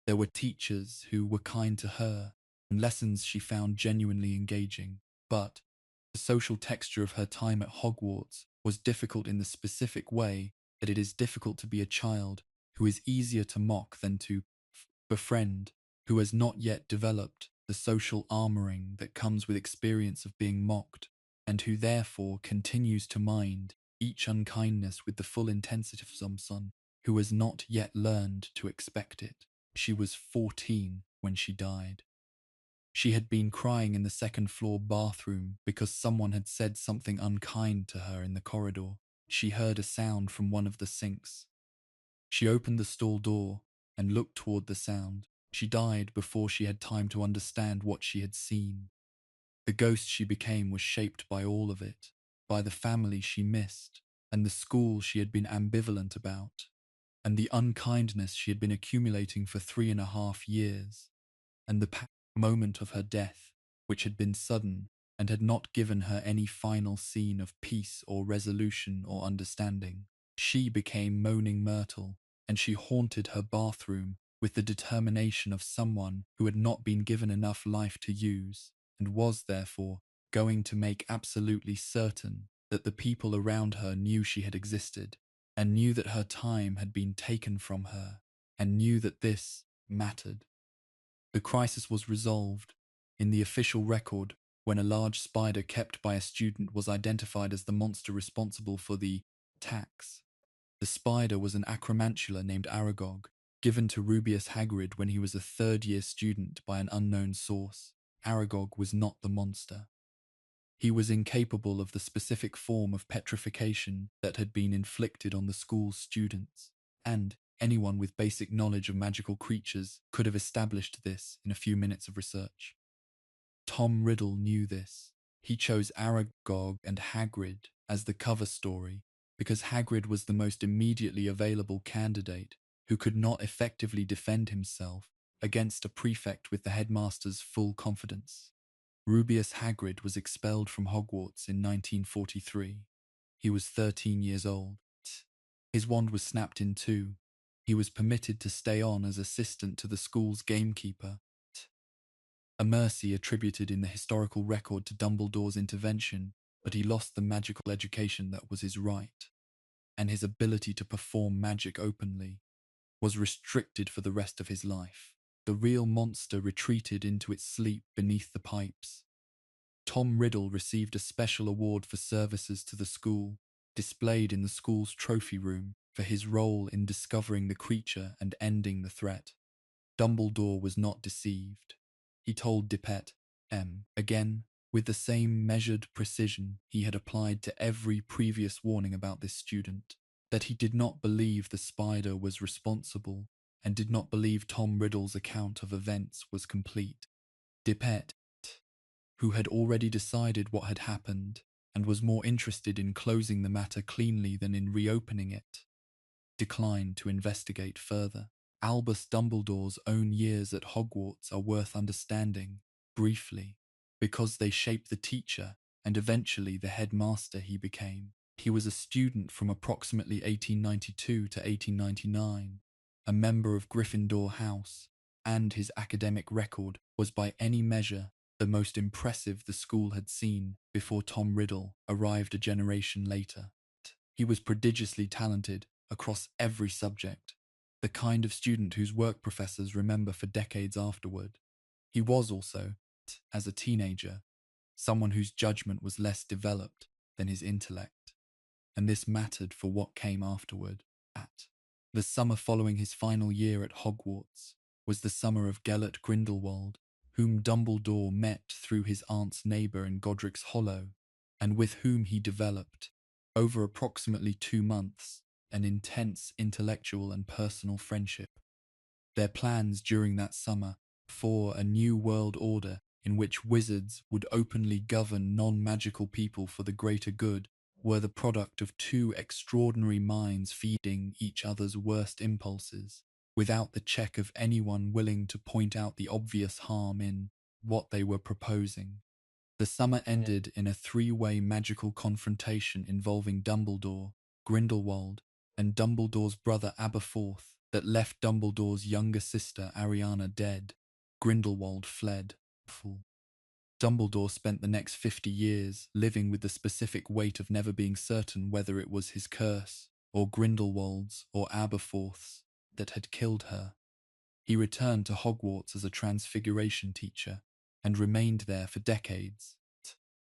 There were teachers who were kind to her and lessons she found genuinely engaging, but the social texture of her time at Hogwarts was difficult in the specific way that it is difficult to be a child who is easier to mock than to befriend, who has not yet developed the social armoring that comes with experience of being mocked, and who therefore continues to mind each unkindness with the full intensity of someone who has not yet learned to expect it. She was 14 when she died. She had been crying in the second-floor bathroom because someone had said something unkind to her in the corridor. She heard a sound from one of the sinks. She opened the stall door and looked toward the sound. She died before she had time to understand what she had seen. The ghost she became was shaped by all of it, by the family she missed, and the school she had been ambivalent about, and the unkindness she had been accumulating for 3.5 years, and the moment of her death, which had been sudden and had not given her any final scene of peace or resolution or understanding. She became Moaning Myrtle, and she haunted her bathroom with the determination of someone who had not been given enough life to use, and was therefore going to make absolutely certain that the people around her knew she had existed, and knew that her time had been taken from her, and knew that this mattered. The crisis was resolved in the official record when a large spider kept by a student was identified as the monster responsible for the attacks. The spider was an acromantula named Aragog, given to Rubeus Hagrid when he was a third-year student by an unknown source. Aragog was not the monster. He was incapable of the specific form of petrification that had been inflicted on the school's students, and anyone with basic knowledge of magical creatures could have established this in a few minutes of research. Tom Riddle knew this. He chose Aragog and Hagrid as the cover story because Hagrid was the most immediately available candidate who could not effectively defend himself against a prefect with the headmaster's full confidence. Rubeus Hagrid was expelled from Hogwarts in 1943. He was 13 years old. His wand was snapped in two. He was permitted to stay on as assistant to the school's gamekeeper, a mercy attributed in the historical record to Dumbledore's intervention, but he lost the magical education that was his right, and his ability to perform magic openly was restricted for the rest of his life. The real monster retreated into its sleep beneath the pipes. Tom Riddle received a special award for services to the school, displayed in the school's trophy room, for his role in discovering the creature and ending the threat. Dumbledore was not deceived. He told Dippet, again, with the same measured precision he had applied to every previous warning about this student, that he did not believe the spider was responsible and did not believe Tom Riddle's account of events was complete. Dippet, who had already decided what had happened and was more interested in closing the matter cleanly than in reopening it, declined to investigate further. Albus Dumbledore's own years at Hogwarts are worth understanding, briefly, because they shape the teacher and eventually the headmaster he became. He was a student from approximately 1892 to 1899, a member of Gryffindor House, and his academic record was by any measure the most impressive the school had seen before Tom Riddle arrived a generation later. He was prodigiously talented across every subject, the kind of student whose work professors remember for decades afterward. He was also, as a teenager, someone whose judgment was less developed than his intellect, and this mattered for what came afterward. The summer following his final year at Hogwarts was the summer of Gellert Grindelwald, whom Dumbledore met through his aunt's neighbour in Godric's Hollow, and with whom he developed, over approximately 2 months, an intense intellectual and personal friendship. Their plans during that summer for a new world order in which wizards would openly govern non-magical people for the greater good were the product of two extraordinary minds feeding each other's worst impulses, without the check of anyone willing to point out the obvious harm in what they were proposing. The summer ended in a three-way magical confrontation involving Dumbledore, Grindelwald, and Dumbledore's brother Aberforth that left Dumbledore's younger sister Ariana dead. Grindelwald fled. Dumbledore spent the next 50 years living with the specific weight of never being certain whether it was his curse, or Grindelwald's, or Aberforth's, that had killed her. He returned to Hogwarts as a transfiguration teacher, and remained there for decades,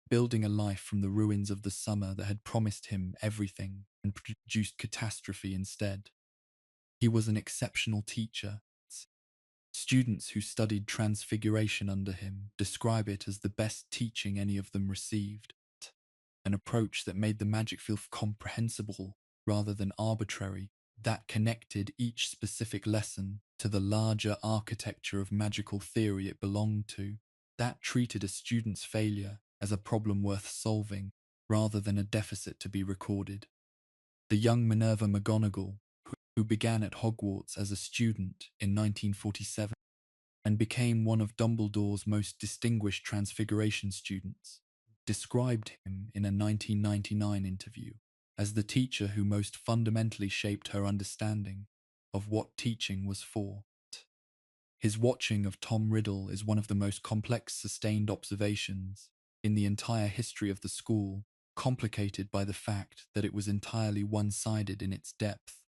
building a life from the ruins of the summer that had promised him everything and produced catastrophe instead. He was an exceptional teacher. Students who studied transfiguration under him describe it as the best teaching any of them received, an approach that made the magic feel comprehensible rather than arbitrary, that connected each specific lesson to the larger architecture of magical theory it belonged to, that treated a student's failure as a problem worth solving rather than a deficit to be recorded. The young Minerva McGonagall, who began at Hogwarts as a student in 1947 and became one of Dumbledore's most distinguished transfiguration students, described him in a 1999 interview as the teacher who most fundamentally shaped her understanding of what teaching was for. His watching of Tom Riddle is one of the most complex sustained observations in the entire history of the school, complicated by the fact that it was entirely one-sided in its depth.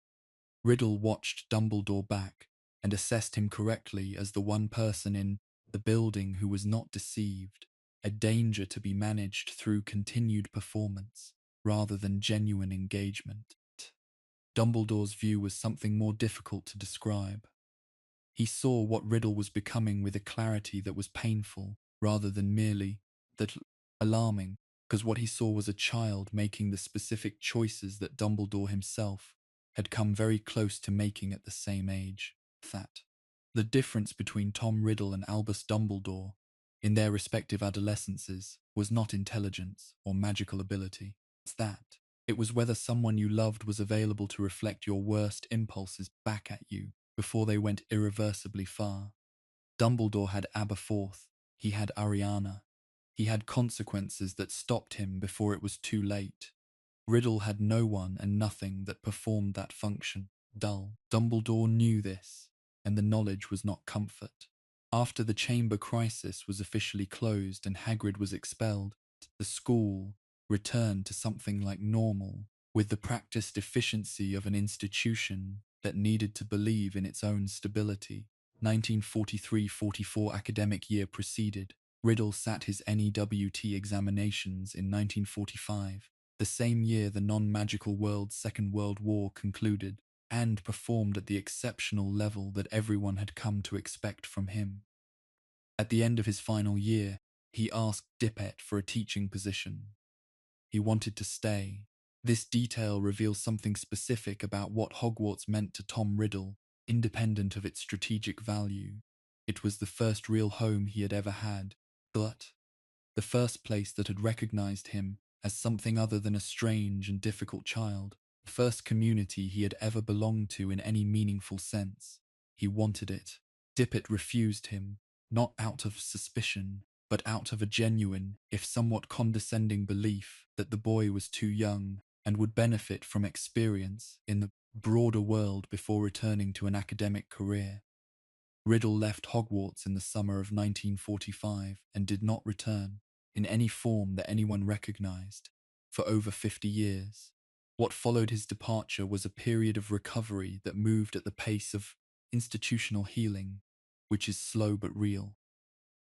Riddle watched Dumbledore back and assessed him correctly as the one person in the building who was not deceived, a danger to be managed through continued performance rather than genuine engagement. Dumbledore's view was something more difficult to describe. He saw what Riddle was becoming with a clarity that was painful rather than merely that alarming. because what he saw was a child making the specific choices that Dumbledore himself had come very close to making at the same age. That the difference between Tom Riddle and Albus Dumbledore in their respective adolescences was not intelligence or magical ability. It's that it was whether someone you loved was available to reflect your worst impulses back at you before they went irreversibly far. Dumbledore had Aberforth, he had Ariana. He had consequences that stopped him before it was too late. Riddle had no one and nothing that performed that function. Dumbledore knew this, and the knowledge was not comfort. After the chamber crisis was officially closed and Hagrid was expelled, the school returned to something like normal, with the practiced efficiency of an institution that needed to believe in its own stability. 1943-44 academic year proceeded. Riddle sat his NEWT examinations in 1945, the same year the non-magical world's Second World War concluded, and performed at the exceptional level that everyone had come to expect from him. At the end of his final year, he asked Dippet for a teaching position. He wanted to stay. This detail reveals something specific about what Hogwarts meant to Tom Riddle, independent of its strategic value. It was the first real home he had ever had, but the first place that had recognized him as something other than a strange and difficult child, the first community he had ever belonged to in any meaningful sense. He wanted it. Dippet refused him, not out of suspicion, but out of a genuine, if somewhat condescending belief that the boy was too young and would benefit from experience in the broader world before returning to an academic career. Riddle left Hogwarts in the summer of 1945 and did not return, in any form that anyone recognized, for over 50 years. What followed his departure was a period of recovery that moved at the pace of institutional healing, which is slow but real.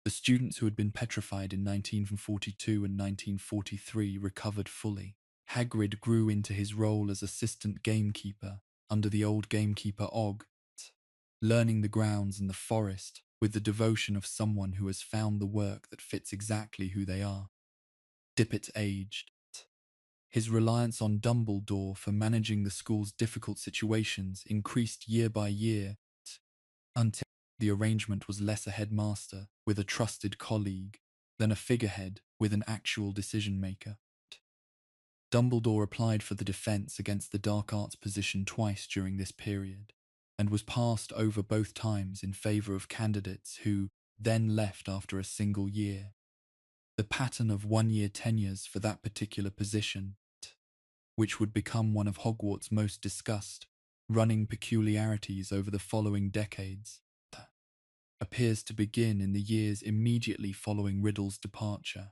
The students who had been petrified in 1942 and 1943 recovered fully. Hagrid grew into his role as assistant gamekeeper under the old gamekeeper Og, learning the grounds and the forest with the devotion of someone who has found the work that fits exactly who they are. Dippet aged. His reliance on Dumbledore for managing the school's difficult situations increased year by year until the arrangement was less a headmaster with a trusted colleague than a figurehead with an actual decision-maker. Dumbledore applied for the defense against the dark arts position twice during this period, and was passed over both times in favor of candidates who then left after a single year. The pattern of one-year tenures for that particular position, which would become one of Hogwarts' most discussed running peculiarities over the following decades, appears to begin in the years immediately following Riddle's departure.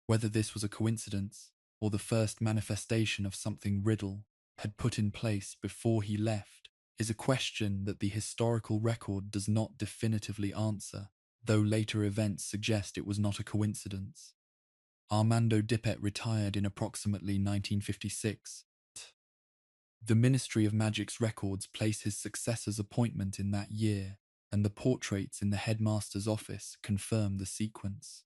Whether this was a coincidence or the first manifestation of something Riddle had put in place before he left is a question that the historical record does not definitively answer, though later events suggest it was not a coincidence. Armando Dippet retired in approximately 1956. The Ministry of Magic's records place his successor's appointment in that year, and the portraits in the headmaster's office confirm the sequence.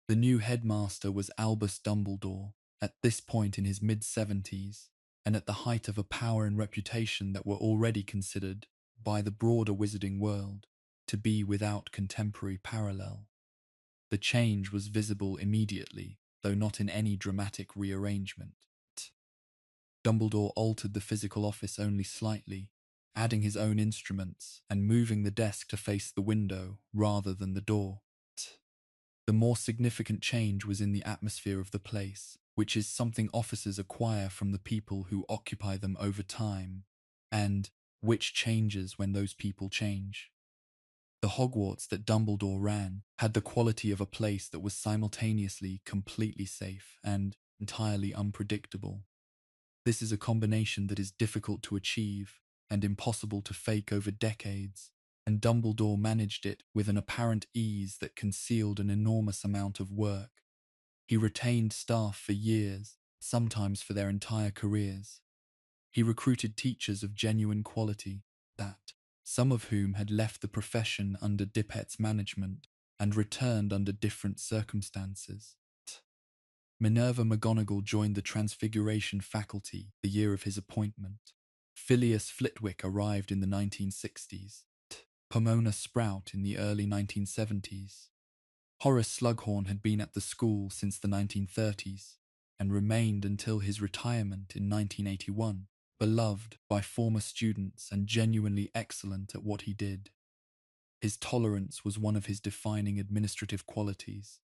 The new headmaster was Albus Dumbledore, at this point in his mid-70s, and at the height of a power and reputation that were already considered, by the broader wizarding world, to be without contemporary parallel. The change was visible immediately, though not in any dramatic rearrangement. Dumbledore altered the physical office only slightly, adding his own instruments and moving the desk to face the window rather than the door. The more significant change was in the atmosphere of the place, which is something offices acquire from the people who occupy them over time, and which changes when those people change. The Hogwarts that Dumbledore ran had the quality of a place that was simultaneously completely safe and entirely unpredictable. This is a combination that is difficult to achieve and impossible to fake over decades, and Dumbledore managed it with an apparent ease that concealed an enormous amount of work. He retained staff for years, sometimes for their entire careers. He recruited teachers of genuine quality, some of whom had left the profession under Dippet's management and returned under different circumstances. Minerva McGonagall joined the Transfiguration faculty the year of his appointment. Phileas Flitwick arrived in the 1960s. Pomona Sprout in the early 1970s. Horace Slughorn had been at the school since the 1930s and remained until his retirement in 1981, beloved by former students and genuinely excellent at what he did. His tolerance was one of his defining administrative qualities.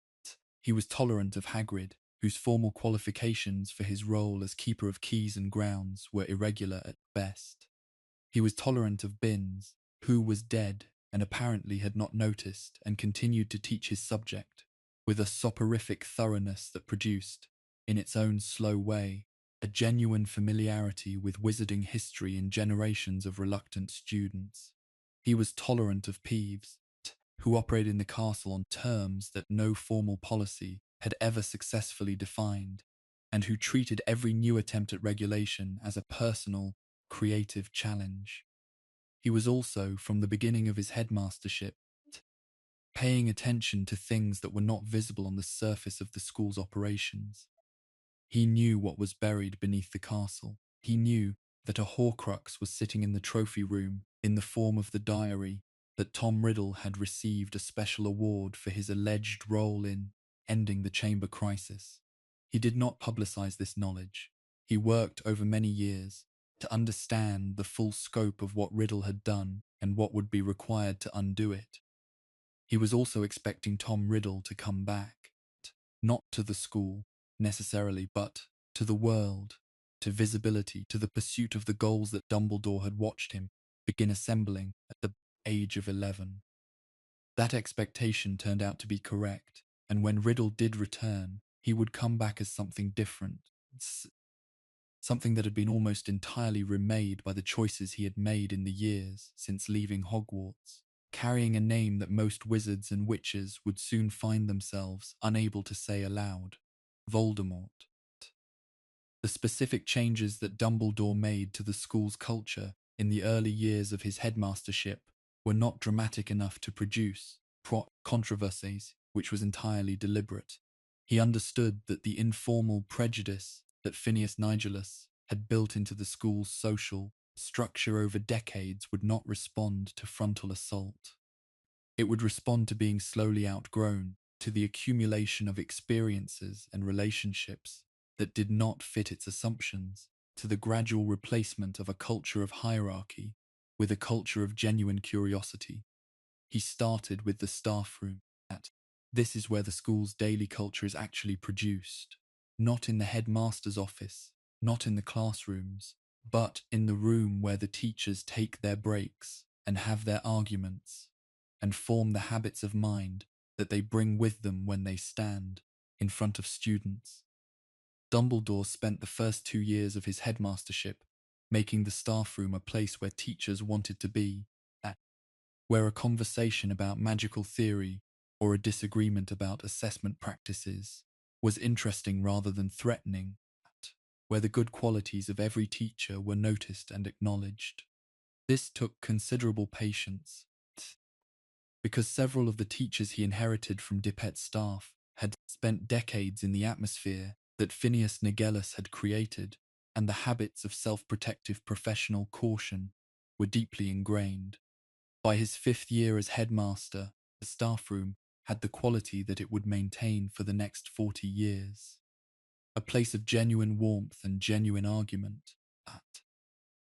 He was tolerant of Hagrid, whose formal qualifications for his role as keeper of keys and grounds were irregular at best. He was tolerant of Binns, who was dead and apparently had not noticed and continued to teach his subject with a soporific thoroughness that produced, in its own slow way, a genuine familiarity with wizarding history in generations of reluctant students. He was tolerant of Peeves, who operated in the castle on terms that no formal policy had ever successfully defined, and who treated every new attempt at regulation as a personal, creative challenge. He was also, from the beginning of his headmastership, paying attention to things that were not visible on the surface of the school's operations. He knew what was buried beneath the castle. He knew that a Horcrux was sitting in the trophy room in the form of the diary that Tom Riddle had received a special award for his alleged role in ending the chamber crisis. He did not publicize this knowledge. He worked over many years to understand the full scope of what Riddle had done and what would be required to undo it. He was also expecting Tom Riddle to come back, not to the school necessarily, but to the world, to visibility, to the pursuit of the goals that Dumbledore had watched him begin assembling at the age of 11. That expectation turned out to be correct, and when Riddle did return, he would come back as something different, something that had been almost entirely remade by the choices he had made in the years since leaving Hogwarts, carrying a name that most wizards and witches would soon find themselves unable to say aloud: Voldemort. The specific changes that Dumbledore made to the school's culture in the early years of his headmastership were not dramatic enough to produce controversies, which was entirely deliberate. He understood that the informal prejudice that Phineas Nigellus had built into the school's social structure over decades would not respond to frontal assault. It would respond to being slowly outgrown, to the accumulation of experiences and relationships that did not fit its assumptions, to the gradual replacement of a culture of hierarchy with a culture of genuine curiosity. He started with the staff room. This is where the school's daily culture is actually produced, not in the headmaster's office, not in the classrooms, but in the room where the teachers take their breaks and have their arguments and form the habits of mind that they bring with them when they stand in front of students. Dumbledore spent the first 2 years of his headmastership making the staff room a place where teachers wanted to be, where a conversation about magical theory or a disagreement about assessment practices was interesting rather than threatening, where the good qualities of every teacher were noticed and acknowledged. This took considerable patience, because several of the teachers he inherited from Dippet's staff had spent decades in the atmosphere that Phineas Nigellus had created, and the habits of self-protective professional caution were deeply ingrained. By his 5th year as headmaster, the staff room had the quality that it would maintain for the next 40 years. A place of genuine warmth and genuine argument,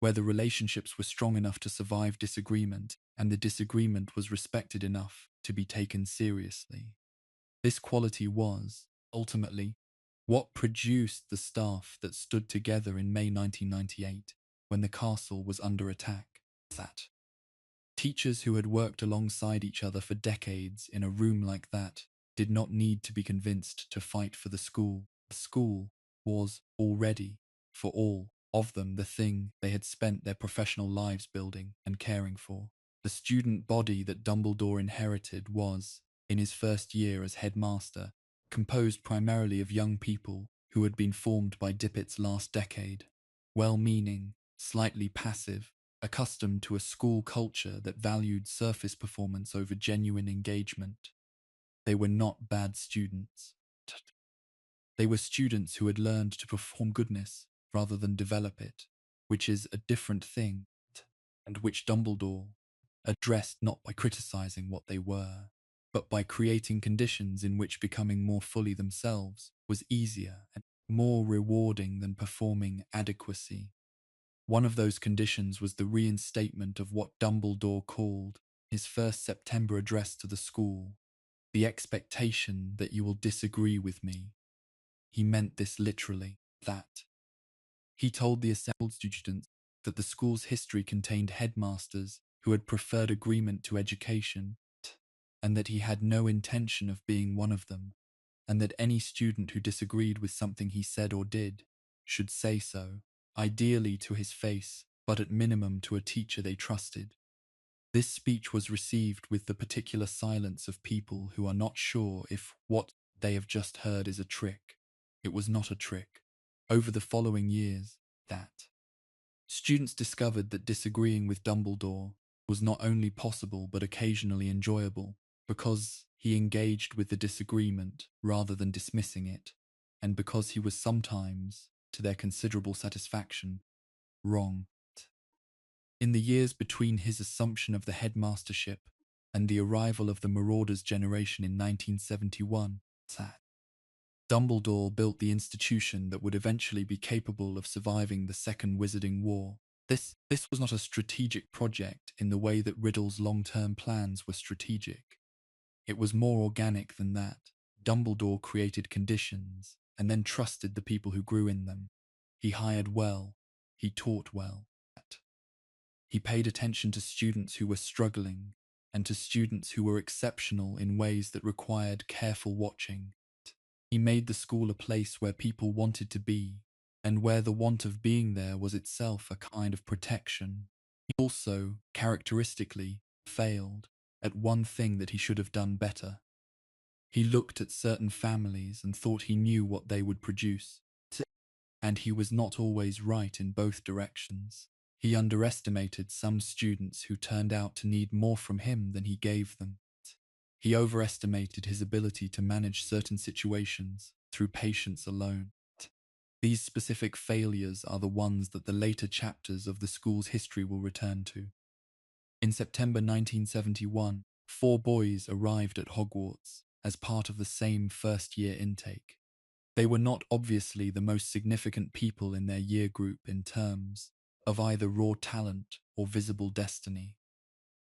where the relationships were strong enough to survive disagreement and the disagreement was respected enough to be taken seriously. This quality was, ultimately, what produced the staff that stood together in May 1998 when the castle was under attack. Teachers who had worked alongside each other for decades in a room like that did not need to be convinced to fight for the school. The school was already, for all of them, the thing they had spent their professional lives building and caring for. The student body that Dumbledore inherited was, in his first year as headmaster, composed primarily of young people who had been formed by Dippet's last decade, well-meaning, slightly passive, accustomed to a school culture that valued surface performance over genuine engagement. They were not bad students. They were students who had learned to perform goodness rather than develop it, which is a different thing, and which Dumbledore addressed not by criticizing what they were, but by creating conditions in which becoming more fully themselves was easier and more rewarding than performing adequacy. One of those conditions was the reinstatement of what Dumbledore called his first September address to the school, the expectation that you will disagree with me. He meant this literally, that he told the assembled students that the school's history contained headmasters who had preferred agreement to education, and that he had no intention of being one of them, and that any student who disagreed with something he said or did should say so, ideally to his face, but at minimum to a teacher they trusted. This speech was received with the particular silence of people who are not sure if what they have just heard is a trick. It was not a trick. Over the following years, that students discovered that disagreeing with Dumbledore was not only possible but occasionally enjoyable, because he engaged with the disagreement rather than dismissing it, and because he was sometimes, to their considerable satisfaction, wrong. In the years between his assumption of the headmastership and the arrival of the Marauders generation in 1971, Dumbledore built the institution that would eventually be capable of surviving the Second Wizarding War. This was not a strategic project in the way that Riddle's long-term plans were strategic. It was more organic than that. Dumbledore created conditions and then trusted the people who grew in them. He hired well. He taught well. He paid attention to students who were struggling and to students who were exceptional in ways that required careful watching. He made the school a place where people wanted to be, and where the want of being there was itself a kind of protection. He also, characteristically, failed at one thing that he should have done better. He looked at certain families and thought he knew what they would produce, and he was not always right in both directions. He underestimated some students who turned out to need more from him than he gave them. He overestimated his ability to manage certain situations through patience alone. These specific failures are the ones that the later chapters of the school's history will return to. In September 1971, 4 boys arrived at Hogwarts as part of the same first-year intake. They were not obviously the most significant people in their year group in terms of either raw talent or visible destiny.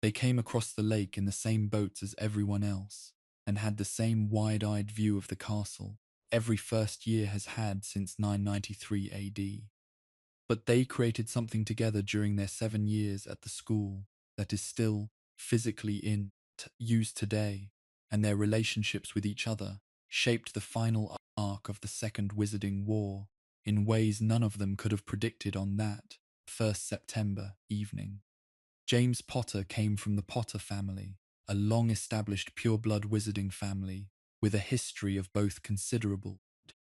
They came across the lake in the same boats as everyone else, and had the same wide-eyed view of the castle every first year has had since 993 AD. But they created something together during their 7 years at the school that is still physically in use today, and their relationships with each other shaped the final arc of the Second Wizarding War in ways none of them could have predicted on that 1st September evening. James Potter came from the Potter family, a long-established pure-blood wizarding family with a history of both considerable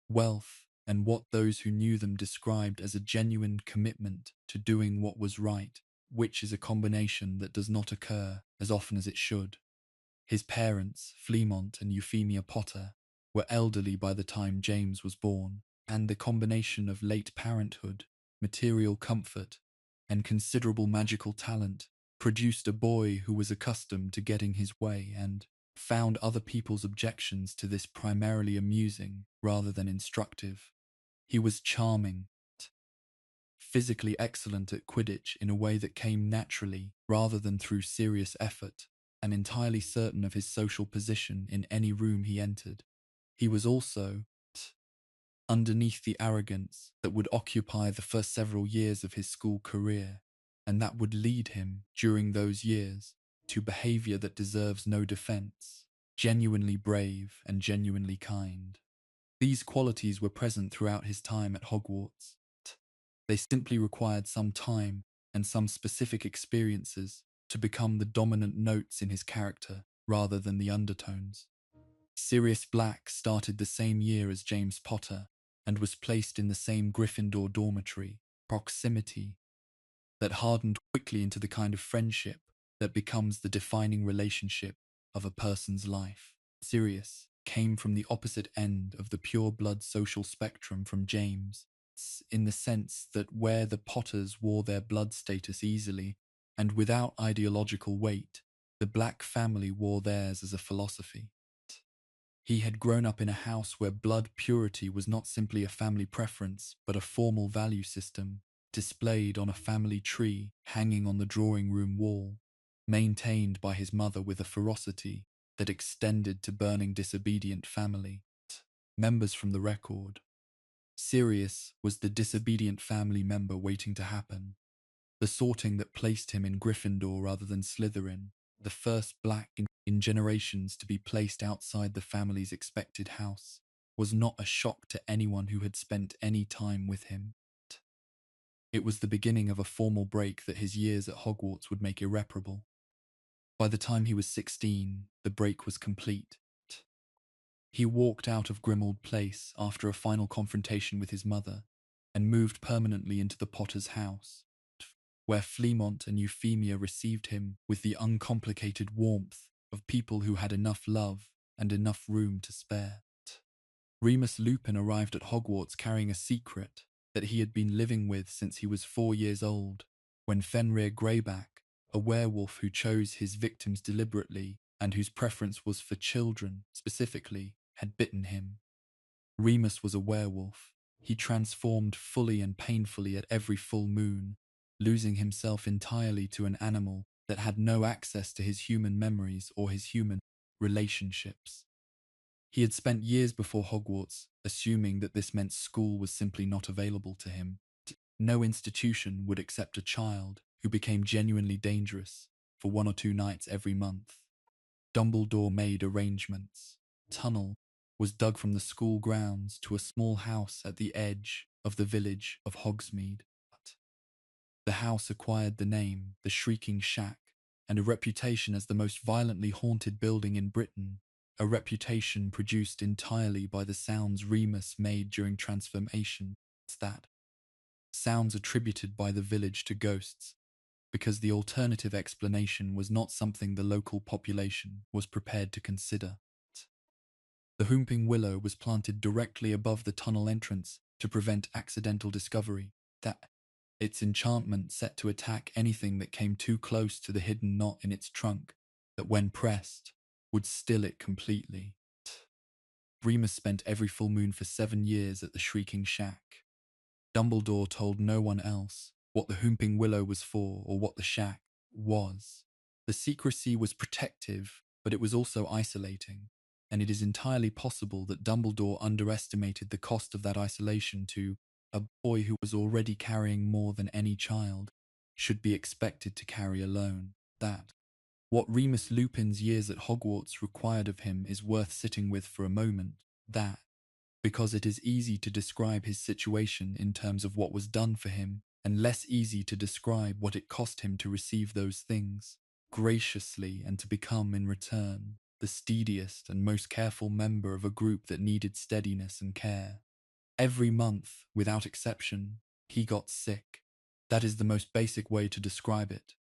wealth and what those who knew them described as a genuine commitment to doing what was right, which is a combination that does not occur as often as it should. His parents, Fleamont and Euphemia Potter, were elderly by the time James was born, and the combination of late parenthood, material comfort, and considerable magical talent produced a boy who was accustomed to getting his way and found other people's objections to this primarily amusing rather than instructive. He was charming, physically excellent at Quidditch in a way that came naturally rather than through serious effort, and entirely certain of his social position in any room he entered. He was also underneath the arrogance that would occupy the first several years of his school career, and that would lead him, during those years, to behavior that deserves no defense, genuinely brave and genuinely kind. These qualities were present throughout his time at Hogwarts. They simply required some time and some specific experiences to become the dominant notes in his character rather than the undertones. Sirius Black started the same year as James Potter and was placed in the same Gryffindor dormitory, proximity that hardened quickly into the kind of friendship that becomes the defining relationship of a person's life. Sirius came from the opposite end of the pure-blood social spectrum from James, in the sense that where the Potters wore their blood status easily and without ideological weight, the Black family wore theirs as a philosophy. He had grown up in a house where blood purity was not simply a family preference, but a formal value system, displayed on a family tree hanging on the drawing room wall, maintained by his mother with a ferocity that extended to burning disobedient family members from the record. Sirius was the disobedient family member waiting to happen, the sorting that placed him in Gryffindor rather than Slytherin, the first Black in generations to be placed outside the family's expected house, was not a shock to anyone who had spent any time with him. It was the beginning of a formal break that his years at Hogwarts would make irreparable. By the time he was 16, the break was complete. He walked out of Grimmauld Place after a final confrontation with his mother and moved permanently into the Potter's house, where Fleamont and Euphemia received him with the uncomplicated warmth of people who had enough love and enough room to spare. Remus Lupin arrived at Hogwarts carrying a secret that he had been living with since he was 4 years old, when Fenrir Greyback, a werewolf who chose his victims deliberately and whose preference was for children specifically, had bitten him. Remus was a werewolf. He transformed fully and painfully at every full moon, losing himself entirely to an animal that had no access to his human memories or his human relationships. He had spent years before Hogwarts assuming that this meant school was simply not available to him. No institution would accept a child who became genuinely dangerous for 1 or 2 nights every month. Dumbledore made arrangements. Tunnel was dug from the school grounds to a small house at the edge of the village of Hogsmeade. The house acquired the name, the Shrieking Shack, and a reputation as the most violently haunted building in Britain, a reputation produced entirely by the sounds Remus made during transformation. That sounds attributed by the village to ghosts, because the alternative explanation was not something the local population was prepared to consider. The Whomping Willow was planted directly above the tunnel entrance to prevent accidental discovery, that its enchantment set to attack anything that came too close to the hidden knot in its trunk, that when pressed, would still it completely. Remus spent every full moon for 7 years at the Shrieking Shack. Dumbledore told no one else what the Whomping Willow was for or what the shack was. The secrecy was protective, but it was also isolating, and it is entirely possible that Dumbledore underestimated the cost of that isolation to a boy who was already carrying more than any child should be expected to carry alone. That what Remus Lupin's years at Hogwarts required of him is worth sitting with for a moment, that because it is easy to describe his situation in terms of what was done for him, and less easy to describe what it cost him to receive those things graciously and to become, in return, the steadiest and most careful member of a group that needed steadiness and care. Every month, without exception, he got sick. That is the most basic way to describe it.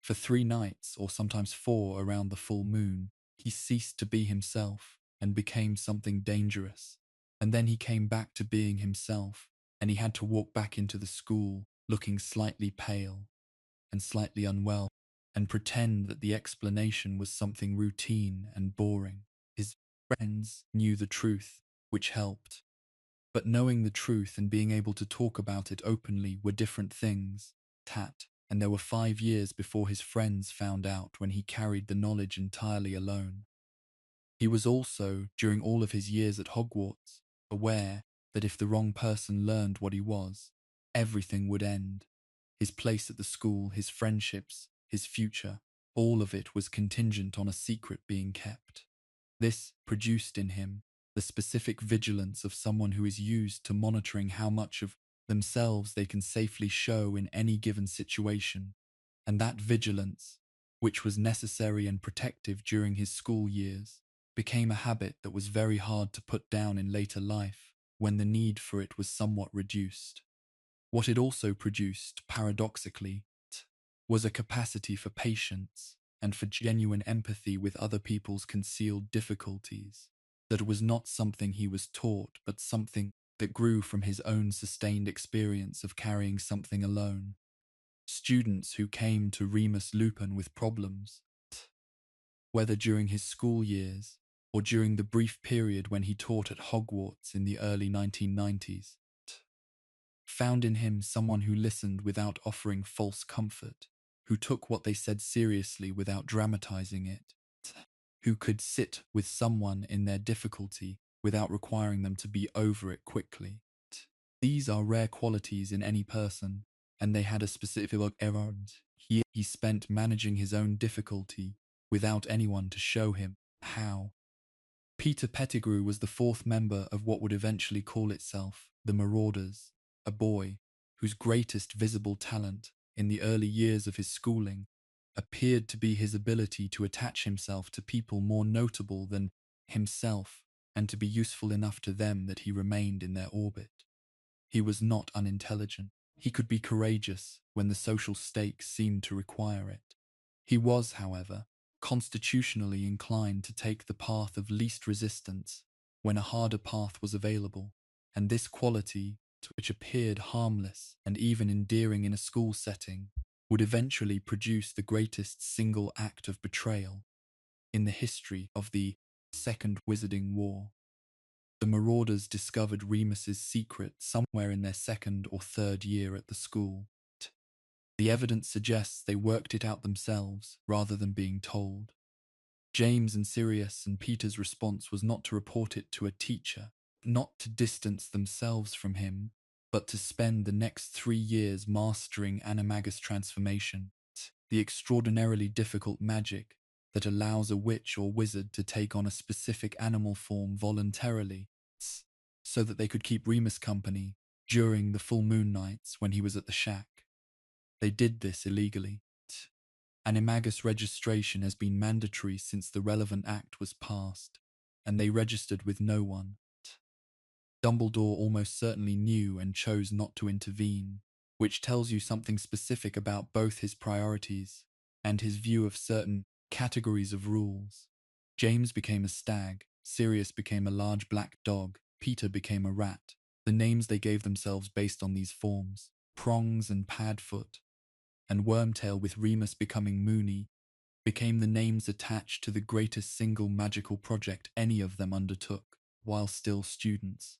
For 3 nights, or sometimes 4 around the full moon, he ceased to be himself and became something dangerous. And then he came back to being himself, and he had to walk back into the school looking slightly pale and slightly unwell, and pretend that the explanation was something routine and boring. His friends knew the truth, which helped. But knowing the truth and being able to talk about it openly were different things. And there were 5 years before his friends found out, when he carried the knowledge entirely alone. He was also, during all of his years at Hogwarts, aware that if the wrong person learned what he was, everything would end. His place at the school, his friendships, his future, all of it was contingent on a secret being kept. This produced in him the specific vigilance of someone who is used to monitoring how much of themselves they can safely show in any given situation, and that vigilance, which was necessary and protective during his school years, became a habit that was very hard to put down in later life, when the need for it was somewhat reduced. What it also produced, paradoxically, was a capacity for patience and for genuine empathy with other people's concealed difficulties. that it was not something he was taught, but something that grew from his own sustained experience of carrying something alone. Students who came to Remus Lupin with problems, whether during his school years or during the brief period when he taught at Hogwarts in the early 1990s, found in him someone who listened without offering false comfort, who took what they said seriously without dramatizing it, who could sit with someone in their difficulty without requiring them to be over it quickly. These are rare qualities in any person, and they had a specific errand. He spent managing his own difficulty without anyone to show him how. Peter Pettigrew was the fourth member of what would eventually call itself the Marauders, a boy whose greatest visible talent in the early years of his schooling appeared to be his ability to attach himself to people more notable than himself and to be useful enough to them that he remained in their orbit. He was not unintelligent. He could be courageous when the social stakes seemed to require it. He was, however, constitutionally inclined to take the path of least resistance when a harder path was available, and this quality, which appeared harmless and even endearing in a school setting, would eventually produce the greatest single act of betrayal in the history of the Second Wizarding War. The Marauders discovered Remus's secret somewhere in their second or third year at the school. The evidence suggests they worked it out themselves rather than being told. James and Sirius and Peter's response was not to report it to a teacher, not to distance themselves from him, but to spend the next 3 years mastering animagus transformation, the extraordinarily difficult magic that allows a witch or wizard to take on a specific animal form voluntarily, so that they could keep Remus company during the full moon nights when he was at the shack. They did this illegally. Animagus registration has been mandatory since the relevant act was passed, and they registered with no one. Dumbledore almost certainly knew and chose not to intervene, which tells you something specific about both his priorities and his view of certain categories of rules. James became a stag, Sirius became a large black dog, Peter became a rat, the names they gave themselves based on these forms, Prongs and Padfoot, and Wormtail, with Remus becoming Moony, became the names attached to the greatest single magical project any of them undertook while still students.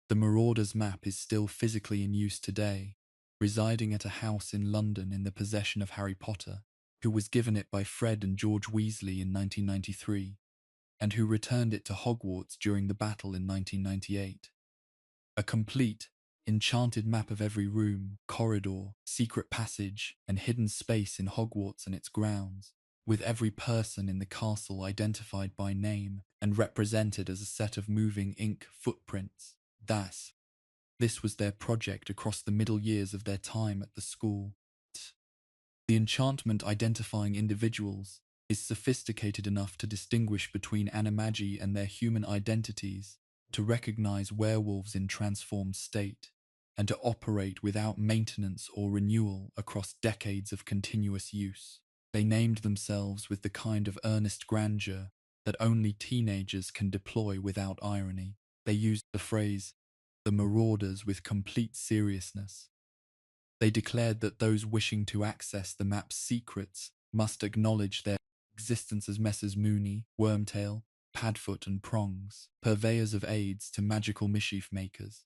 The Marauders map is still physically in use today, residing at a house in London in the possession of Harry Potter, who was given it by Fred and George Weasley in 1993, and who returned it to Hogwarts during the battle in 1998. A complete, enchanted map of every room, corridor, secret passage, and hidden space in Hogwarts and its grounds, with every person in the castle identified by name and represented as a set of moving ink footprints. This was their project across the middle years of their time at the school. The enchantment identifying individuals is sophisticated enough to distinguish between animagi and their human identities, to recognize werewolves in transformed state, and to operate without maintenance or renewal across decades of continuous use. They named themselves with the kind of earnest grandeur that only teenagers can deploy without irony. They used the phrase, "the Marauders," with complete seriousness. They declared that those wishing to access the map's secrets must acknowledge their existence as Messrs. Moony, Wormtail, Padfoot and Prongs, purveyors of aids to magical mischief makers.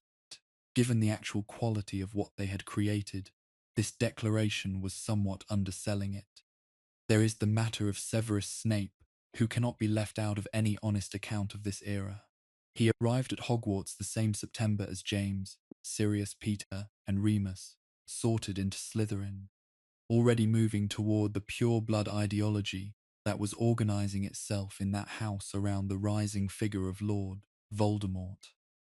Given the actual quality of what they had created, this declaration was somewhat underselling it. There is the matter of Severus Snape, who cannot be left out of any honest account of this era. He arrived at Hogwarts the same September as James, Sirius, Peter, and Remus, sorted into Slytherin, already moving toward the pure blood ideology that was organizing itself in that house around the rising figure of Lord Voldemort.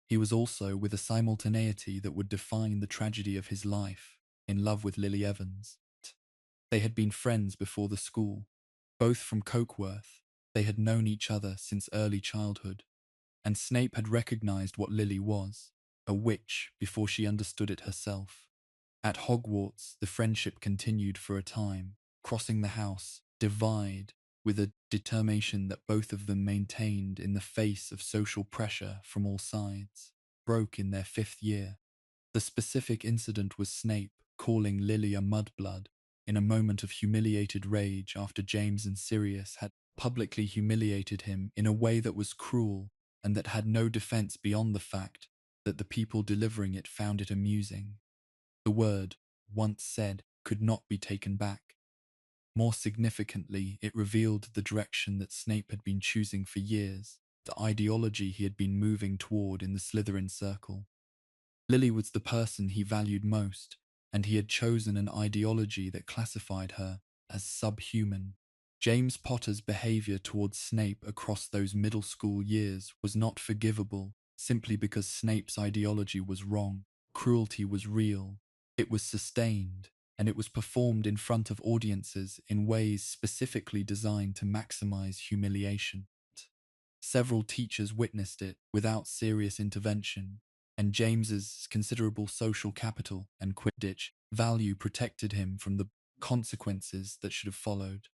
He was also, with a simultaneity that would define the tragedy of his life, in love with Lily Evans. They had been friends before the school, both from Cokeworth. They had known each other since early childhood, and Snape had recognized what Lily was, a witch, before she understood it herself. At Hogwarts, the friendship continued for a time, crossing the house divide with a determination that both of them maintained in the face of social pressure from all sides, broke in their 5th year. The specific incident was Snape calling Lily a mudblood in a moment of humiliated rage after James and Sirius had publicly humiliated him in a way that was cruel and that had no defense beyond the fact that the people delivering it found it amusing. The word, once said, could not be taken back. More significantly, it revealed the direction that Snape had been choosing for years, the ideology he had been moving toward in the Slytherin circle. Lily was the person he valued most, and he had chosen an ideology that classified her as subhuman. James Potter's behavior towards Snape across those middle school years was not forgivable simply because Snape's ideology was wrong. Cruelty was real, it was sustained, and it was performed in front of audiences in ways specifically designed to maximize humiliation. Several teachers witnessed it without serious intervention, and James's considerable social capital and Quidditch value protected him from the consequences that should have followed.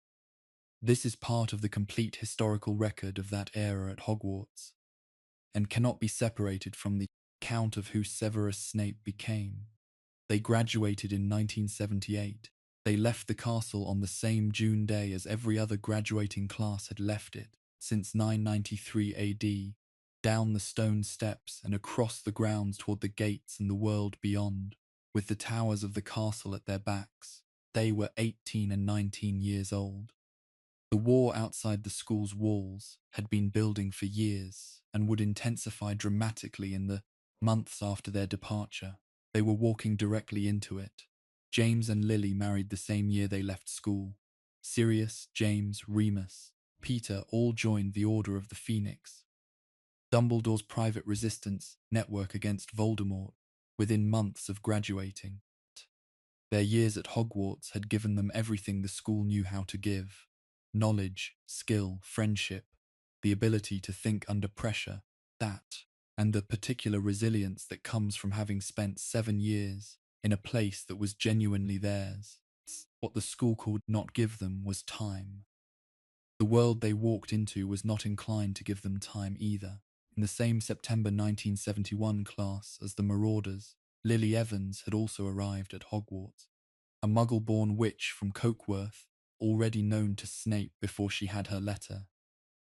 This is part of the complete historical record of that era at Hogwarts, and cannot be separated from the account of who Severus Snape became. They graduated in 1978. They left the castle on the same June day as every other graduating class had left it since 993 AD, down the stone steps and across the grounds toward the gates and the world beyond, with the towers of the castle at their backs. They were 18 and 19 years old. The war outside the school's walls had been building for years and would intensify dramatically in the months after their departure. They were walking directly into it. James and Lily married the same year they left school. Sirius, James, Remus, Peter all joined the Order of the Phoenix, Dumbledore's private resistance network against Voldemort, within months of graduating. Their years at Hogwarts had given them everything the school knew how to give: knowledge, skill, friendship, the ability to think under pressure, and the particular resilience that comes from having spent 7 years in a place that was genuinely theirs. What the school could not give them was time. The world they walked into was not inclined to give them time either. In the same September 1971 class as the Marauders, Lily Evans had also arrived at Hogwarts, a Muggle-born witch from Cokeworth, already known to Snape before she had her letter.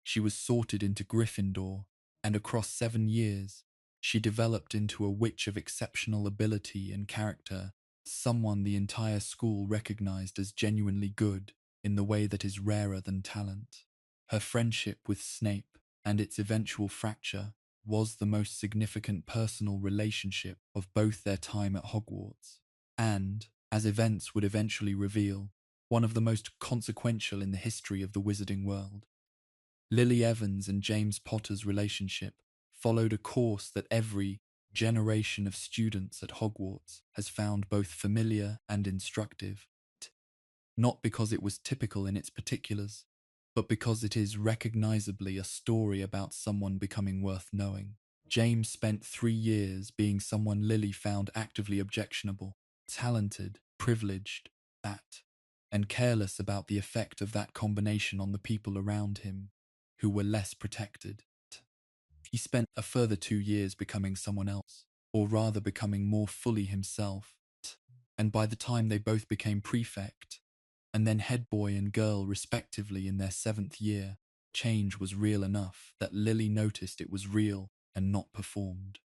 She was sorted into Gryffindor, and across 7 years, she developed into a witch of exceptional ability and character, someone the entire school recognized as genuinely good in the way that is rarer than talent. Her friendship with Snape and its eventual fracture was the most significant personal relationship of both their time at Hogwarts, and, as events would eventually reveal, one of the most consequential in the history of the wizarding world. Lily Evans and James Potter's relationship followed a course that every generation of students at Hogwarts has found both familiar and instructive, not because it was typical in its particulars, but because it is recognizably a story about someone becoming worth knowing. James spent 3 years being someone Lily found actively objectionable, talented, privileged, and careless about the effect of that combination on the people around him, who were less protected. He spent a further 2 years becoming someone else, or rather becoming more fully himself, and by the time they both became prefect, and then head boy and girl respectively in their 7th year, change was real enough that Lily noticed it was real and not performed.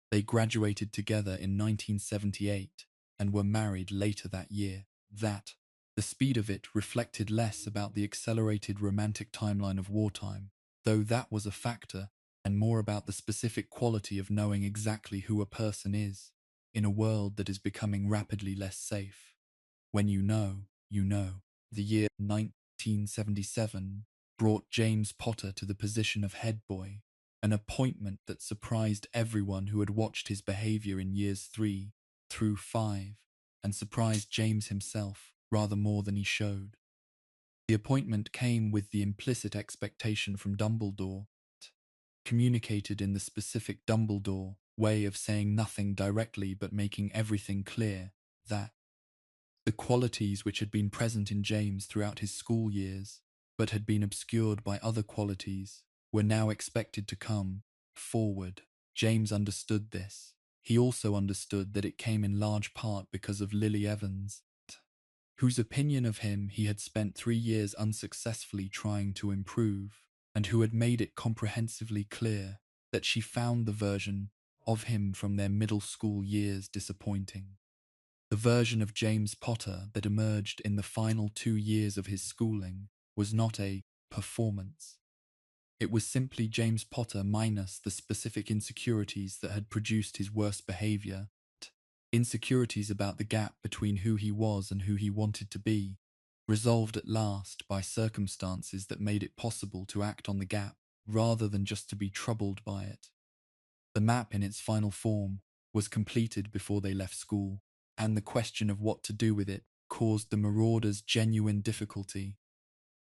They graduated together in 1978 and were married later that year. The speed of it reflected less about the accelerated romantic timeline of wartime, though that was a factor, and more about the specific quality of knowing exactly who a person is, in a world that is becoming rapidly less safe. When you know, you know. The year 1977 brought James Potter to the position of head boy, an appointment that surprised everyone who had watched his behavior in years 3 through 5, and surprised James himself rather more than he showed. The appointment came with the implicit expectation from Dumbledore, communicated in the specific Dumbledore way of saying nothing directly but making everything clear, that the qualities which had been present in James throughout his school years but had been obscured by other qualities, were now expected to come forward. James understood this. He also understood that it came in large part because of Lily Evans, whose opinion of him he had spent 3 years unsuccessfully trying to improve, and who had made it comprehensively clear that she found the version of him from their middle school years disappointing. The version of James Potter that emerged in the final 2 years of his schooling was not a performance. It was simply James Potter minus the specific insecurities that had produced his worst behavior. Insecurities about the gap between who he was and who he wanted to be, resolved at last by circumstances that made it possible to act on the gap rather than just to be troubled by it. The map in its final form was completed before they left school, and the question of what to do with it caused the Marauders genuine difficulty.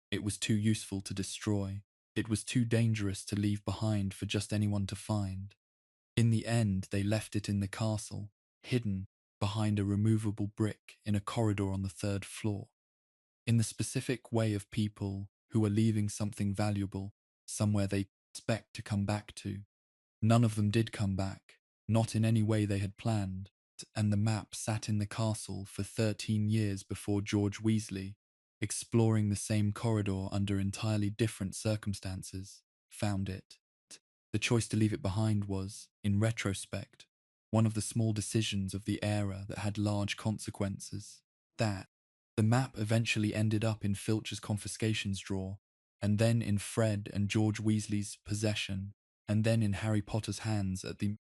It was too useful to destroy. It was too dangerous to leave behind for just anyone to find. In the end, they left it in the castle, hidden behind a removable brick in a corridor on the 3rd floor. In the specific way of people who are leaving something valuable somewhere they expect to come back to. None of them did come back, not in any way they had planned, and the map sat in the castle for 13 years before George Weasley, exploring the same corridor under entirely different circumstances, found it. The choice to leave it behind was, in retrospect, one of the small decisions of the era that had large consequences. The map eventually ended up in Filch's confiscations drawer, and then in Fred and George Weasley's possession, and then in Harry Potter's hands at the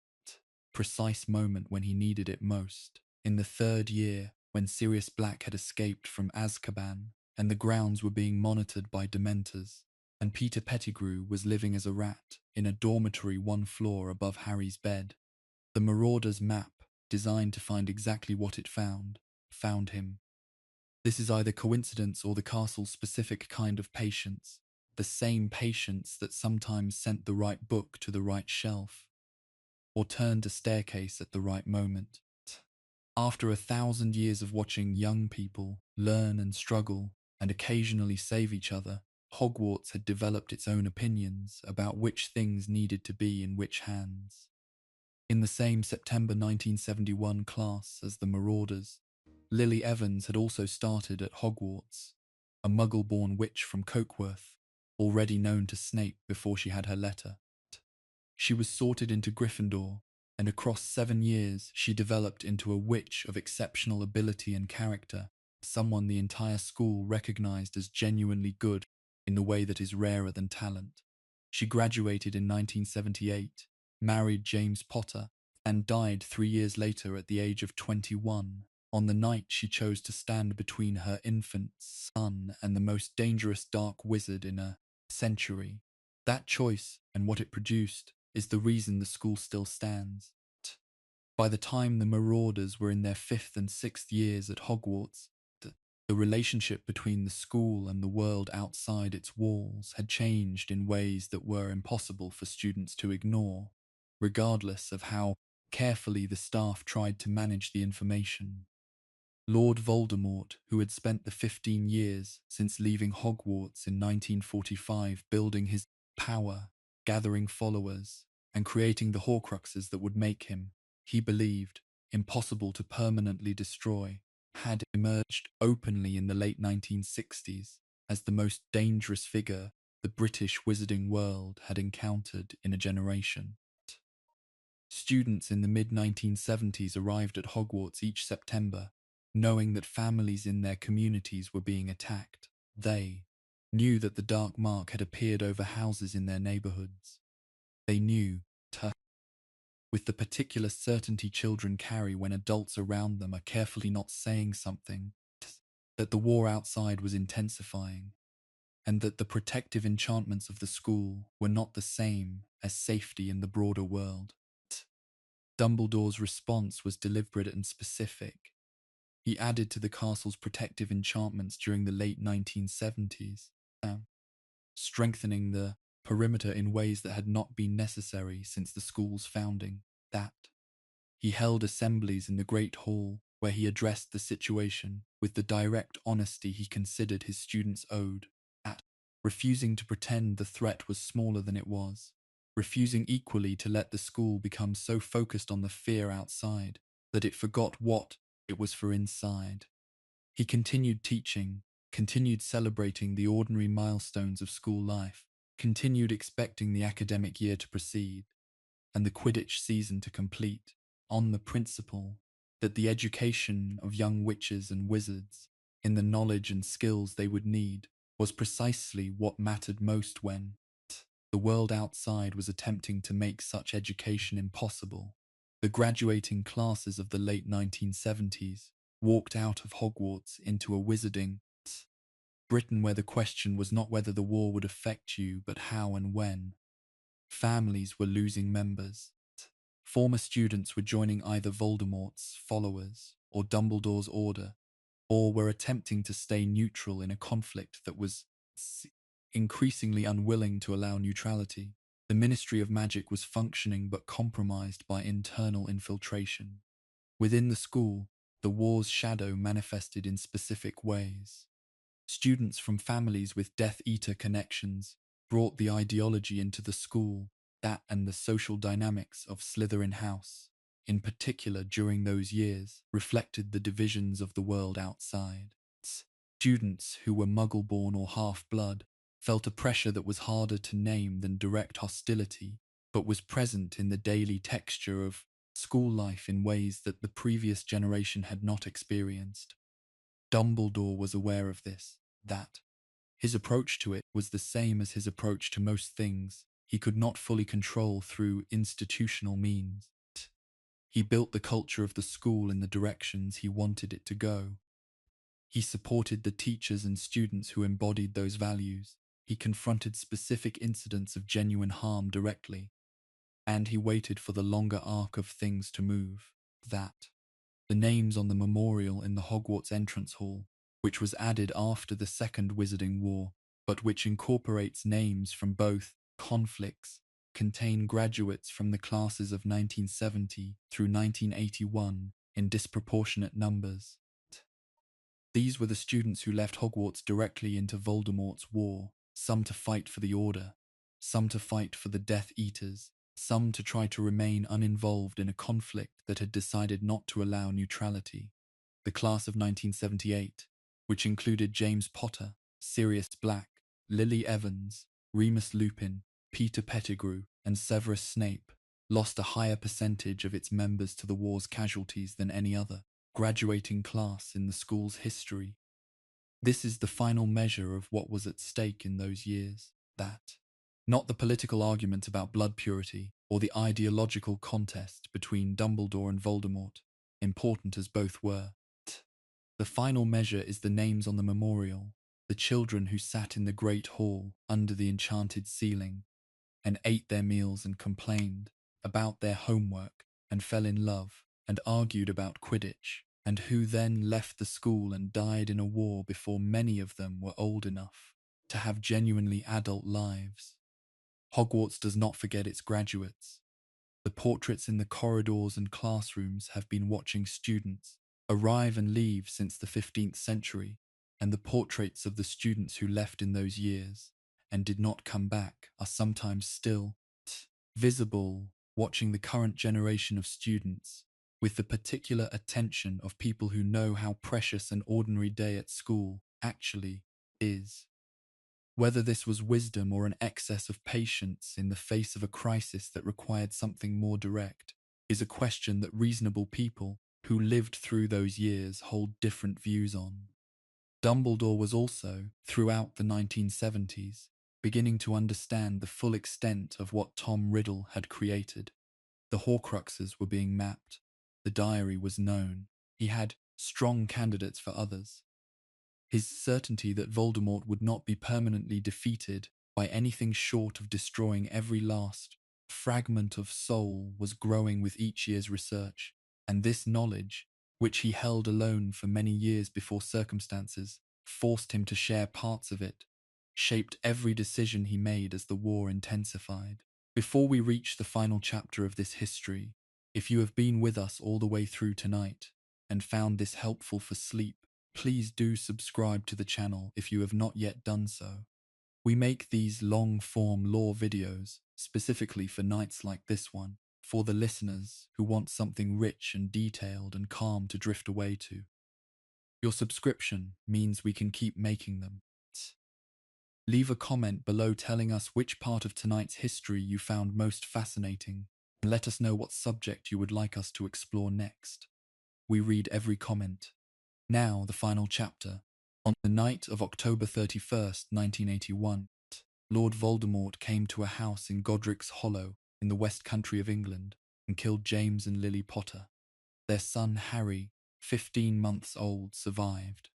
precise moment when he needed it most. In the 3rd year, when Sirius Black had escaped from Azkaban, and the grounds were being monitored by Dementors, and Peter Pettigrew was living as a rat in a dormitory 1 floor above Harry's bed. The Marauders' map, designed to find exactly what it found him. This is either coincidence or the castle's specific kind of patience, the same patience that sometimes sent the right book to the right shelf, or turned a staircase at the right moment. After 1,000 years of watching young people learn and struggle and occasionally save each other, Hogwarts had developed its own opinions about which things needed to be in which hands. In the same September 1971 class as the Marauders, Lily Evans had also started at Hogwarts, a Muggle-born witch from Cokeworth, already known to Snape before she had her letter. She was sorted into Gryffindor, and across 7 years she developed into a witch of exceptional ability and character, someone the entire school recognized as genuinely good in the way that is rarer than talent. She graduated in 1978, married James Potter, and died 3 years later at the age of 21, on the night she chose to stand between her infant son and the most dangerous dark wizard in a century. That choice, and what it produced, is the reason the school still stands. By the time the Marauders were in their 5th and 6th years at Hogwarts, the relationship between the school and the world outside its walls had changed in ways that were impossible for students to ignore, regardless of how carefully the staff tried to manage the information. Lord Voldemort, who had spent the 15 years since leaving Hogwarts in 1945 building his power, gathering followers, and creating the Horcruxes that would make him, he believed, impossible to permanently destroy, had emerged openly in the late 1960s as the most dangerous figure the British wizarding world had encountered in a generation. Students in the mid-1970s arrived at Hogwarts each September, knowing that families in their communities were being attacked. They knew that the dark mark had appeared over houses in their neighborhoods. They knew, with the particular certainty children carry when adults around them are carefully not saying something, that the war outside was intensifying, and that the protective enchantments of the school were not the same as safety in the broader world. Dumbledore's response was deliberate and specific. He added to the castle's protective enchantments during the late 1970s, strengthening the perimeter in ways that had not been necessary since the school's founding. He held assemblies in the Great Hall where he addressed the situation with the direct honesty he considered his students owed. refusing to pretend the threat was smaller than it was, refusing equally to let the school become so focused on the fear outside that it forgot what it was for inside. He continued teaching, continued celebrating the ordinary milestones of school life, continued expecting the academic year to proceed and the Quidditch season to complete, on the principle that the education of young witches and wizards in the knowledge and skills they would need was precisely what mattered most when the world outside was attempting to make such education impossible. The graduating classes of the late 1970s walked out of Hogwarts into a wizarding Britain where the question was not whether the war would affect you, but how and when. Families were losing members. Former students were joining either Voldemort's followers or Dumbledore's order, or were attempting to stay neutral in a conflict that was increasingly unwilling to allow neutrality. The Ministry of Magic was functioning but compromised by internal infiltration. Within the school, the war's shadow manifested in specific ways. Students from families with Death Eater connections brought the ideology into the school, that and the social dynamics of Slytherin House, in particular during those years, reflected the divisions of the world outside. Students who were Muggle-born or half-blood felt a pressure that was harder to name than direct hostility, but was present in the daily texture of school life in ways that the previous generation had not experienced. Dumbledore was aware of this, that his approach to it was the same as his approach to most things he could not fully control through institutional means. He built the culture of the school in the directions he wanted it to go. He supported the teachers and students who embodied those values. He confronted specific incidents of genuine harm directly, and he waited for the longer arc of things to move. That the names on the memorial in the Hogwarts entrance hall, which was added after the Second Wizarding War, but which incorporates names from both conflicts, contain graduates from the classes of 1970 through 1981 in disproportionate numbers. These were the students who left Hogwarts directly into Voldemort's war, some to fight for the Order, some to fight for the Death Eaters, some to try to remain uninvolved in a conflict that had decided not to allow neutrality. The class of 1978, which included James Potter, Sirius Black, Lily Evans, Remus Lupin, Peter Pettigrew, and Severus Snape, lost a higher percentage of its members to the war's casualties than any other graduating class in the school's history. This is the final measure of what was at stake in those years, that, not the political argument about blood purity or the ideological contest between Dumbledore and Voldemort, important as both were. The final measure is the names on the memorial, the children who sat in the great hall under the enchanted ceiling and ate their meals and complained about their homework and fell in love and argued about Quidditch, and who then left the school and died in a war before many of them were old enough to have genuinely adult lives. Hogwarts does not forget its graduates. The portraits in the corridors and classrooms have been watching students arrive and leave since the 15th century, and the portraits of the students who left in those years and did not come back are sometimes still visible, watching the current generation of students with the particular attention of people who know how precious an ordinary day at school actually is. Whether this was wisdom or an excess of patience in the face of a crisis that required something more direct is a question that reasonable people who lived through those years hold different views on. Dumbledore was also, throughout the 1970s, beginning to understand the full extent of what Tom Riddle had created. The Horcruxes were being mapped. The diary was known. He had strong candidates for others. His certainty that Voldemort would not be permanently defeated by anything short of destroying every last fragment of soul was growing with each year's research, and this knowledge, which he held alone for many years before circumstances forced him to share parts of it, shaped every decision he made as the war intensified. Before we reach the final chapter of this history, if you have been with us all the way through tonight and found this helpful for sleep, please do subscribe to the channel if you have not yet done so. We make these long-form lore videos specifically for nights like this one, for the listeners who want something rich and detailed and calm to drift away to. Your subscription means we can keep making them. Leave a comment below telling us which part of tonight's history you found most fascinating, and let us know what subject you would like us to explore next. We read every comment. Now, the final chapter. On the night of October 31st, 1981, Lord Voldemort came to a house in Godric's Hollow in the West Country of England and killed James and Lily Potter. Their son Harry, 15 months old, survived.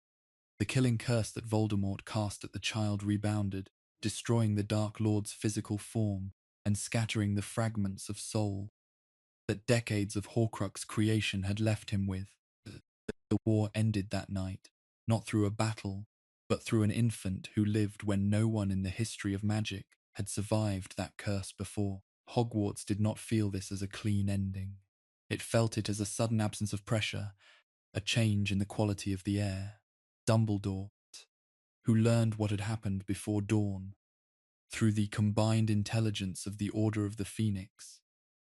The killing curse that Voldemort cast at the child rebounded, destroying the Dark Lord's physical form and scattering the fragments of soul that decades of Horcrux creation had left him with. The war ended that night, not through a battle, but through an infant who lived when no one in the history of magic had survived that curse before. Hogwarts did not feel this as a clean ending. It felt it as a sudden absence of pressure, a change in the quality of the air. Dumbledore, who learned what had happened before dawn, through the combined intelligence of the Order of the Phoenix,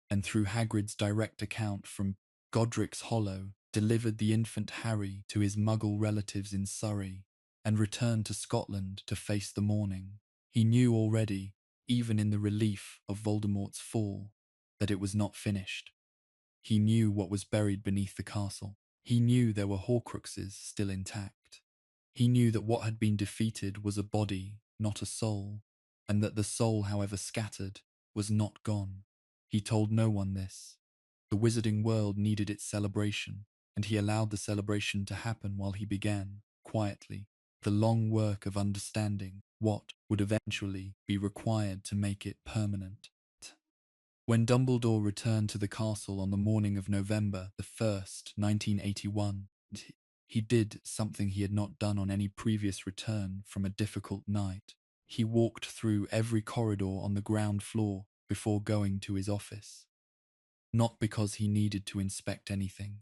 and through Hagrid's direct account from Godric's Hollow, delivered the infant Harry to his Muggle relatives in Surrey, and returned to Scotland to face the morning. He knew already, even in the relief of Voldemort's fall, that it was not finished. He knew what was buried beneath the castle. He knew there were Horcruxes still intact. He knew that what had been defeated was a body, not a soul, and that the soul, however scattered, was not gone. He told no one this. The wizarding world needed its celebration, and he allowed the celebration to happen while he began, quietly, the long work of understanding what would eventually be required to make it permanent. When Dumbledore returned to the castle on the morning of November the 1st, 1981, he did something he had not done on any previous return from a difficult night. He walked through every corridor on the ground floor before going to his office. Not because he needed to inspect anything,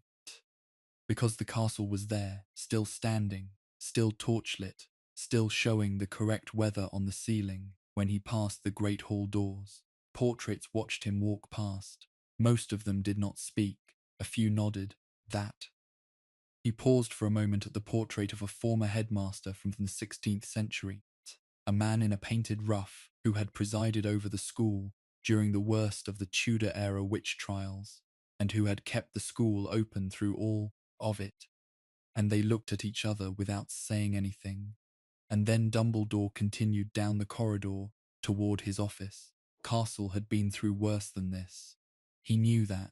because the castle was there, still standing, still torchlit, still showing the correct weather on the ceiling when he passed the great hall doors. Portraits watched him walk past. Most of them did not speak. A few nodded. That. He paused for a moment at the portrait of a former headmaster from the 16th century, a man in a painted ruff who had presided over the school during the worst of the Tudor-era witch trials, and who had kept the school open through all of it. And they looked at each other without saying anything. And then Dumbledore continued down the corridor toward his office. Castle had been through worse than this. He knew that.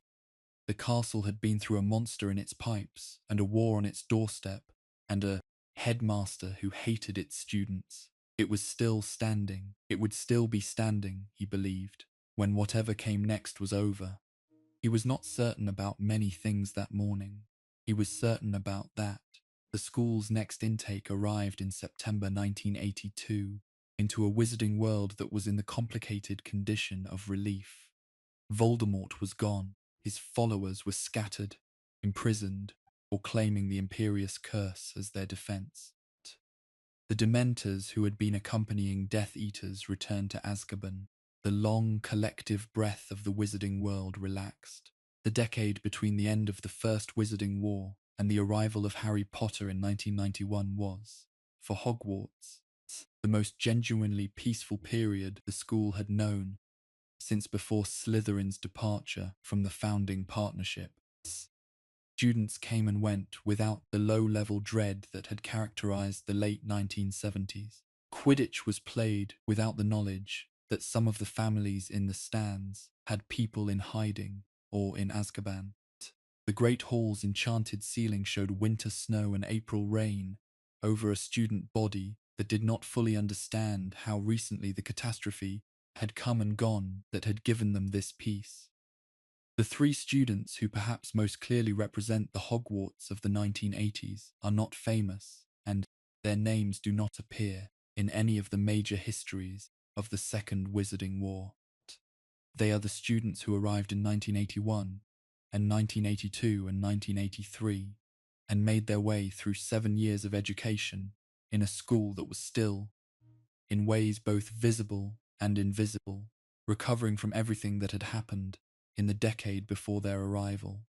The castle had been through a monster in its pipes, and a war on its doorstep, and a headmaster who hated its students. It was still standing. It would still be standing, he believed, when whatever came next was over. He was not certain about many things that morning. He was certain about that. The school's next intake arrived in September 1982, into a wizarding world that was in the complicated condition of relief. Voldemort was gone. His followers were scattered, imprisoned, or claiming the Imperious Curse as their defense. The Dementors who had been accompanying Death Eaters returned to Azkaban. The long collective breath of the wizarding world relaxed. The decade between the end of the First Wizarding War and the arrival of Harry Potter in 1991 was, for Hogwarts, the most genuinely peaceful period the school had known since before Slytherin's departure from the founding partnership. Students came and went without the low-level dread that had characterized the late 1970s. Quidditch was played without the knowledge that some of the families in the stands had people in hiding or in Azkaban. The great hall's enchanted ceiling showed winter snow and April rain over a student body that did not fully understand how recently the catastrophe had come and gone that had given them this peace. The three students who perhaps most clearly represent the Hogwarts of the 1980s are not famous, and their names do not appear in any of the major histories of the Second Wizarding War. They are the students who arrived in 1981 and 1982 and 1983 and made their way through 7 years of education in a school that was still in ways both visible and invisible, recovering from everything that had happened in the decade before their arrival.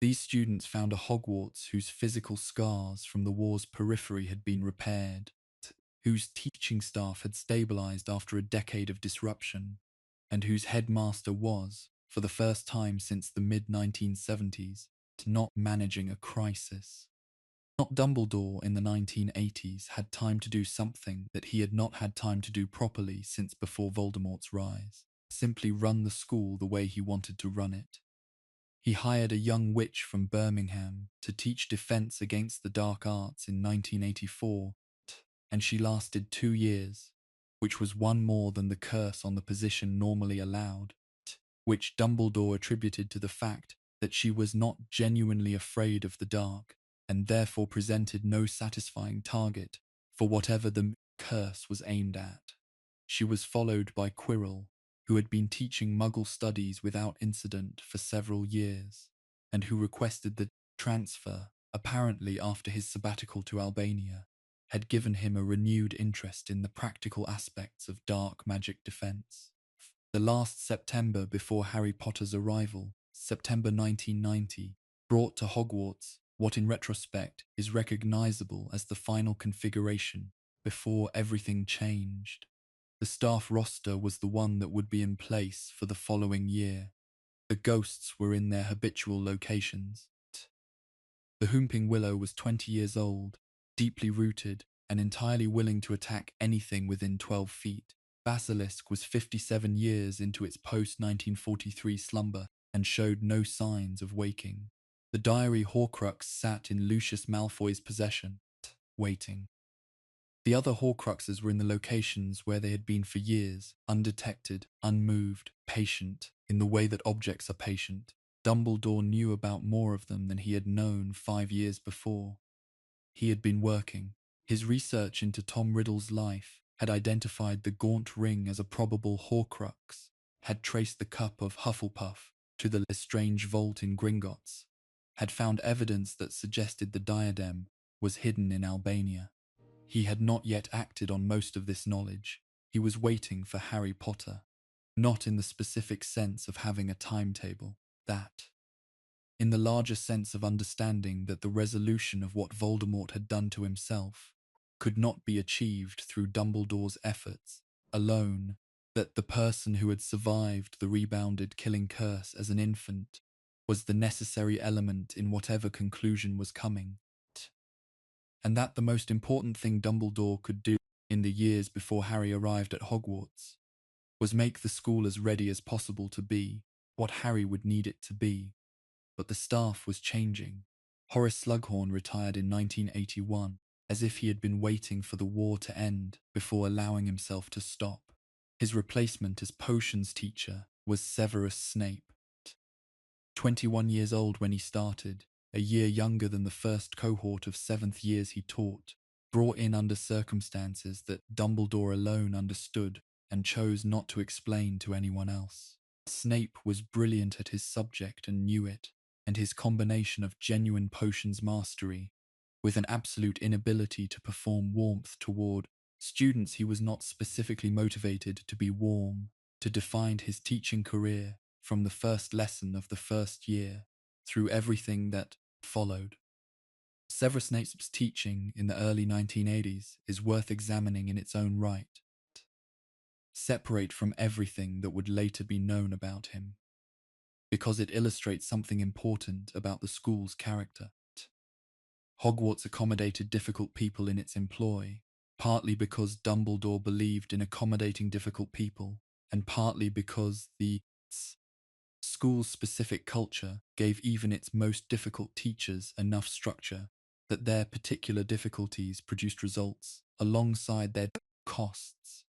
These students found a Hogwarts whose physical scars from the war's periphery had been repaired, whose teaching staff had stabilized after a decade of disruption, and whose headmaster was, for the first time since the mid-1970s, not managing a crisis. Not Dumbledore in the 1980s had time to do something that he had not had time to do properly since before Voldemort's rise, simply run the school the way he wanted to run it. He hired a young witch from Birmingham to teach defense against the dark arts in 1984, and she lasted 2 years, which was one more than the curse on the position normally allowed, which Dumbledore attributed to the fact that she was not genuinely afraid of the dark, and therefore presented no satisfying target for whatever the curse was aimed at. She was followed by Quirrell, who had been teaching Muggle studies without incident for several years, and who requested the transfer, apparently after his sabbatical to Albania, had given him a renewed interest in the practical aspects of dark magic defense. The last September before Harry Potter's arrival, September 1990, brought to Hogwarts what in retrospect is recognizable as the final configuration before everything changed. The staff roster was the one that would be in place for the following year. The ghosts were in their habitual locations. The Whomping Willow was 20 years old, deeply rooted, and entirely willing to attack anything within 12 feet. Basilisk was 57 years into its post-1943 slumber and showed no signs of waking. The diary Horcrux sat in Lucius Malfoy's possession, waiting. The other Horcruxes were in the locations where they had been for years, undetected, unmoved, patient, in the way that objects are patient. Dumbledore knew about more of them than he had known 5 years before. He had been working. His research into Tom Riddle's life had identified the gaunt ring as a probable Horcrux, had traced the cup of Hufflepuff to the Lestrange vault in Gringotts, had found evidence that suggested the diadem was hidden in Albania. He had not yet acted on most of this knowledge. He was waiting for Harry Potter, not in the specific sense of having a timetable, that. In the larger sense of understanding that the resolution of what Voldemort had done to himself could not be achieved through Dumbledore's efforts alone, that the person who had survived the rebounded killing curse as an infant was the necessary element in whatever conclusion was coming, and that the most important thing Dumbledore could do in the years before Harry arrived at Hogwarts was make the school as ready as possible to be what Harry would need it to be. But the staff was changing. Horace Slughorn retired in 1981, as if he had been waiting for the war to end before allowing himself to stop. His replacement as potions teacher was Severus Snape. 21 years old when he started, a year younger than the first cohort of 7th years he taught, brought in under circumstances that Dumbledore alone understood and chose not to explain to anyone else. Snape was brilliant at his subject and knew it, and his combination of genuine potions mastery with an absolute inability to perform warmth toward students he was not specifically motivated to be warm, to define his teaching career from the first lesson of the first year through everything that followed. Severus Snape's teaching in the early 1980s is worth examining in its own right, separate from everything that would later be known about him, because it illustrates something important about the school's character. Hogwarts accommodated difficult people in its employ, partly because Dumbledore believed in accommodating difficult people, and partly because the school's specific culture gave even its most difficult teachers enough structure that their particular difficulties produced results alongside their costs.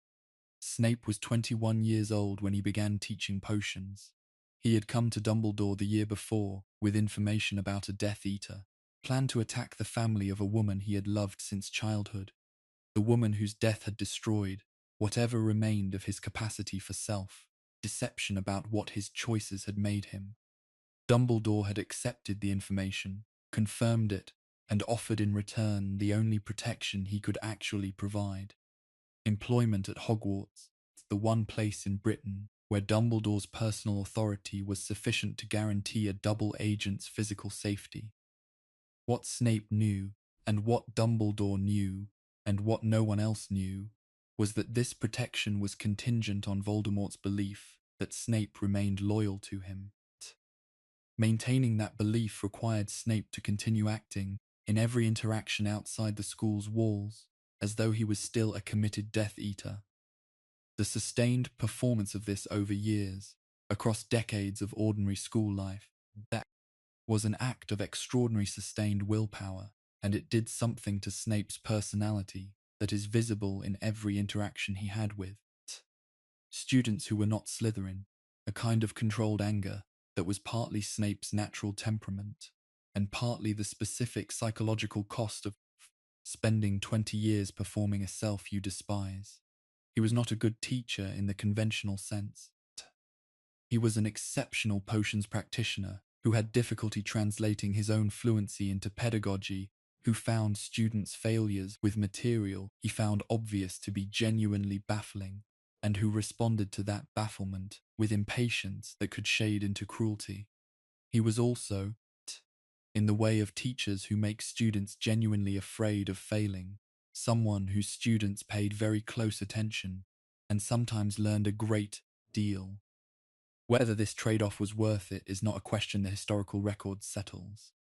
Snape was 21 years old when he began teaching potions. He had come to Dumbledore the year before with information about a Death Eater, planned to attack the family of a woman he had loved since childhood, the woman whose death had destroyed whatever remained of his capacity for self, deception about what his choices had made him. Dumbledore had accepted the information, confirmed it, and offered in return the only protection he could actually provide. Employment at Hogwarts, the one place in Britain where Dumbledore's personal authority was sufficient to guarantee a double agent's physical safety. What Snape knew, and what Dumbledore knew, and what no one else knew, was that this protection was contingent on Voldemort's belief that Snape remained loyal to him. Maintaining that belief required Snape to continue acting in every interaction outside the school's walls, as though he was still a committed Death Eater. The sustained performance of this over years, across decades of ordinary school life, that was an act of extraordinary sustained willpower, and it did something to Snape's personality that is visible in every interaction he had with students who were not Slytherin, a kind of controlled anger that was partly Snape's natural temperament, and partly the specific psychological cost of spending 20 years performing a self you despise. He was not a good teacher in the conventional sense. He was an exceptional potions practitioner who had difficulty translating his own fluency into pedagogy, who found students' failures with material he found obvious to be genuinely baffling, and who responded to that bafflement with impatience that could shade into cruelty. He was also, in the way of teachers who make students genuinely afraid of failing, someone whose students paid very close attention and sometimes learned a great deal. Whether this trade-off was worth it is not a question the historical record settles.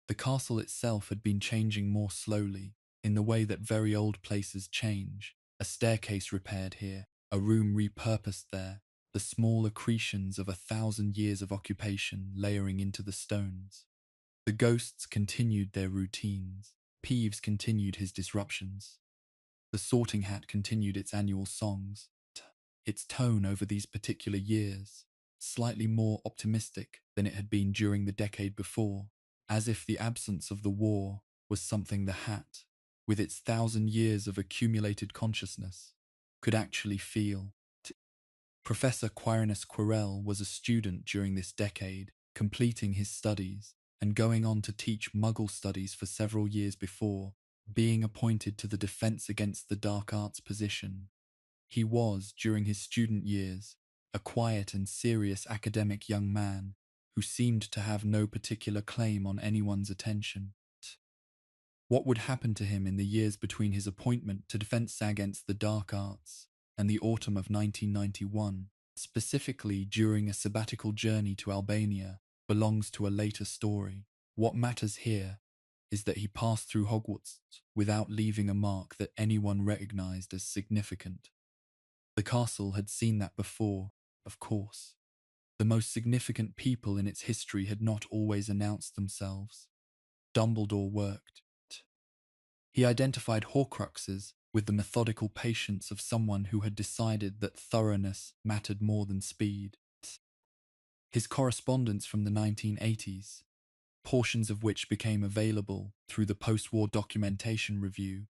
The castle itself had been changing more slowly, in the way that very old places change, a staircase repaired here, a room repurposed there, the small accretions of 1,000 years of occupation layering into the stones. The ghosts continued their routines, Peeves continued his disruptions. The Sorting Hat continued its annual songs, its tone over these particular years, slightly more optimistic than it had been during the decade before, as if the absence of the war was something the Hat, with its 1,000 years of accumulated consciousness, could actually feel. Professor Quirinus Quirrell was a student during this decade, completing his studies, and going on to teach Muggle studies for several years before being appointed to the Defense Against the Dark Arts position. He was, during his student years, a quiet and serious academic young man who seemed to have no particular claim on anyone's attention. What would happen to him in the years between his appointment to Defense Against the Dark Arts and the autumn of 1991, specifically during a sabbatical journey to Albania, belongs to a later story. What matters here is that he passed through Hogwarts without leaving a mark that anyone recognized as significant. The castle had seen that before, of course. The most significant people in its history had not always announced themselves. Dumbledore worked. He identified Horcruxes with the methodical patience of someone who had decided that thoroughness mattered more than speed. His correspondence from the 1980s, portions of which became available through the post-war documentation review,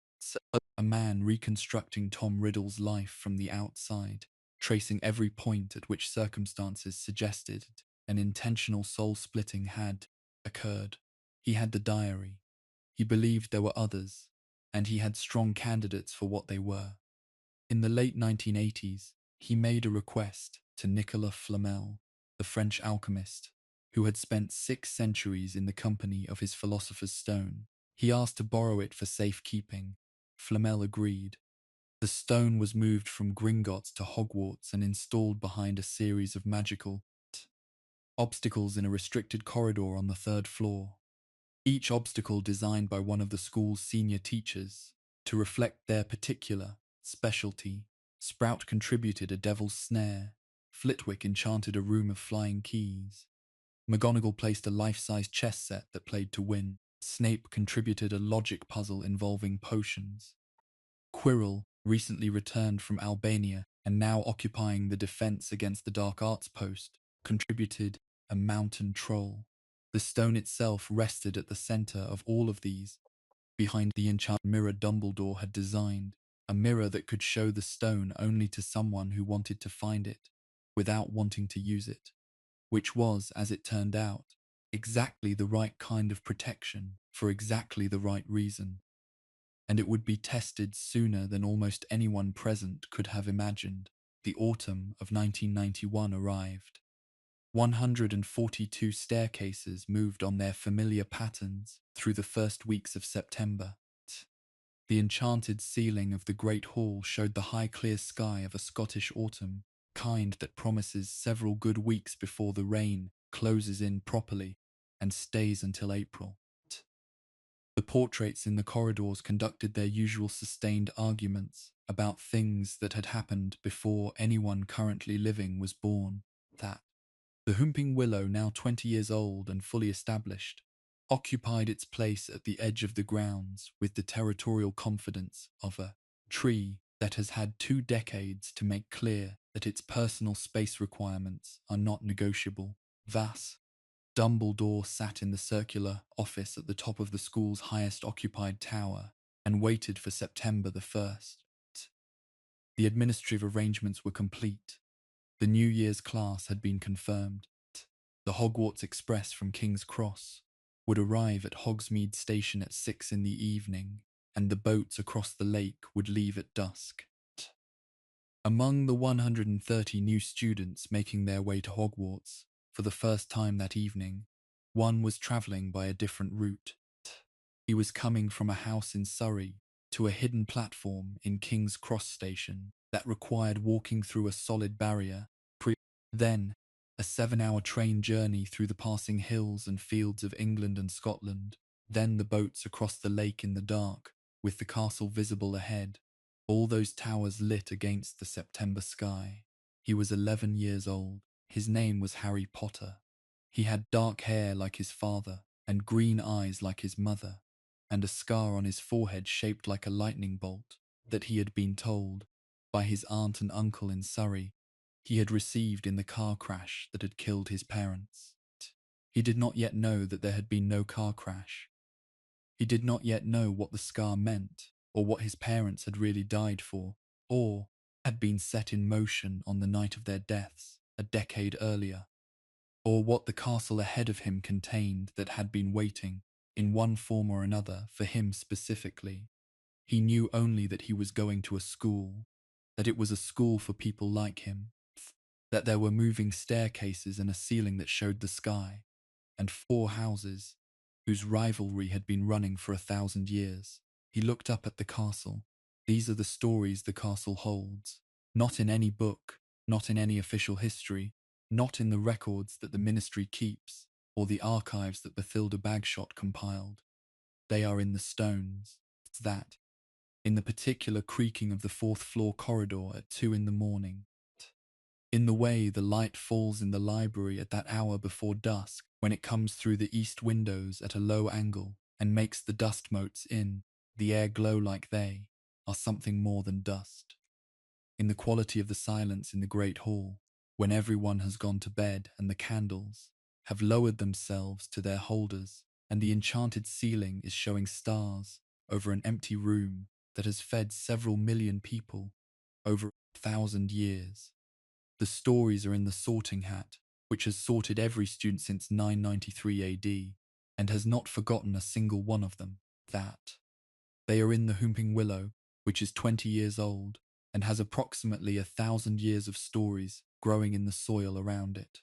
a man reconstructing Tom Riddle's life from the outside, tracing every point at which circumstances suggested an intentional soul-splitting had occurred. He had the diary. He believed there were others, and he had strong candidates for what they were. In the late 1980s, he made a request to Nicolas Flamel, the French alchemist, who had spent 6 centuries in the company of his philosopher's stone. He asked to borrow it for safekeeping. Flamel agreed. The stone was moved from Gringotts to Hogwarts and installed behind a series of magical obstacles in a restricted corridor on the 3rd floor. Each obstacle designed by one of the school's senior teachers to reflect their particular specialty. Sprout contributed a devil's snare. Flitwick enchanted a room of flying keys. McGonagall placed a life-size chess set that played to win. Snape contributed a logic puzzle involving potions. Quirrell, recently returned from Albania and now occupying the Defense Against the Dark Arts post, contributed a mountain troll. The stone itself rested at the center of all of these, behind the enchanted mirror Dumbledore had designed, a mirror that could show the stone only to someone who wanted to find it, without wanting to use it, which was, as it turned out, exactly the right kind of protection for exactly the right reason. and it would be tested sooner than almost anyone present could have imagined. The autumn of 1991 arrived. 142 staircases moved on their familiar patterns through the first weeks of September. The enchanted ceiling of the Great Hall showed the high clear sky of a Scottish autumn, kind that promises several good weeks before the rain closes in properly and stays until April. The portraits in the corridors conducted their usual sustained arguments about things that had happened before anyone currently living was born. That the Whomping Willow, now 20 years old and fully established, occupied its place at the edge of the grounds with the territorial confidence of a tree that has had 2 decades to make clear that its personal space requirements are not negotiable. Thus, Dumbledore sat in the circular office at the top of the school's highest occupied tower and waited for September the 1st. The administrative arrangements were complete. The New Year's class had been confirmed. The Hogwarts Express from King's Cross would arrive at Hogsmeade Station at 6 in the evening, and the boats across the lake would leave at dusk. Among the 130 new students making their way to Hogwarts for the first time that evening, one was travelling by a different route. He was coming from a house in Surrey to a hidden platform in King's Cross Station that required walking through a solid barrier, then a 7-hour train journey through the passing hills and fields of England and Scotland, then the boats across the lake in the dark, with the castle visible ahead, all those towers lit against the September sky. He was 11 years old. His name was Harry Potter. He had dark hair like his father, and green eyes like his mother, and a scar on his forehead shaped like a lightning bolt that he had been told, by his aunt and uncle in Surrey, he had received in the car crash that had killed his parents. He did not yet know that there had been no car crash. He did not yet know what the scar meant, or what his parents had really died for, or had been set in motion on the night of their deaths a decade earlier, or what the castle ahead of him contained that had been waiting, in one form or another, for him specifically. He knew only that he was going to a school, that it was a school for people like him, that there were moving staircases and a ceiling that showed the sky, and 4 houses, whose rivalry had been running for 1,000 years. He looked up at the castle. These are the stories the castle holds, not in any book, not in any official history, not in the records that the ministry keeps, or the archives that Bathilda Bagshot compiled. They are in the stones. It's that, in the particular creaking of the 4th floor corridor at 2 in the morning, in the way the light falls in the library at that hour before dusk, when it comes through the east windows at a low angle and makes the dust motes in the air glow like they are something more than dust. In the quality of the silence in the great hall, when everyone has gone to bed and the candles have lowered themselves to their holders, and the enchanted ceiling is showing stars over an empty room that has fed several million people over 1,000 years. The stories are in the sorting hat, which has sorted every student since 993 AD, and has not forgotten a single one of them. That they are in the Whomping Willow, which is 20 years old, and has approximately 1,000 years of stories growing in the soil around it.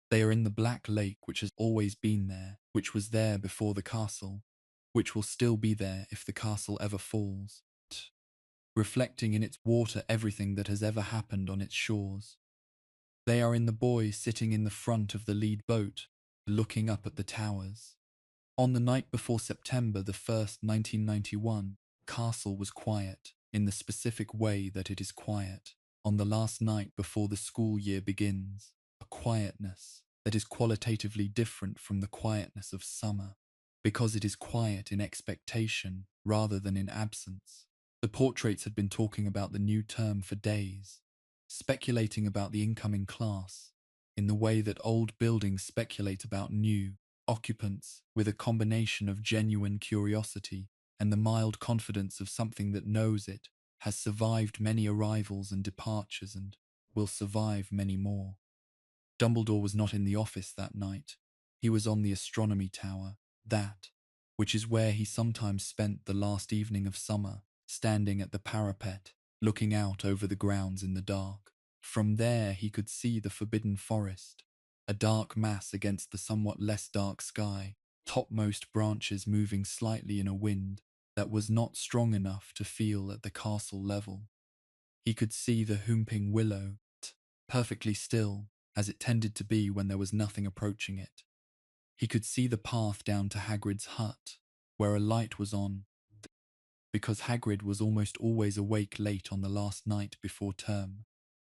They are in the Black Lake, which has always been there, which was there before the castle, which will still be there if the castle ever falls, reflecting in its water everything that has ever happened on its shores. They are in the boy sitting in the front of the lead boat, looking up at the towers. On the night before September the 1st, 1991, castle was quiet, in the specific way that it is quiet, on the last night before the school year begins, a quietness that is qualitatively different from the quietness of summer, because it is quiet in expectation rather than in absence. The portraits had been talking about the new term for days, speculating about the incoming class, in the way that old buildings speculate about new occupants, with a combination of genuine curiosity and the mild confidence of something that knows it has survived many arrivals and departures and will survive many more. Dumbledore was not in the office that night. He was on the astronomy tower, that which is where he sometimes spent the last evening of summer, standing at the parapet, looking out over the grounds in the dark. From there he could see the forbidden forest, a dark mass against the somewhat less dark sky, topmost branches moving slightly in a wind that was not strong enough to feel at the castle level. He could see the whooping willow, perfectly still, as it tended to be when there was nothing approaching it. He could see the path down to Hagrid's hut, where a light was on, because Hagrid was almost always awake late on the last night before term,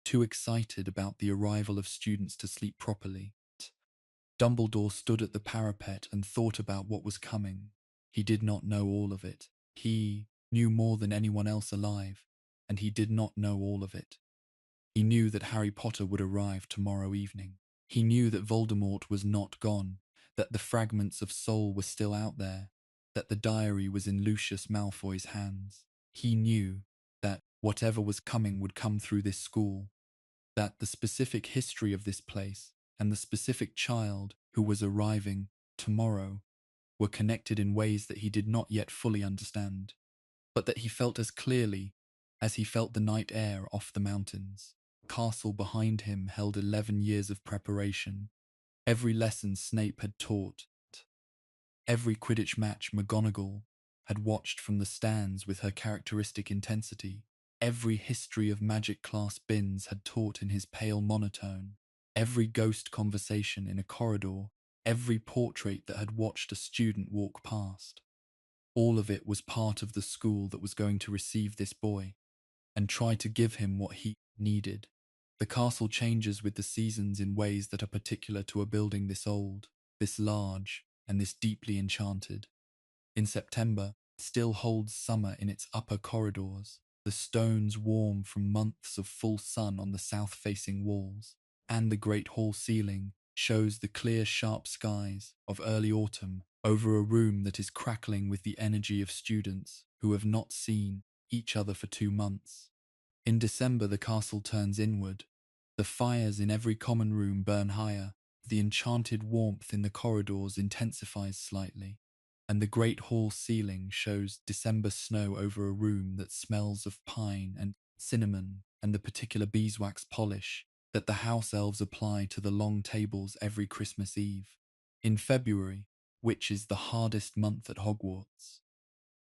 too excited about the arrival of students to sleep properly. Dumbledore stood at the parapet and thought about what was coming. He did not know all of it. He knew more than anyone else alive, and he did not know all of it. He knew that Harry Potter would arrive tomorrow evening. He knew that Voldemort was not gone, that the fragments of soul were still out there, that the diary was in Lucius Malfoy's hands. He knew that whatever was coming would come through this school, that the specific history of this place and the specific child who was arriving tomorrow were connected in ways that he did not yet fully understand, but that he felt as clearly as he felt the night air off the mountains. The castle behind him held 11 years of preparation. Every lesson Snape had taught, every Quidditch match McGonagall had watched from the stands with her characteristic intensity, every history of magic class Binns had taught in his pale monotone, every ghost conversation in a corridor, every portrait that had watched a student walk past. All of it was part of the school that was going to receive this boy and try to give him what he needed. The castle changes with the seasons in ways that are particular to a building this old, this large, and this deeply enchanted. In September, it still holds summer in its upper corridors, the stones warm from months of full sun on the south-facing walls, and the great hall ceiling shows the clear, sharp skies of early autumn over a room that is crackling with the energy of students who have not seen each other for 2 months. In December, the castle turns inward. The fires in every common room burn higher, the enchanted warmth in the corridors intensifies slightly, and the great hall ceiling shows December snow over a room that smells of pine and cinnamon and the particular beeswax polish that the house elves apply to the long tables every Christmas Eve. In February, which is the hardest month at Hogwarts,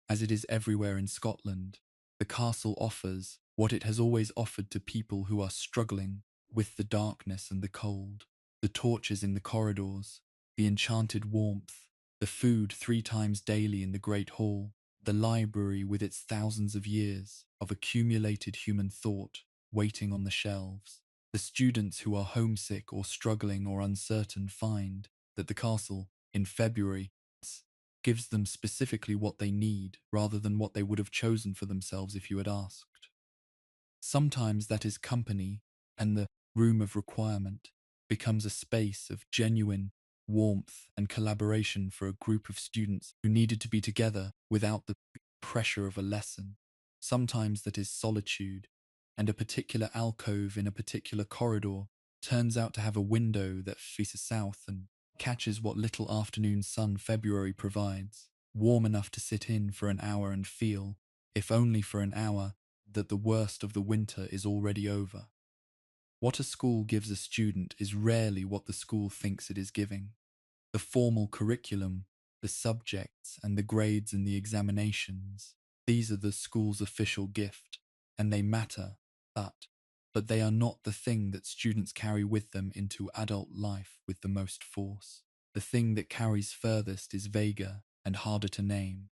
as it is everywhere in Scotland, the castle offers what it has always offered to people who are struggling with the darkness and the cold: the torches in the corridors, the enchanted warmth, the food 3 times daily in the great hall, the library with its thousands of years of accumulated human thought waiting on the shelves. The students who are homesick or struggling or uncertain find that the castle, in February, gives them specifically what they need rather than what they would have chosen for themselves if you had asked. Sometimes that is company, and the room of requirement becomes a space of genuine warmth and collaboration for a group of students who needed to be together without the pressure of a lesson. Sometimes that is solitude, and a particular alcove in a particular corridor turns out to have a window that faces south and catches what little afternoon sun February provides, warm enough to sit in for an hour and feel, if only for an hour, that the worst of the winter is already over. What a school gives a student is rarely what the school thinks it is giving. The formal curriculum, the subjects and the grades and the examinations, these are the school's official gift, and they matter, but they are not the thing that students carry with them into adult life with the most force. The thing that carries furthest is vaguer and harder to name,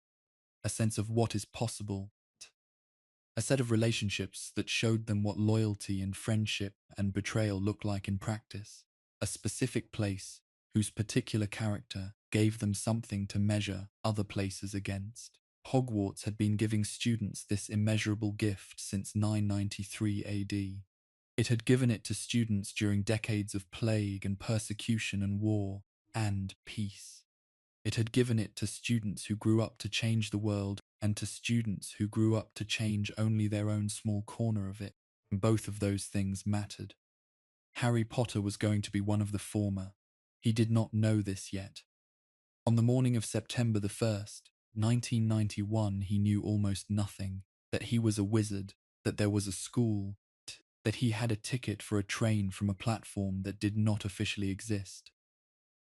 a sense of what is possible, a set of relationships that showed them what loyalty and friendship and betrayal look like in practice, a specific place whose particular character gave them something to measure other places against. Hogwarts had been giving students this immeasurable gift since 993 AD. It had given it to students during decades of plague and persecution and war and peace. It had given it to students who grew up to change the world and to students who grew up to change only their own small corner of it. Both of those things mattered. Harry Potter was going to be one of the former. He did not know this yet. On the morning of September the 1st, 1991, he knew almost nothing, that he was a wizard, that there was a school, that he had a ticket for a train from a platform that did not officially exist.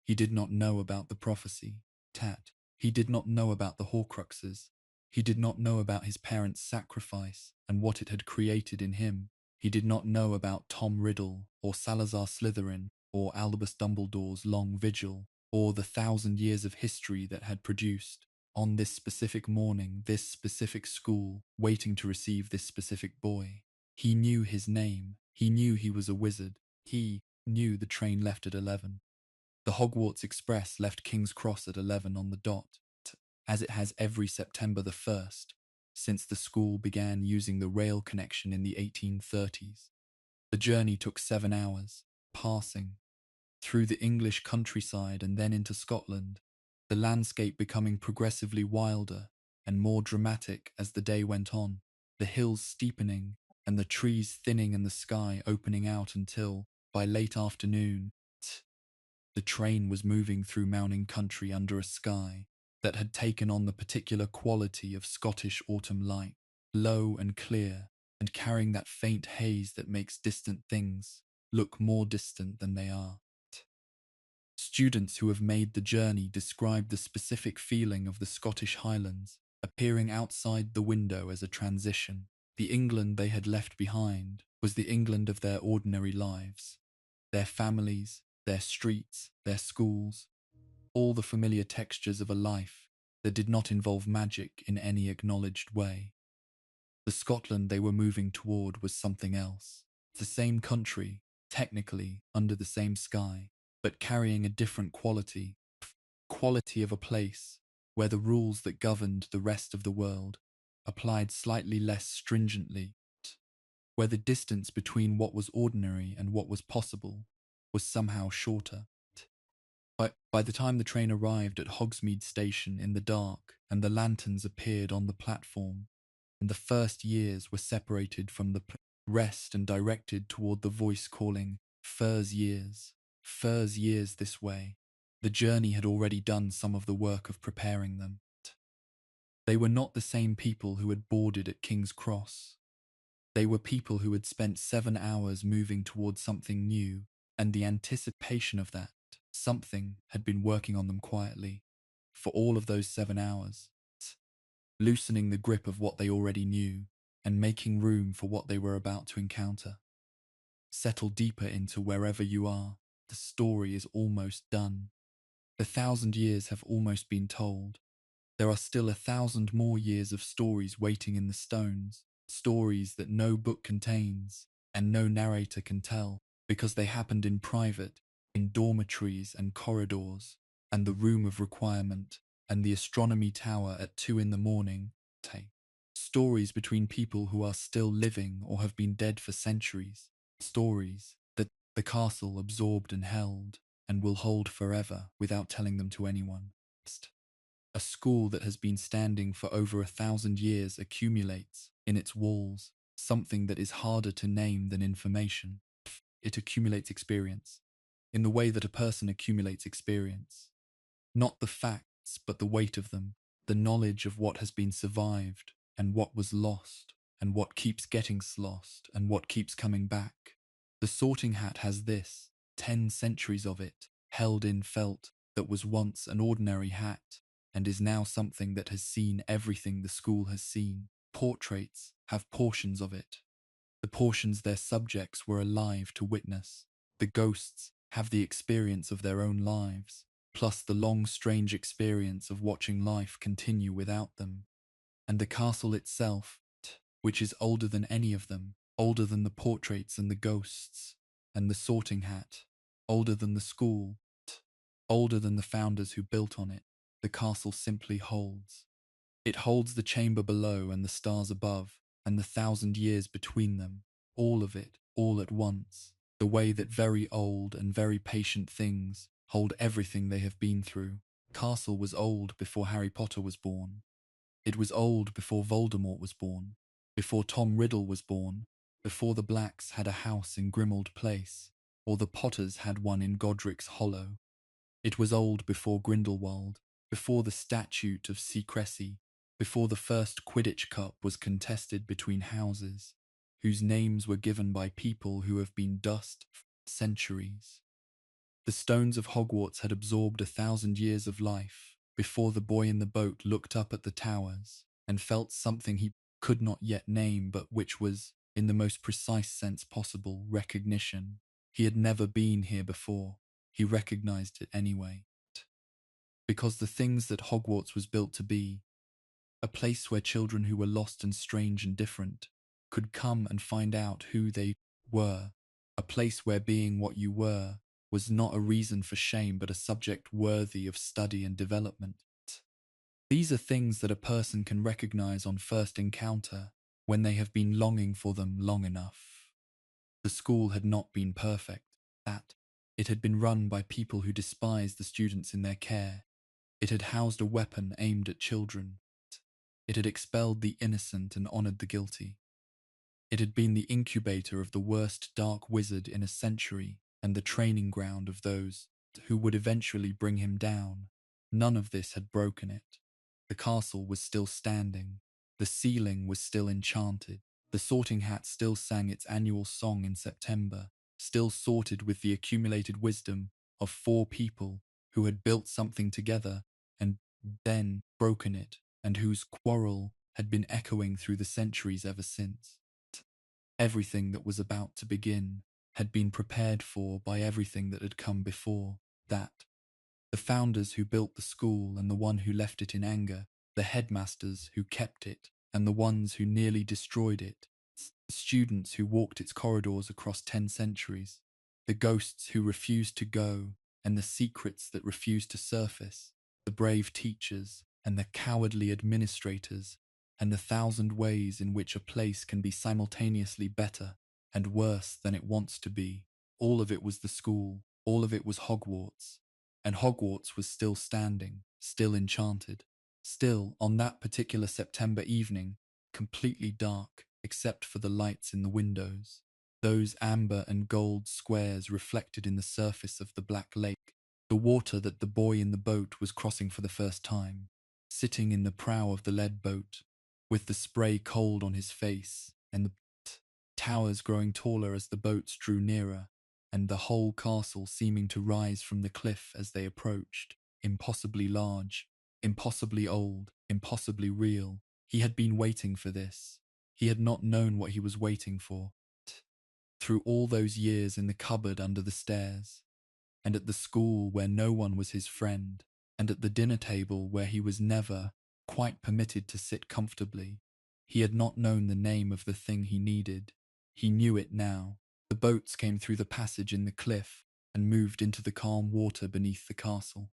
He did not know about the prophecy, Tat. He did not know about the Horcruxes. He did not know about his parents' sacrifice and what it had created in him. He did not know about Tom Riddle or Salazar Slytherin or Albus Dumbledore's long vigil or the 1,000 years of history that had produced, on this specific morning, this specific school, waiting to receive this specific boy. He knew his name. He knew he was a wizard. He knew the train left at 11. The Hogwarts Express left King's Cross at 11 on the dot, as it has every September the 1st, since the school began using the rail connection in the 1830s. The journey took 7 hours, passing through the English countryside and then into Scotland, the landscape becoming progressively wilder and more dramatic as the day went on, the hills steepening and the trees thinning and the sky opening out until, by late afternoon, the train was moving through mountain country under a sky that had taken on the particular quality of Scottish autumn light, low and clear, and carrying that faint haze that makes distant things look more distant than they are. Students who have made the journey describe the specific feeling of the Scottish Highlands appearing outside the window as a transition. The England they had left behind was the England of their ordinary lives, their families, their streets, their schools, all the familiar textures of a life that did not involve magic in any acknowledged way. The Scotland they were moving toward was something else. The same country, technically under the same sky, but carrying a different quality of a place where the rules that governed the rest of the world applied slightly less stringently, where the distance between what was ordinary and what was possible was somehow shorter. By the time the train arrived at Hogsmeade Station in the dark and the lanterns appeared on the platform, and the first years were separated from the rest and directed toward the voice calling, Fur's years this way, the journey had already done some of the work of preparing them. They were not the same people who had boarded at King's Cross. They were people who had spent 7 hours moving towards something new, and the anticipation of that something had been working on them quietly for all of those 7 hours, loosening the grip of what they already knew and making room for what they were about to encounter. Settle deeper into wherever you are. The story is almost done. The 1,000 years have almost been told. There are still 1,000 more years of stories waiting in the stones, stories that no book contains and no narrator can tell, because they happened in private, in dormitories and corridors, and the room of requirement, and the astronomy tower at 2 in the morning. Stories between people who are still living or have been dead for centuries, stories that the castle absorbed and held, and will hold forever without telling them to anyone. A school that has been standing for over 1,000 years accumulates, in its walls, something that is harder to name than information. It accumulates experience, in the way that a person accumulates experience. Not the facts, but the weight of them, the knowledge of what has been survived, and what was lost, and what keeps getting lost, and what keeps coming back. The Sorting Hat has this, 10 centuries of it, held in felt, that was once an ordinary hat, and is now something that has seen everything the school has seen. Portraits have portions of it, the portions their subjects were alive to witness. The ghosts have the experience of their own lives, plus the long strange experience of watching life continue without them. And the castle itself, which is older than any of them, older than the portraits and the ghosts, and the Sorting Hat, older than the school, older than the founders who built on it, the castle simply holds. It holds the chamber below and the stars above, and the 1,000 years between them, all of it, all at once, the way that very old and very patient things hold everything they have been through. Castle was old before Harry Potter was born. It was old before Voldemort was born, before Tom Riddle was born, before the Blacks had a house in Grimmauld Place, or the Potters had one in Godric's Hollow. It was old before Grindelwald, before the Statute of Secrecy, before the first Quidditch Cup was contested between houses, whose names were given by people who have been dust for centuries. The stones of Hogwarts had absorbed 1,000 years of life before the boy in the boat looked up at the towers and felt something he could not yet name, but which was, in the most precise sense possible, recognition. He had never been here before. He recognized it anyway. Because the things that Hogwarts was built to be, a place where children who were lost and strange and different could come and find out who they were, a place where being what you were was not a reason for shame but a subject worthy of study and development. These are things that a person can recognize on first encounter when they have been longing for them long enough. The school had not been perfect, that it had been run by people who despised the students in their care. It had housed a weapon aimed at children. It had expelled the innocent and honored the guilty. It had been the incubator of the worst dark wizard in a century and the training ground of those who would eventually bring him down. None of this had broken it. The castle was still standing. The ceiling was still enchanted. The Sorting Hat still sang its annual song in September, still sorted with the accumulated wisdom of 4 people who had built something together and then broken it, and whose quarrel had been echoing through the centuries ever since. Everything that was about to begin had been prepared for by everything that had come before. That the founders who built the school and the one who left it in anger, the headmasters who kept it and the ones who nearly destroyed it, the students who walked its corridors across 10 centuries, the ghosts who refused to go and the secrets that refused to surface, the brave teachers and the cowardly administrators, and the 1,000 ways in which a place can be simultaneously better and worse than it wants to be. All of it was the school, all of it was Hogwarts, and Hogwarts was still standing, still enchanted, still on that particular September evening, completely dark except for the lights in the windows, those amber and gold squares reflected in the surface of the black lake, the water that the boy in the boat was crossing for the first time, sitting in the prow of the lead boat, with the spray cold on his face, and the towers growing taller as the boats drew nearer, and the whole castle seeming to rise from the cliff as they approached, impossibly large, impossibly old, impossibly real. He had been waiting for this. He had not known what he was waiting for. Through all those years in the cupboard under the stairs, and at the school where no one was his friend, and at the dinner table where he was never quite permitted to sit comfortably, he had not known the name of the thing he needed. He knew it now. The boats came through the passage in the cliff and moved into the calm water beneath the castle.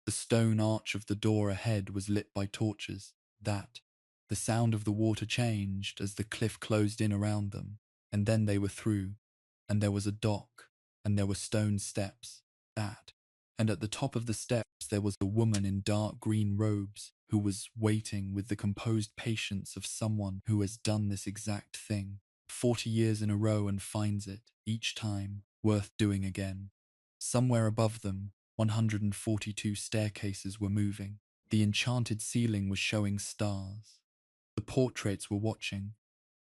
The stone arch of the door ahead was lit by torches. The sound of the water changed as the cliff closed in around them, and then they were through, and there was a dock, and there were stone steps. And at the top of the steps there was a woman in dark green robes who was waiting with the composed patience of someone who has done this exact thing 40 years in a row and finds it, each time, worth doing again. Somewhere above them, 142 staircases were moving. The enchanted ceiling was showing stars. The portraits were watching.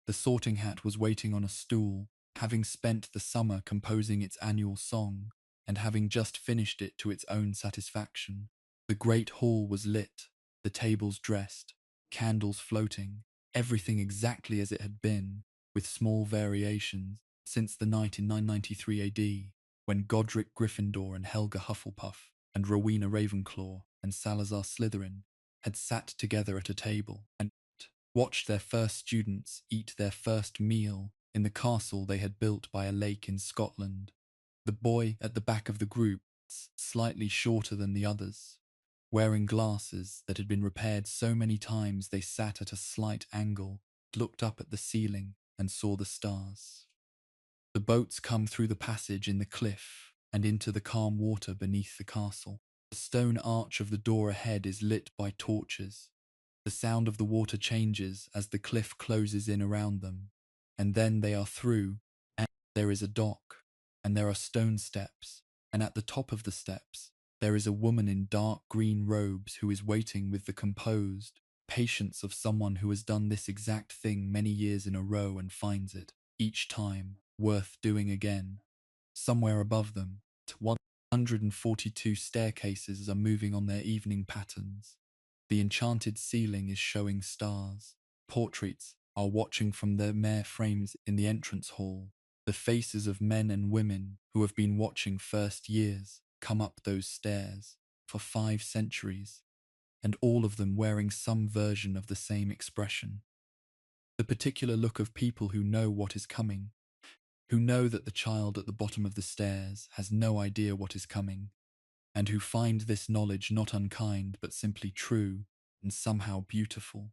The Sorting Hat was waiting on a stool, having spent the summer composing its annual song, and having just finished it to its own satisfaction. The great hall was lit, the tables dressed, candles floating, everything exactly as it had been, with small variations, since the night in 993 AD, when Godric Gryffindor and Helga Hufflepuff and Rowena Ravenclaw and Salazar Slytherin had sat together at a table and watched their first students eat their first meal in the castle they had built by a lake in Scotland. The boy at the back of the group, slightly shorter than the others, wearing glasses that had been repaired so many times they sat at a slight angle, looked up at the ceiling and saw the stars. The boats come through the passage in the cliff and into the calm water beneath the castle. The stone arch of the door ahead is lit by torches. The sound of the water changes as the cliff closes in around them, and then they are through, and there is a dock, and there are stone steps, and at the top of the steps, There is a woman in dark green robes who is waiting with the composed patience of someone who has done this exact thing many years in a row and finds it, each time, worth doing again. Somewhere above them, 142 staircases are moving on their evening patterns. The enchanted ceiling is showing stars. Portraits are watching from their mere frames in the entrance hall. The faces of men and women who have been watching first years come up those stairs for 5 centuries, and all of them wearing some version of the same expression. The particular look of people who know what is coming, who know that the child at the bottom of the stairs has no idea what is coming, and who find this knowledge not unkind but simply true and somehow beautiful.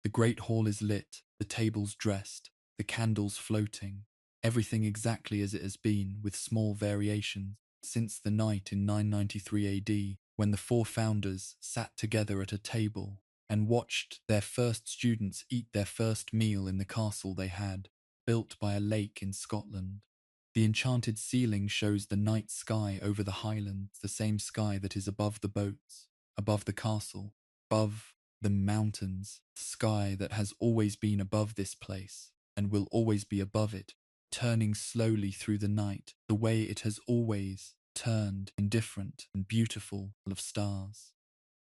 The great hall is lit, the tables dressed, the candles floating, everything exactly as it has been, with small variations, since the night in 993 AD when the 4 founders sat together at a table and watched their first students eat their first meal in the castle they had, built by a lake in Scotland. The enchanted ceiling shows the night sky over the Highlands, the same sky that is above the boats, above the castle, above the mountains, sky that has always been above this place and will always be above it, turning slowly through the night, the way it has always turned, indifferent and beautiful, of stars.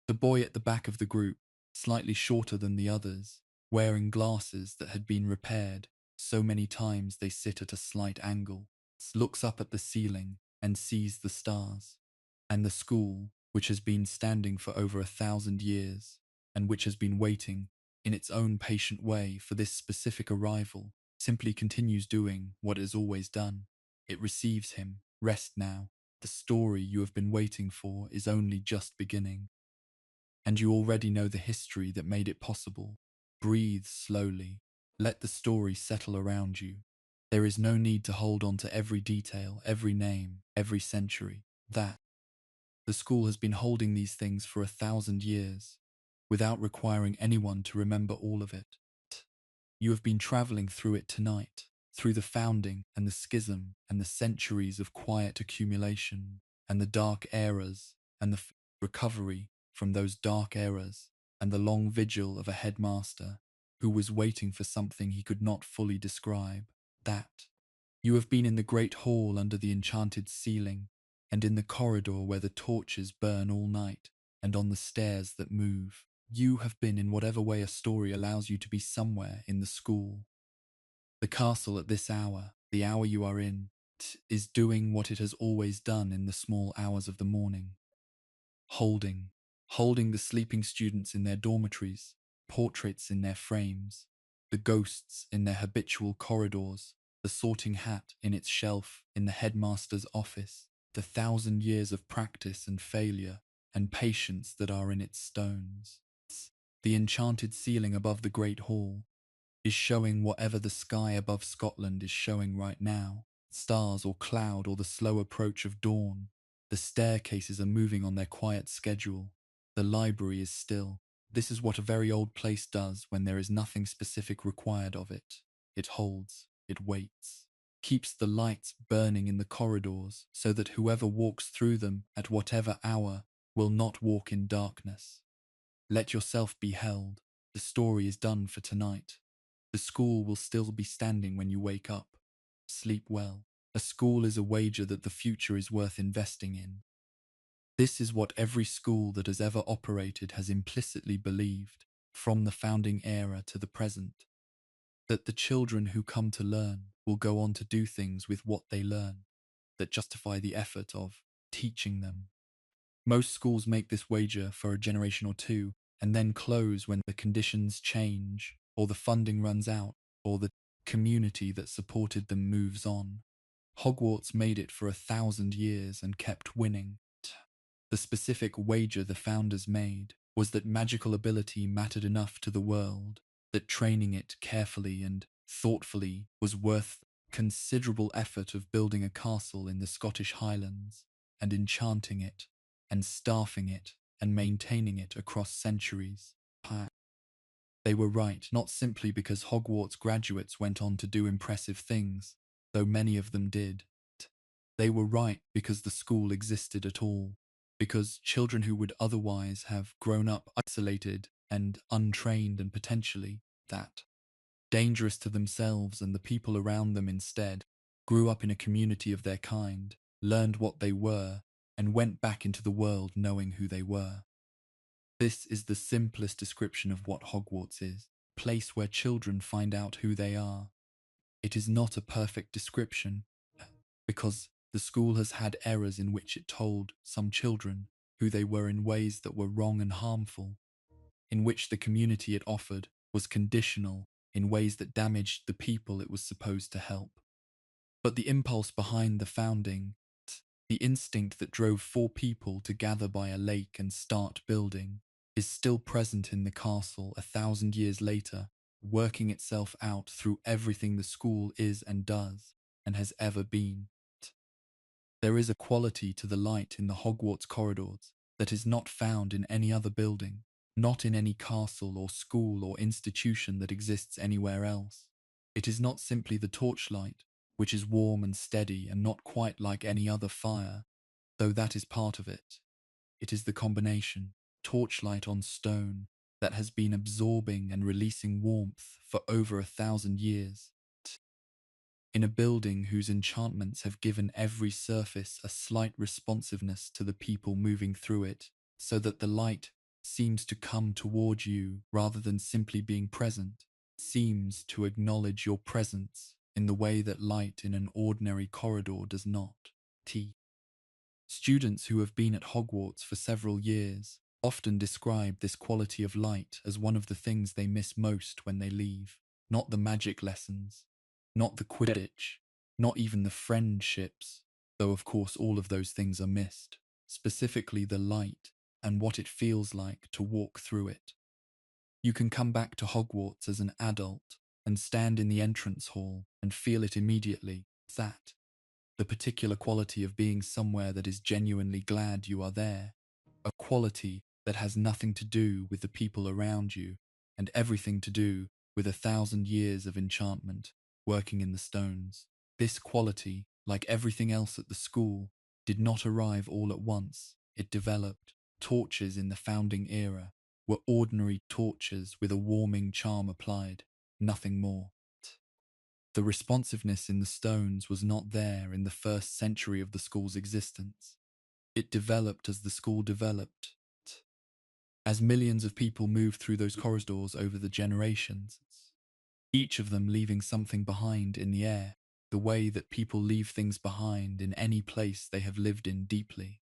The boy at the back of the group, slightly shorter than the others, wearing glasses that had been repaired so many times they sit at a slight angle, looks up at the ceiling and sees the stars. And the school, which has been standing for over 1,000 years, and which has been waiting, in its own patient way, for this specific arrival, simply continues doing what it has always done. It receives him. Rest now. The story you have been waiting for is only just beginning. And you already know the history that made it possible. Breathe slowly. Let the story settle around you. There is no need to hold on to every detail, every name, every century. The school has been holding these things for 1,000 years, without requiring anyone to remember all of it. You have been traveling through it tonight, through the founding and the schism and the centuries of quiet accumulation and the dark eras and the recovery from those dark eras and the long vigil of a headmaster who was waiting for something he could not fully describe. You have been in the great hall under the enchanted ceiling, and in the corridor where the torches burn all night, and on the stairs that move. You have been in whatever way a story allows you to be somewhere in the school. The castle at this hour, the hour you are in, is doing what it has always done in the small hours of the morning. Holding the sleeping students in their dormitories, portraits in their frames, the ghosts in their habitual corridors, the sorting hat in its shelf in the headmaster's office, the 1,000 years of practice and failure and patience that are in its stones. The enchanted ceiling above the great hall is showing whatever the sky above Scotland is showing right now, stars or cloud or the slow approach of dawn. The staircases are moving on their quiet schedule. The library is still. This is what a very old place does when there is nothing specific required of it. It holds, it waits, keeps the lights burning in the corridors so that whoever walks through them at whatever hour will not walk in darkness. Let yourself be held. The story is done for tonight. The school will still be standing when you wake up. Sleep well. A school is a wager that the future is worth investing in. This is what every school that has ever operated has implicitly believed, from the founding era to the present, that the children who come to learn will go on to do things with what they learn that justify the effort of teaching them. Most schools make this wager for a generation or two and then close when the conditions change, or the funding runs out, or the community that supported them moves on. Hogwarts made it for 1,000 years and kept winning. The specific wager the founders made was that magical ability mattered enough to the world, that training it carefully and thoughtfully was worth considerable effort of building a castle in the Scottish Highlands, and enchanting it, and staffing it, and maintaining it across centuries. They were right, not simply because Hogwarts graduates went on to do impressive things, though many of them did. They were right because the school existed at all. because children who would otherwise have grown up isolated and untrained and potentially that dangerous to themselves and the people around them instead grew up in a community of their kind, learned what they were, and went back into the world knowing who they were. This is the simplest description of what Hogwarts is, a place where children find out who they are. It is not a perfect description, because the school has had errors in which it told some children who they were in ways that were wrong and harmful, in which the community it offered was conditional in ways that damaged the people it was supposed to help. But the impulse behind the founding, the instinct that drove 4 people to gather by a lake and start building, is still present in the castle 1,000 years later, working itself out through everything the school is and does and has ever been. There is a quality to the light in the Hogwarts corridors that is not found in any other building, not in any castle or school or institution that exists anywhere else. It is not simply the torchlight, which is warm and steady and not quite like any other fire, though that is part of it. It is the combination, torchlight on stone, that has been absorbing and releasing warmth for over 1,000 years. In a building whose enchantments have given every surface a slight responsiveness to the people moving through it, so that the light seems to come toward you rather than simply being present, seems to acknowledge your presence in the way that light in an ordinary corridor does not. Students who have been at Hogwarts for several years often describe this quality of light as one of the things they miss most when they leave. Not the magic lessons, not the Quidditch, not even the friendships, though of course all of those things are missed. Specifically the light and what it feels like to walk through it. You can come back to Hogwarts as an adult and stand in the entrance hall and feel it immediately, that the particular quality of being somewhere that is genuinely glad you are there, a quality that has nothing to do with the people around you and everything to do with 1,000 years of enchantment working in the stones. This quality, like everything else at the school, did not arrive all at once. It developed. Torches in the founding era were ordinary torches with a warming charm applied, nothing more. The responsiveness in the stones was not there in the first century of the school's existence. It developed as the school developed. As millions of people moved through those corridors over the generations, each of them leaving something behind in the air, the way that people leave things behind in any place they have lived in deeply.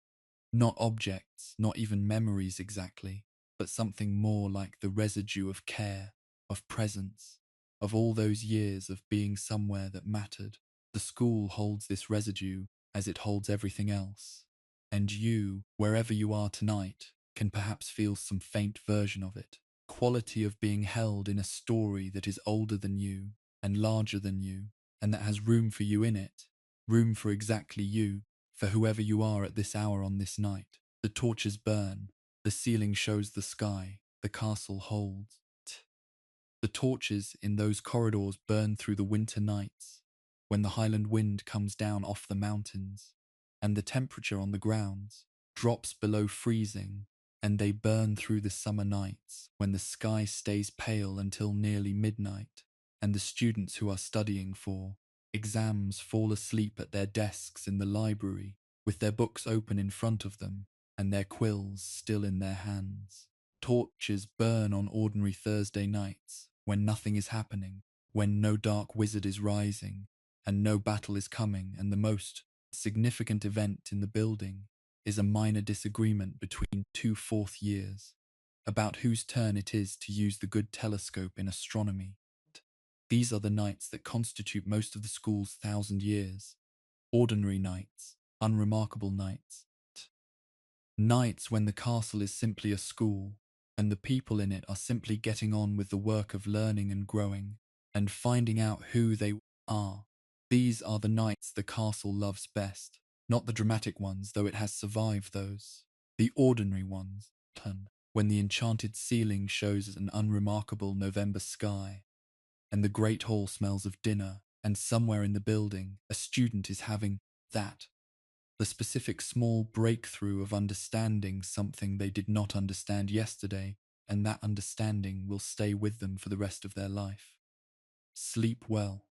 Not objects, not even memories exactly, but something more like the residue of care, of presence, of all those years of being somewhere that mattered. The school holds this residue as it holds everything else. And you, wherever you are tonight, can perhaps feel some faint version of it. Quality of being held in a story that is older than you and larger than you, and that has room for you in it, room for exactly you, for whoever you are at this hour on this night. The torches burn, the ceiling shows the sky, the castle holds. The torches in those corridors burn through the winter nights, when the Highland wind comes down off the mountains, and the temperature on the grounds drops below freezing, and they burn through the summer nights, when the sky stays pale until nearly midnight, and the students who are studying for exams fall asleep at their desks in the library, with their books open in front of them, and their quills still in their hands. Torches burn on ordinary Thursday nights, when nothing is happening, when no dark wizard is rising, and no battle is coming, and the most significant event in the building is a minor disagreement between 2 fourth years, about whose turn it is to use the good telescope in astronomy. These are the nights that constitute most of the school's 1,000 years. Ordinary nights, unremarkable nights. Nights when the castle is simply a school, and the people in it are simply getting on with the work of learning and growing, and finding out who they are. These are the nights the castle loves best, not the dramatic ones, though it has survived those. The ordinary ones, when the enchanted ceiling shows an unremarkable November sky, and the great hall smells of dinner, and somewhere in the building a student is having that The specific small breakthrough of understanding something they did not understand yesterday, and that understanding will stay with them for the rest of their life. Sleep well.